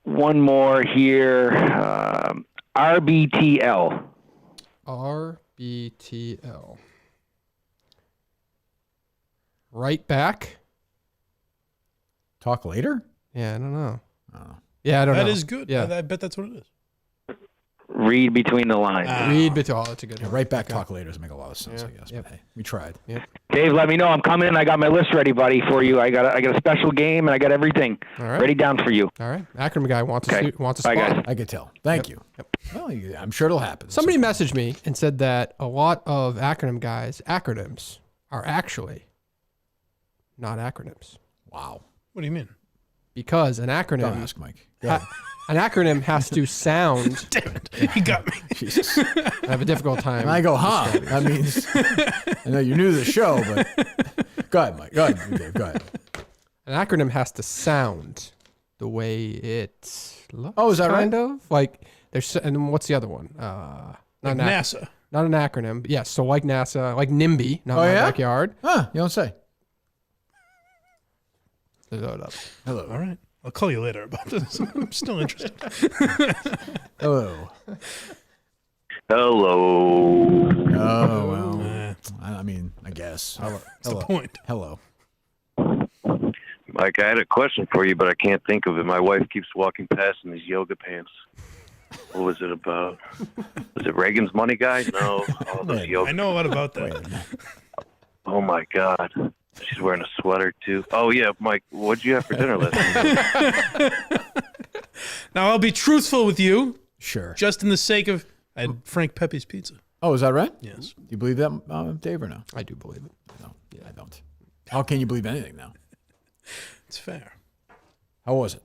one more here. RBTL. RBTL. Right back. Talk later? Yeah, I don't know. Yeah, I don't know. That is good. Yeah. I bet that's what it is. Read between the lines. Read between. Oh, that's a good one. Right back. Talk later doesn't make a lot of sense, Yeah. I guess. Yep. But hey, we tried. Yep. Dave, let me know. I'm coming. I got my list ready, buddy, for you. I got a special game, and I got everything ready down for you. All right. Acronym guy wants a Bye, spot. guys. I could tell. Thank you. Yep. Well, I'm sure it'll happen. Somebody messaged me and said that a lot of acronym guys' acronyms are actually not acronyms. Wow. What do you mean? Because an acronym. Don't ask Mike. Go ahead. An acronym has to sound. Damn it. He got me. Jesus. I have a difficult time. And I go, huh? That means I know you're new to the show, but go ahead, Mike. Go ahead, Dave. Go ahead. An acronym has to sound the way it looks. Oh, is that kind right? of like there's. And then what's the other one? Not Like an NASA. Not an acronym. Yes. So like NASA, like NIMBY, not Oh, my yeah? backyard. Huh? You don't say. Load up. Hello. All right. I'll call you later about this. I'm still interested. Hello. Hello. Oh, well. I mean, I guess. Hello. That's the point. Hello. Mike, I had a question for you, but I can't think of it. My wife keeps walking past in these yoga pants. What was it about? Was it Reagan's Money Guy? No. All those yoga. I know a lot about that. Oh, my God. She's wearing a sweater, too. Oh, yeah, Mike, what'd you have for dinner last night? Now, I'll be truthful with you. Sure. Just in the sake of, I had Frank Pepe's Pizza. Oh, is that right? Yes. Do you believe that, Dave, or no? I do believe it. No, yeah, I don't. How can you believe anything now? It's fair. How was it?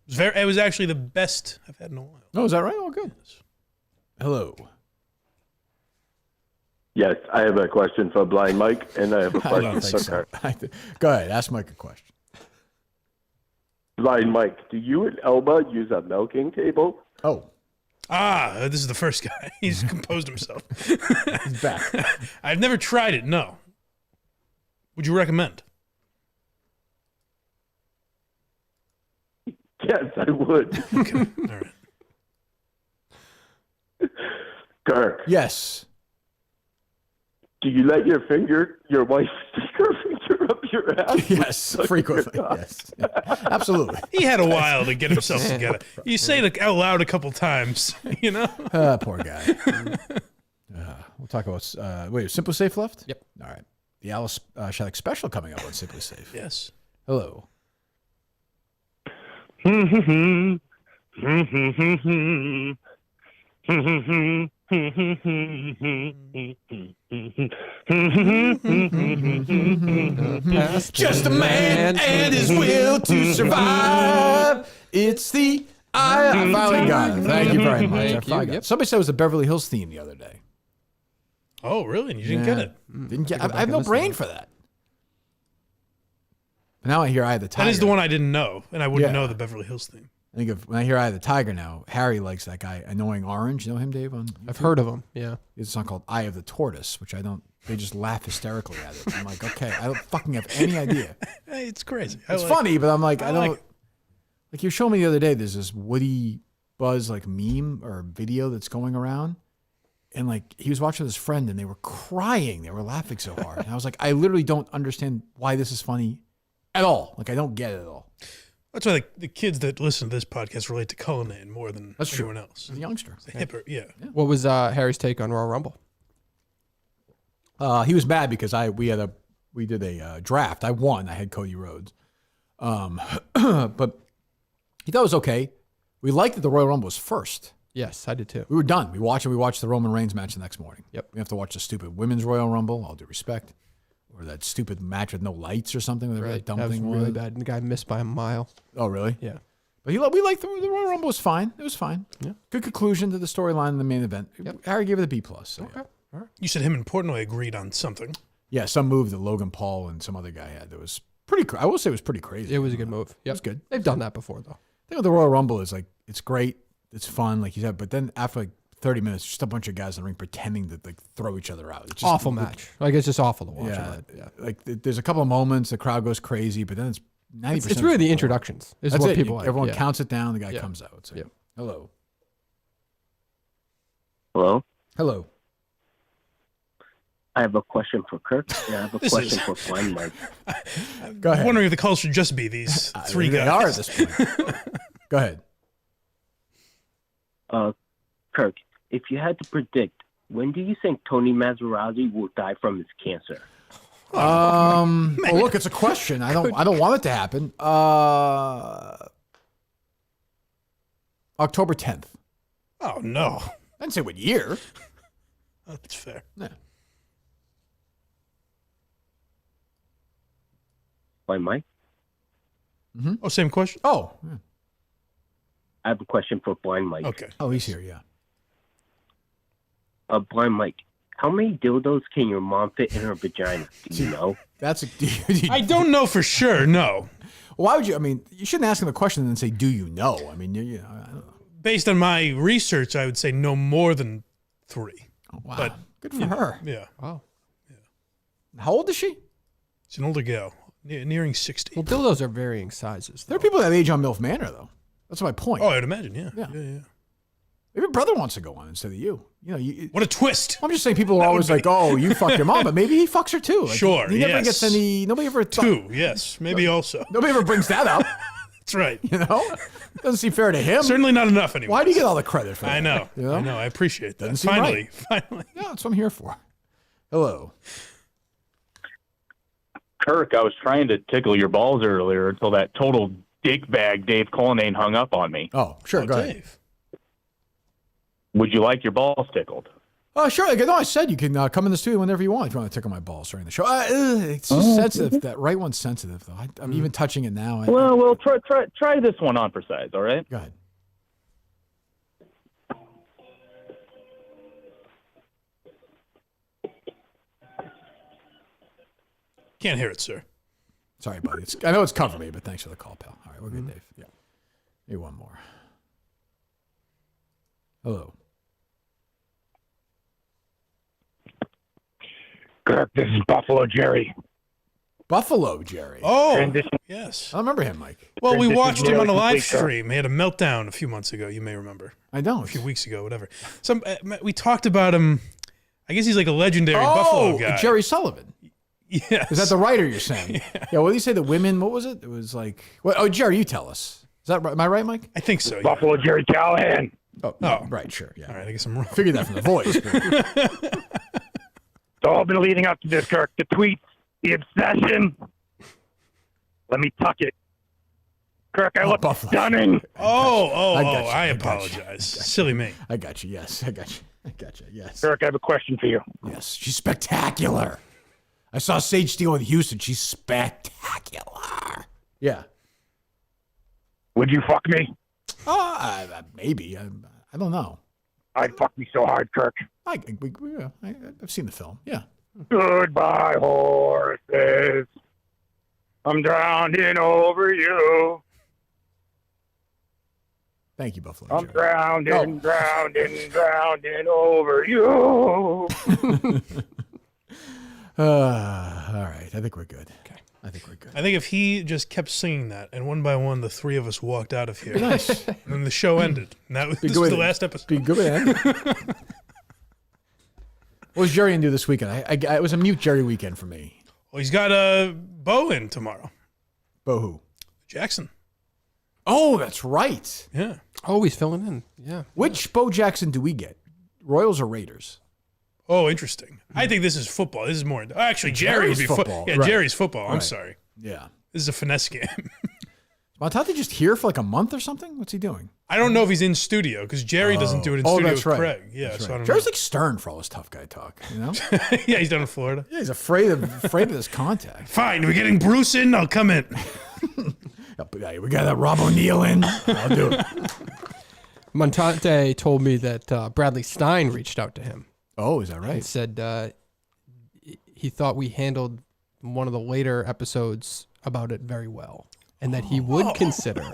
It was actually the best I've had in a while. Oh, is that right? Oh, good. Yes. Hello. Yes, I have a question for Blind Mike, and I have a question for Kirk. Go ahead. Ask Mike a question. Blind Mike, do you and Elba use a milking table? Oh. This is the first guy. He's composed himself. He's back. I've never tried it, no. Would you recommend? Yes, I would. Okay, all right. Kirk. Yes. Do you let your wife stick her finger up your ass? Yes, frequently. Yes. Absolutely. He had a while to get himself together. You say it out loud a couple times, you know? Poor guy. We'll talk about, wait, SimpliSafe left? Yep. All right. The Alice Shattuck special coming up on SimpliSafe. Yes. Hello. Just a man and his will to survive. It's the I finally got it. Thank you very much. I finally got it. Somebody said it was the Beverly Hills theme the other day. Oh, really? And you didn't get it? Didn't get. I have no brain for that. But now I hear Eye of the Tiger. That is the one I didn't know, and I wouldn't know the Beverly Hills theme. I think when I hear Eye of the Tiger now, Harry likes that guy, Annoying Orange. You know him, Dave? I've heard of him, yeah. It's a song called Eye of the Tortoise, which I don't, they just laugh hysterically at it. I'm like, okay, I don't fucking have any idea. Hey, it's crazy. It's funny, but I'm like, I don't, like you showed me the other day, there's this Woody Buzz like meme or video that's going around. And like, he was watching with his friend and they were crying. They were laughing so hard. And I was like, I literally don't understand why this is funny at all. Like, I don't get it at all. That's why the kids that listen to this podcast relate to Cullinane more than anyone else. The youngster. It's a hipper, yeah. What was Harry's take on Royal Rumble? He was mad because we did a draft. I won. I had Cody Rhodes. But he thought it was okay. We liked that the Royal Rumble was first. Yes, I did too. We were done. We watched the Roman Reigns match the next morning. Yep. We have to watch the stupid women's Royal Rumble, all due respect. Or that stupid match with no lights or something. Whatever that dumb that was thing really was. bad. The guy missed by a mile. Oh, really? Yeah. But we liked the Royal Rumble was fine. It was fine. Yeah. Good conclusion to the storyline in the main event. Yep. Harry gave it a B+. So, okay. All right. You said him and Portnoy agreed on something. Yeah, some move that Logan Paul and some other guy had that was pretty. I will say it was pretty crazy. It was a good move. Yep. It was good. They've done that before, though. I think with the Royal Rumble is like it's great, it's fun, like you said. But then after like 30 minutes, just a bunch of guys in the ring pretending to like throw each other out. It's just awful match. Like it's just awful to watch. Yeah. Like there's a couple of moments the crowd goes crazy, but then it's 90%. It's really the introductions. Is what people like. Everyone Yeah. counts it down. The guy comes out. So, hello. Hello. Hello. I have a question for Kirk, and I have a This question is- for Blind Mike. Go ahead. I'm wondering if the calls should just be these three They guys. are at this point. Go ahead. Kirk, if you had to predict, when do you think Tony Maserati will die from his cancer? Well, look, it's a question. I don't want it to happen. October 10th. Oh no! I didn't say what year. That's fair. Yeah. Blind Mike, Mm-hmm. Oh, same question. Oh. Yeah. I have a question for Blind Mike. Okay. Oh, he's here. Yeah. Blind Mike, how many dildos can your mom fit in her vagina? Do you know? That's a. I don't know for sure. No. Why would you? I mean, you shouldn't ask him the question and then say, "Do you know?" I mean, I don't know. Based on my research, I would say no more than 3. Oh, wow. But good for her. Yeah. Wow. How old is she? She's an older gal, nearing 60. Well, dildos are varying sizes. There are people that age on MILF Manor, though. That's my point. Oh, I'd imagine. Yeah. Yeah. Yeah. Yeah. Maybe your brother wants to go on instead of you. You know, What a twist. I'm just saying people are always like, "Oh, you fuck your mom," but maybe he fucks her too. Like, Sure, He never yes. gets any. Nobody ever. 2. Yes. Maybe also. Nobody ever brings that up. That's right. You know, doesn't seem fair to him. Certainly not enough anymore. Why do you get all the credit for that? I know. You know? I know. I appreciate that. Doesn't seem Finally. right. Finally. Yeah, that's what I'm here for. Hello. Kirk, I was trying to tickle your balls earlier until that total dick bag Dave Cullinane hung up on me. Oh, sure. Go ahead. Dave. Would you like your balls tickled? Oh, sure. Like, no, I said you can come in the studio whenever you want if you want to tickle my balls during the show. It's just sensitive. That right one's sensitive, though. I'm even touching it now. Well, try this one on for size, all right? Go ahead. Can't hear it, sir. Sorry, buddy. I know it's cover me, but thanks for the call, pal. All right, we're good, Dave. Yeah. Maybe one more. Hello. Kirk, this is Buffalo Jerry. Buffalo Jerry. Oh, Transition. yes. I remember him, Mike. Well, we Transition watched him on a really live complete, sir. stream. He had a meltdown a few months ago. You may remember. I don't. A few weeks ago, whatever. We talked about him. I guess he's like a legendary Buffalo guy. Jerry Sullivan. Yes. Is that the writer you're saying? Yeah. What did you say? The women, what was it? It was like, oh, Jerry, you tell us. Is that right? Am I right, Mike? I think so. Yeah. Buffalo Jerry Callahan. Oh, right, sure. Yeah. All right, I guess I'm wrong. Figured that from the voice. It's all been leading up to this, Kirk. The tweets, the obsession. Let me tuck it. Kirk, I look stunning. I apologize. Silly me. I got you. Yes, I got you. Yes. Kirk, I have a question for you. Yes, she's spectacular. I saw Sage Steele in Houston. She's spectacular. Yeah. Would you fuck me? Maybe. I don't know. I'd fuck me so hard, Kirk. I've seen the film. Yeah. Goodbye, horses. I'm drowning over you. Thank you, Buffalo. I'm drowning over you. All right. I think we're good. Okay. I think we're good. I think if he just kept singing that, and one by one, the three of us walked out of here. Nice. And then the show ended. And this was the last episode. Be good, man. What was Jerry gonna do this weekend? It was a mute Jerry weekend for me. Well, he's got a Bo in tomorrow. Bo who? Jackson. Oh, that's right. Yeah. Oh, he's filling in. Yeah. Which Bo Jackson do we get? Royals or Raiders? Oh, interesting. I think this is football. This is more. Actually, Jerry would be football. Yeah, right. Jerry's football. I'm Right. sorry. Yeah. This is a finesse game. Montante just here for like a month or something? What's he doing? I don't know if he's in studio because Jerry doesn't do it in studio that's with right. Craig. Yeah, That's so right. I don't Jerry's know. like stern for all this tough guy talk, you know? Yeah, he's down in Florida. Yeah, he's afraid of this contact. Fine, we're getting Bruce in. I'll come in. We got that Rob O'Neill in. I'll do it. Montante told me that Bradley Stein reached out to him. Oh, is that right? And said he thought we handled one of the later episodes about it very well, and that he would consider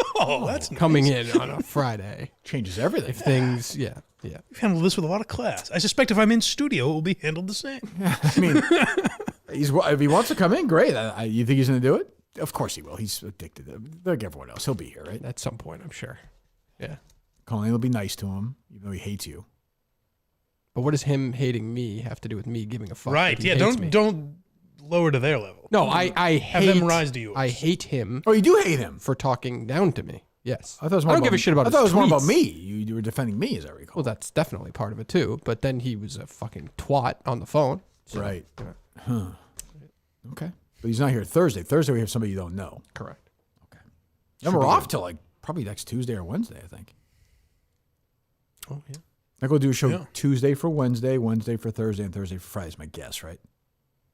that's coming nice. in on a Friday. Changes everything. If things, yeah. We've handled this with a lot of class. I suspect if I'm in studio, it will be handled the same. I mean, if he wants to come in, great. You think he's going to do it? Of course he will. He's addicted. Like everyone else. He'll be here, right? At some point, I'm sure. Yeah. Colleen will be nice to him, even though he hates you. But what does him hating me have to do with me giving a fuck? Right. that he Yeah. hates me? Don't lower to their level. No, I hate. Have them rise to yours. I hate him. Oh, you do hate him for talking down to me. Yes. I thought it was I more don't give a shit about. I thought it was his more about tweets. me. You were defending me, as I recall. Well, that's definitely part of it too. But then he was a fucking twat on the phone. So, Right. yeah. Huh. Okay. But he's not here Thursday. Thursday we have somebody you don't know. Correct. Okay. And we're off till like probably next Tuesday or Wednesday, I think. Oh yeah. I go do a show Tuesday for Wednesday, Wednesday for Thursday, and Thursday for Friday is my guess, right?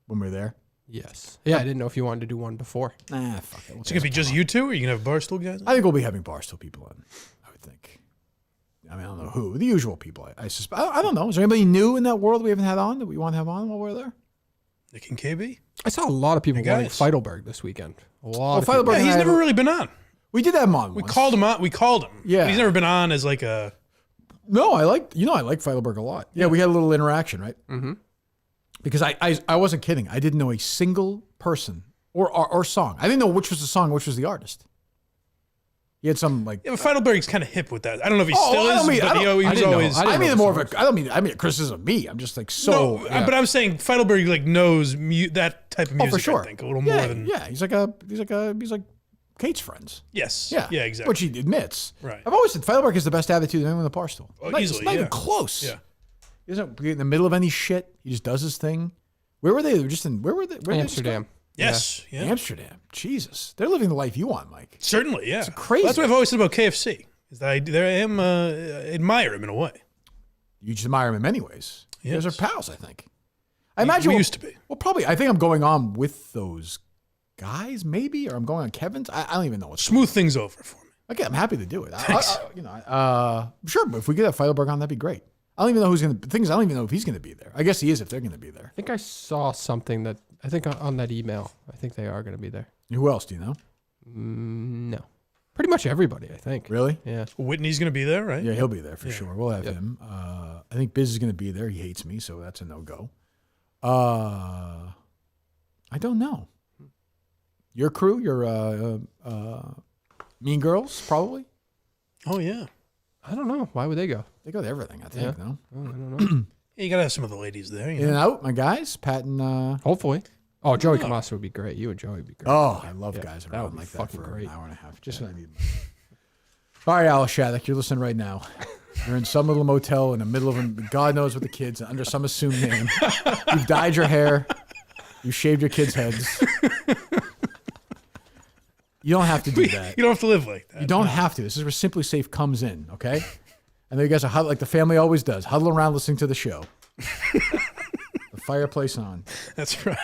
When we're there. Yes. Yeah, I didn't know if you wanted to do one before. Nah, fuck it. It's gonna be just you two, or are you gonna have Barstool guys? I think we'll be having Barstool people on. I would think. I mean, I don't know who. The usual people. I suspect. I don't know. Is there anybody new in that world we haven't had on that we want to have on while we're there? Nick and KB. I saw a lot of people Hey, wanting guys. Feidelberg this weekend. A lot. Of people. Feidelberg. Yeah, he's never really been on. We did have him on. We once. called him on. We called him. Yeah. But he's never been on as like a. No, I like Feidelberg a lot. Yeah, we had a little interaction, right? Mm-hmm. Because I wasn't kidding. I didn't know a single person or song. I didn't know which was the song, which was the artist. He had some like. Yeah, but Feidelberg's kind of hip with that. I don't know if he still I is, don't mean- but I he don't- was always. I mean more of a. I mean a criticism of me. I'm just like so. No, yeah. but I'm saying Feidelberg like knows that type of Oh, music. for sure. I think a little yeah, more than. yeah. He's like Kate's friends. Yes. Yeah. Yeah. Exactly. Which he admits. Right. I've always said Feidelberg has the best attitude of anyone in the Barstool. Oh, It's easily, not even yeah. close. Yeah. He doesn't get in the middle of any shit. He just does his thing. Where were they? They were just in. Where were they? Where did they just go? Amsterdam. Yes. Yeah. Amsterdam. Jesus, they're living the life you want, Mike. Certainly. Yeah. It's crazy. That's what I've always said about KFC. Is that I admire him in a way. You just admire him in many ways. You guys are pals, I think. I imagine we used to be. Well, probably. I think I'm going on with those guys, maybe, or I'm going on Kevin's. I don't even know what's smooth things over for me. Okay, I'm happy to do it. Sure, but if we get Feidelberg on, that'd be great. I don't even know who's going to. Things I don't even know if he's going to be there. I guess he is if they're going to be there. I think I saw something that I think on that email. I think they are going to be there. Who else do you know? No, pretty much everybody. I think. Really? Yeah. Whitney's going to be there, right? Yeah, he'll be there for sure. We'll have him. I think Biz is going to be there. He hates me, so that's a no-go. I don't know. Your crew, your Mean Girls, probably. Oh yeah. I don't know. Why would they go? They go to everything, I think. No, I don't know. You gotta have some of the ladies there. In and out, my guys, Pat and hopefully. Oh, Joey Camassa would be great. You and Joey would be great. Oh, I love guys that would around be like that fucking for great. an hour and a half. Just what I need. All right, Alice Shattuck, you're listening right now. You're in some little motel in the middle of God knows what the kids under some assumed name. You've dyed your hair. You shaved your kids' heads. You don't have to do that. You don't have to live like that. You don't have to. This is where SimpliSafe comes in, okay? And then you guys are huddle, like the family always does, huddle around listening to the show. The fireplace on. That's right.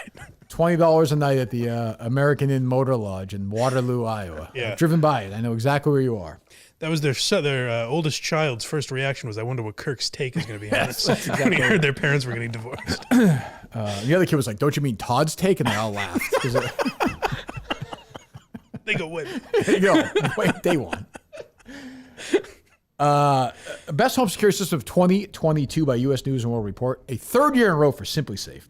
$20 a night at the American Inn Motor Lodge in Waterloo, Iowa. Yeah. I've driven by it. I know exactly where you are. That was their oldest child's first reaction was, I wonder what Kirk's take is going to be on Yes, this. that's When he exactly heard their parents were getting divorced. The other kid was like, don't you mean Todd's take? And they all laughed. They go win. There you go. Wait, day one. Best home security system of 2022 by U.S. News and World Report. A third year in a row for SimpliSafe.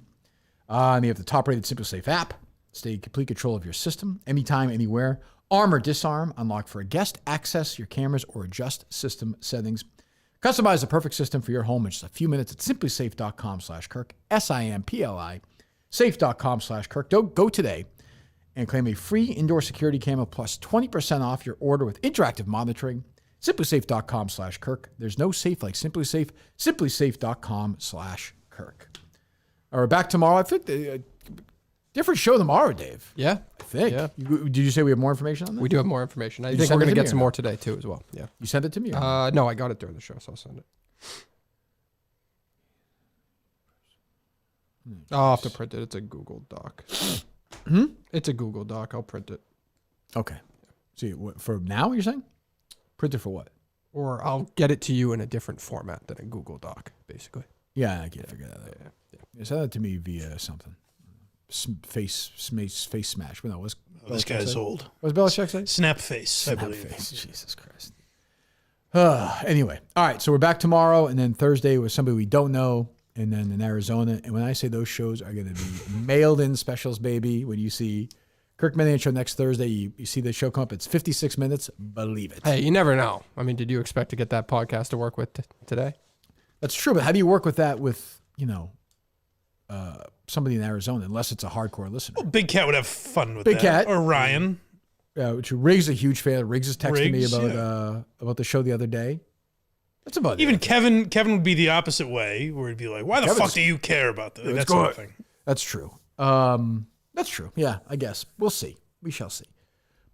And they have the top-rated SimpliSafe app. Stay in complete control of your system, anytime, anywhere. Arm or disarm, unlock for a guest, access your cameras, or adjust system settings. Customize the perfect system for your home in just a few minutes at simplisafe.com/Kirk, SIMPLI, safe.com/Kirk. Go today and claim a free indoor security camera plus 20% off your order with interactive monitoring. SimpliSafe.com/Kirk. There's no safe like SimpliSafe. SimpliSafe.com/Kirk. All right, back tomorrow. I think different show tomorrow, Dave. Yeah. I think. Yeah. Did you say we have more information on that? We do have more information. I You think send we're it going to to me get or some no? more today, too, as well. Yeah. You sent it to me? Or No, I got it during the show, so I'll send it. I'll have to print it. It's a Google Doc. It's a Google Doc. I'll print it. Okay. See, for now, you're saying? Print it for what? Or I'll get it to you in a different format than a Google Doc, basically. Yeah, I can figure that out. Yeah. Send that to me via something. Face smash. No, what's This Belichick guy's say? old. What's Belichick say? Snap face, I believe. Face. Jesus Christ. Anyway, all right. So we're back tomorrow, and then Thursday with somebody we don't know, and then in Arizona. And when I say those shows are going to be mailed in specials, baby, when you see Kirk Manning Show next Thursday, you see the show come up. It's 56 minutes. Believe it. Hey, you never know. I mean, did you expect to get that podcast to work with today? That's true, but how do you work with that with, somebody in Arizona, unless it's a hardcore listener? Well, Big Cat would have fun with Big that. Cat. Or Ryan. Which Riggs is a huge fan. Riggs is texting me Riggs, about the show the other day. That's about Even it. Kevin would be the opposite way, where he'd be like, why the fuck do you care about this? That sort of thing. That's true. That's true. Yeah, I guess. We'll see. We shall see.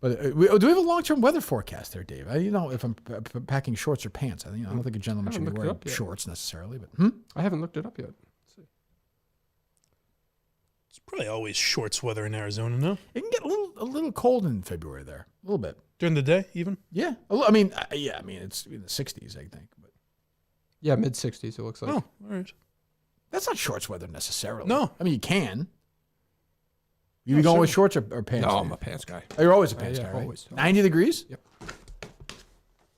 But do we have a long-term weather forecast there, Dave? If I'm packing shorts or pants. I don't think a gentleman should be wearing shorts necessarily. But I haven't looked it up yet. It's probably always shorts weather in Arizona, no? It can get a little cold in February there. A little bit. During the day, even? Yeah. I mean, it's in the 60s, I think. But yeah, mid-60s, it looks like. Oh, all right. That's not shorts weather necessarily. No. I mean, you can. You be going with shorts or pants? No, I'm a pants guy. Oh, you're always a pants guy, right? Always. 90 degrees? Yep.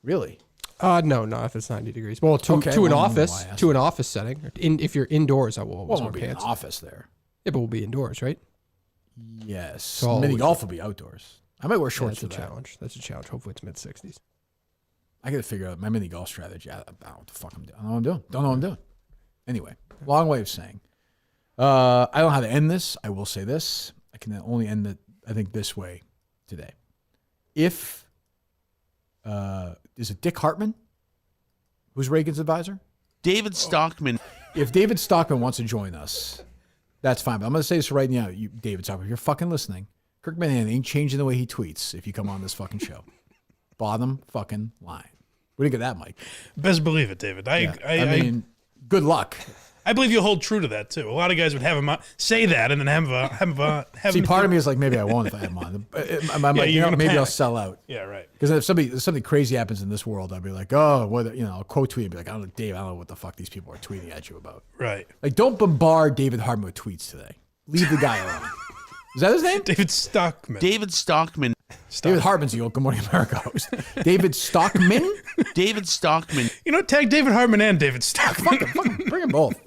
Really? No, not if it's 90 degrees. Well, to an office setting. If you're indoors, I will always wear be pants. An office there. Yeah, but we'll be indoors, right? Yes. So mini golf will be outdoors. I might wear shorts that's for a that. challenge. That's a challenge. Hopefully it's mid-60s. I got to figure out my mini golf strategy. I don't know what the fuck I'm doing. I don't know what I'm doing. Don't know what I'm doing. Anyway, long way of saying. I don't know how to end this. I will say this. I can only end it, I think, this way today. If, is it Dick Hartman? Who's Reagan's advisor? David Stockman. If David Stockman wants to join us, that's fine. But I'm going to say this right now. David Stockman, if you're fucking listening, Kirk Manning ain't changing the way he tweets if you come on this fucking show. Bottom fucking line. What do you think of that, Mike? Best believe it, David. I mean, good luck. I believe you'll hold true to that too. A lot of guys would have him on, say that and then have See, part of me is like, maybe I won't if I have him on. I'm like, maybe I'll sell out. Yeah, right. Because if something crazy happens in this world, I'll be like, oh, whether I'll quote tweet and be like, Dave, I don't know what the fuck these people are tweeting at you about. Right. Like, don't bombard David Hartman with tweets today. Leave the guy alone. Is that his name? David Stockman. David Stockman. David Hartman's the old Good Morning America host. David Stockman? David Stockman. Tag David Hartman and David Stockman. Fuck him, bring them both.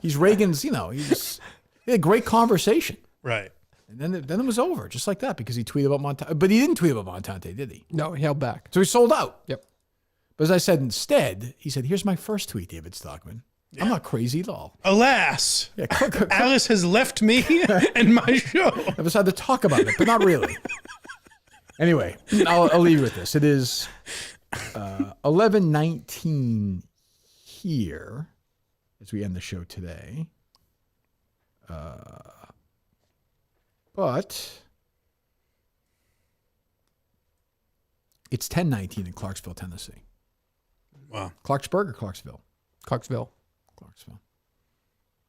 He's Reagan's, he had a great conversation. Right. And then it was over, just like that, because he tweeted about Montante. But he didn't tweet about Montante, did he? No, he held back. So he sold out. Yep. But as I said, instead, he said, here's my first tweet, David Stockman. Yeah. I'm not crazy at all. Alas, Alice has left me and my show. I've decided to talk about it, but not really. Anyway, I'll leave you with this. It is 11:19 here as we end the show today. But it's 10:19 in Clarksville, Tennessee. Wow. Clarksburg or Clarksville? Clarksville.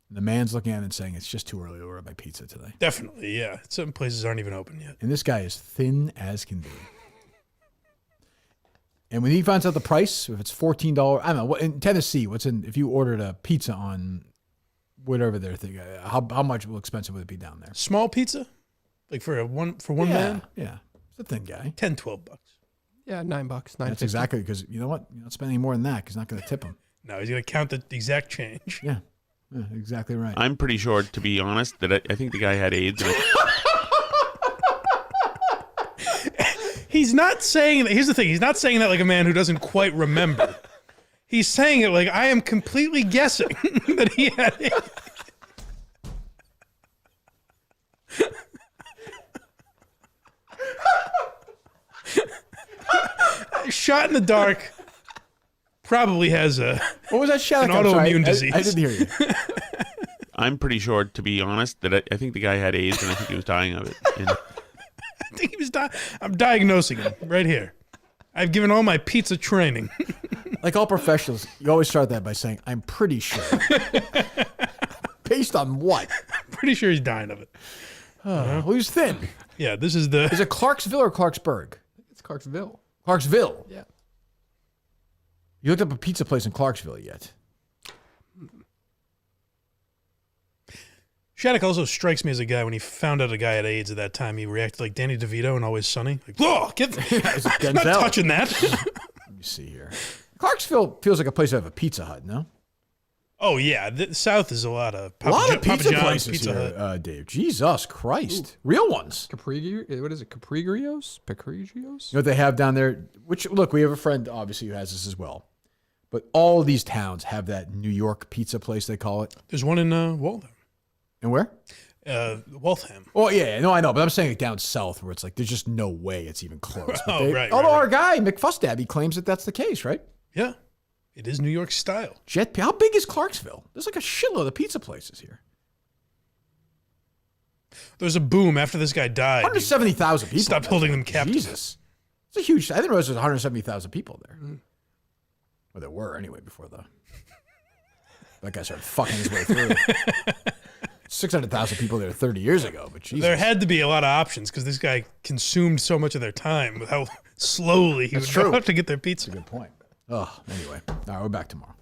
And the man's looking at it and saying, it's just too early to order my pizza today. Definitely, yeah. Some places aren't even open yet. And this guy is thin as can be. And when he finds out the price, if it's $14, I don't know, in Tennessee, if you ordered a pizza on whatever they're thinking, how much expensive would it be down there? Small pizza? Like for one man? Yeah. It's a thin guy. $10-12. Yeah, $9. That's exactly, because you know what? You're not spending more than that because he's not going to tip him. No, he's going to count the exact change. Yeah. Yeah, exactly right. I'm pretty sure, to be honest, that I think the guy had AIDS. He's not saying that. Here's the thing. He's not saying that like a man who doesn't quite remember. He's saying it like I am completely guessing that he had AIDS. Shot in the dark. Probably has an autoimmune disease. I didn't hear you. I'm pretty sure, to be honest, that I think the guy had AIDS and I think he was dying of it. And I think he was dying. I'm diagnosing him right here. I've given all my pizza training. Like all professionals, you always start that by saying, I'm pretty sure. Based on what? I'm pretty sure he's dying of it. Well, he's thin. Yeah, this is the... Is it Clarksville or Clarksburg? It's Clarksville. Clarksville? Yeah. You looked up a pizza place in Clarksville yet? Shattuck also strikes me as a guy, when he found out a guy had AIDS at that time, he reacted like Danny DeVito in Always Sunny. Like, whoa, not touching that. Let me see here. Clarksville feels like a place to have a Pizza Hut, no? Oh, yeah. The South is a lot of pizza John's, places Pizza here, Hut. Dave. Jesus Christ. Real ones. What is it? Caprigrios? Pecrigios? You know what they have down there? Which, look, we have a friend, obviously, who has this as well. But all these towns have that New York pizza place, they call it. There's one in Waltham. And where? Waltham. Oh, yeah. No, I know. But I'm saying it down south where it's like, there's just no way it's even close. Right. Although our guy, McFustab, he claims that that's the case, right? Yeah. It is New York style. How big is Clarksville? There's like a shitload of pizza places here. There's a boom after this guy died. 170,000 people. Stopped holding them captive. Jesus. It's a huge... I didn't realize there was 170,000 people there. Well, there were anyway before that guy started fucking his way through. 600,000 people there 30 years ago, but Jesus. There had to be a lot of options because this guy consumed so much of their time with how slowly he would go out to get their pizza. That's a good point. Oh, anyway. All right, we're back tomorrow.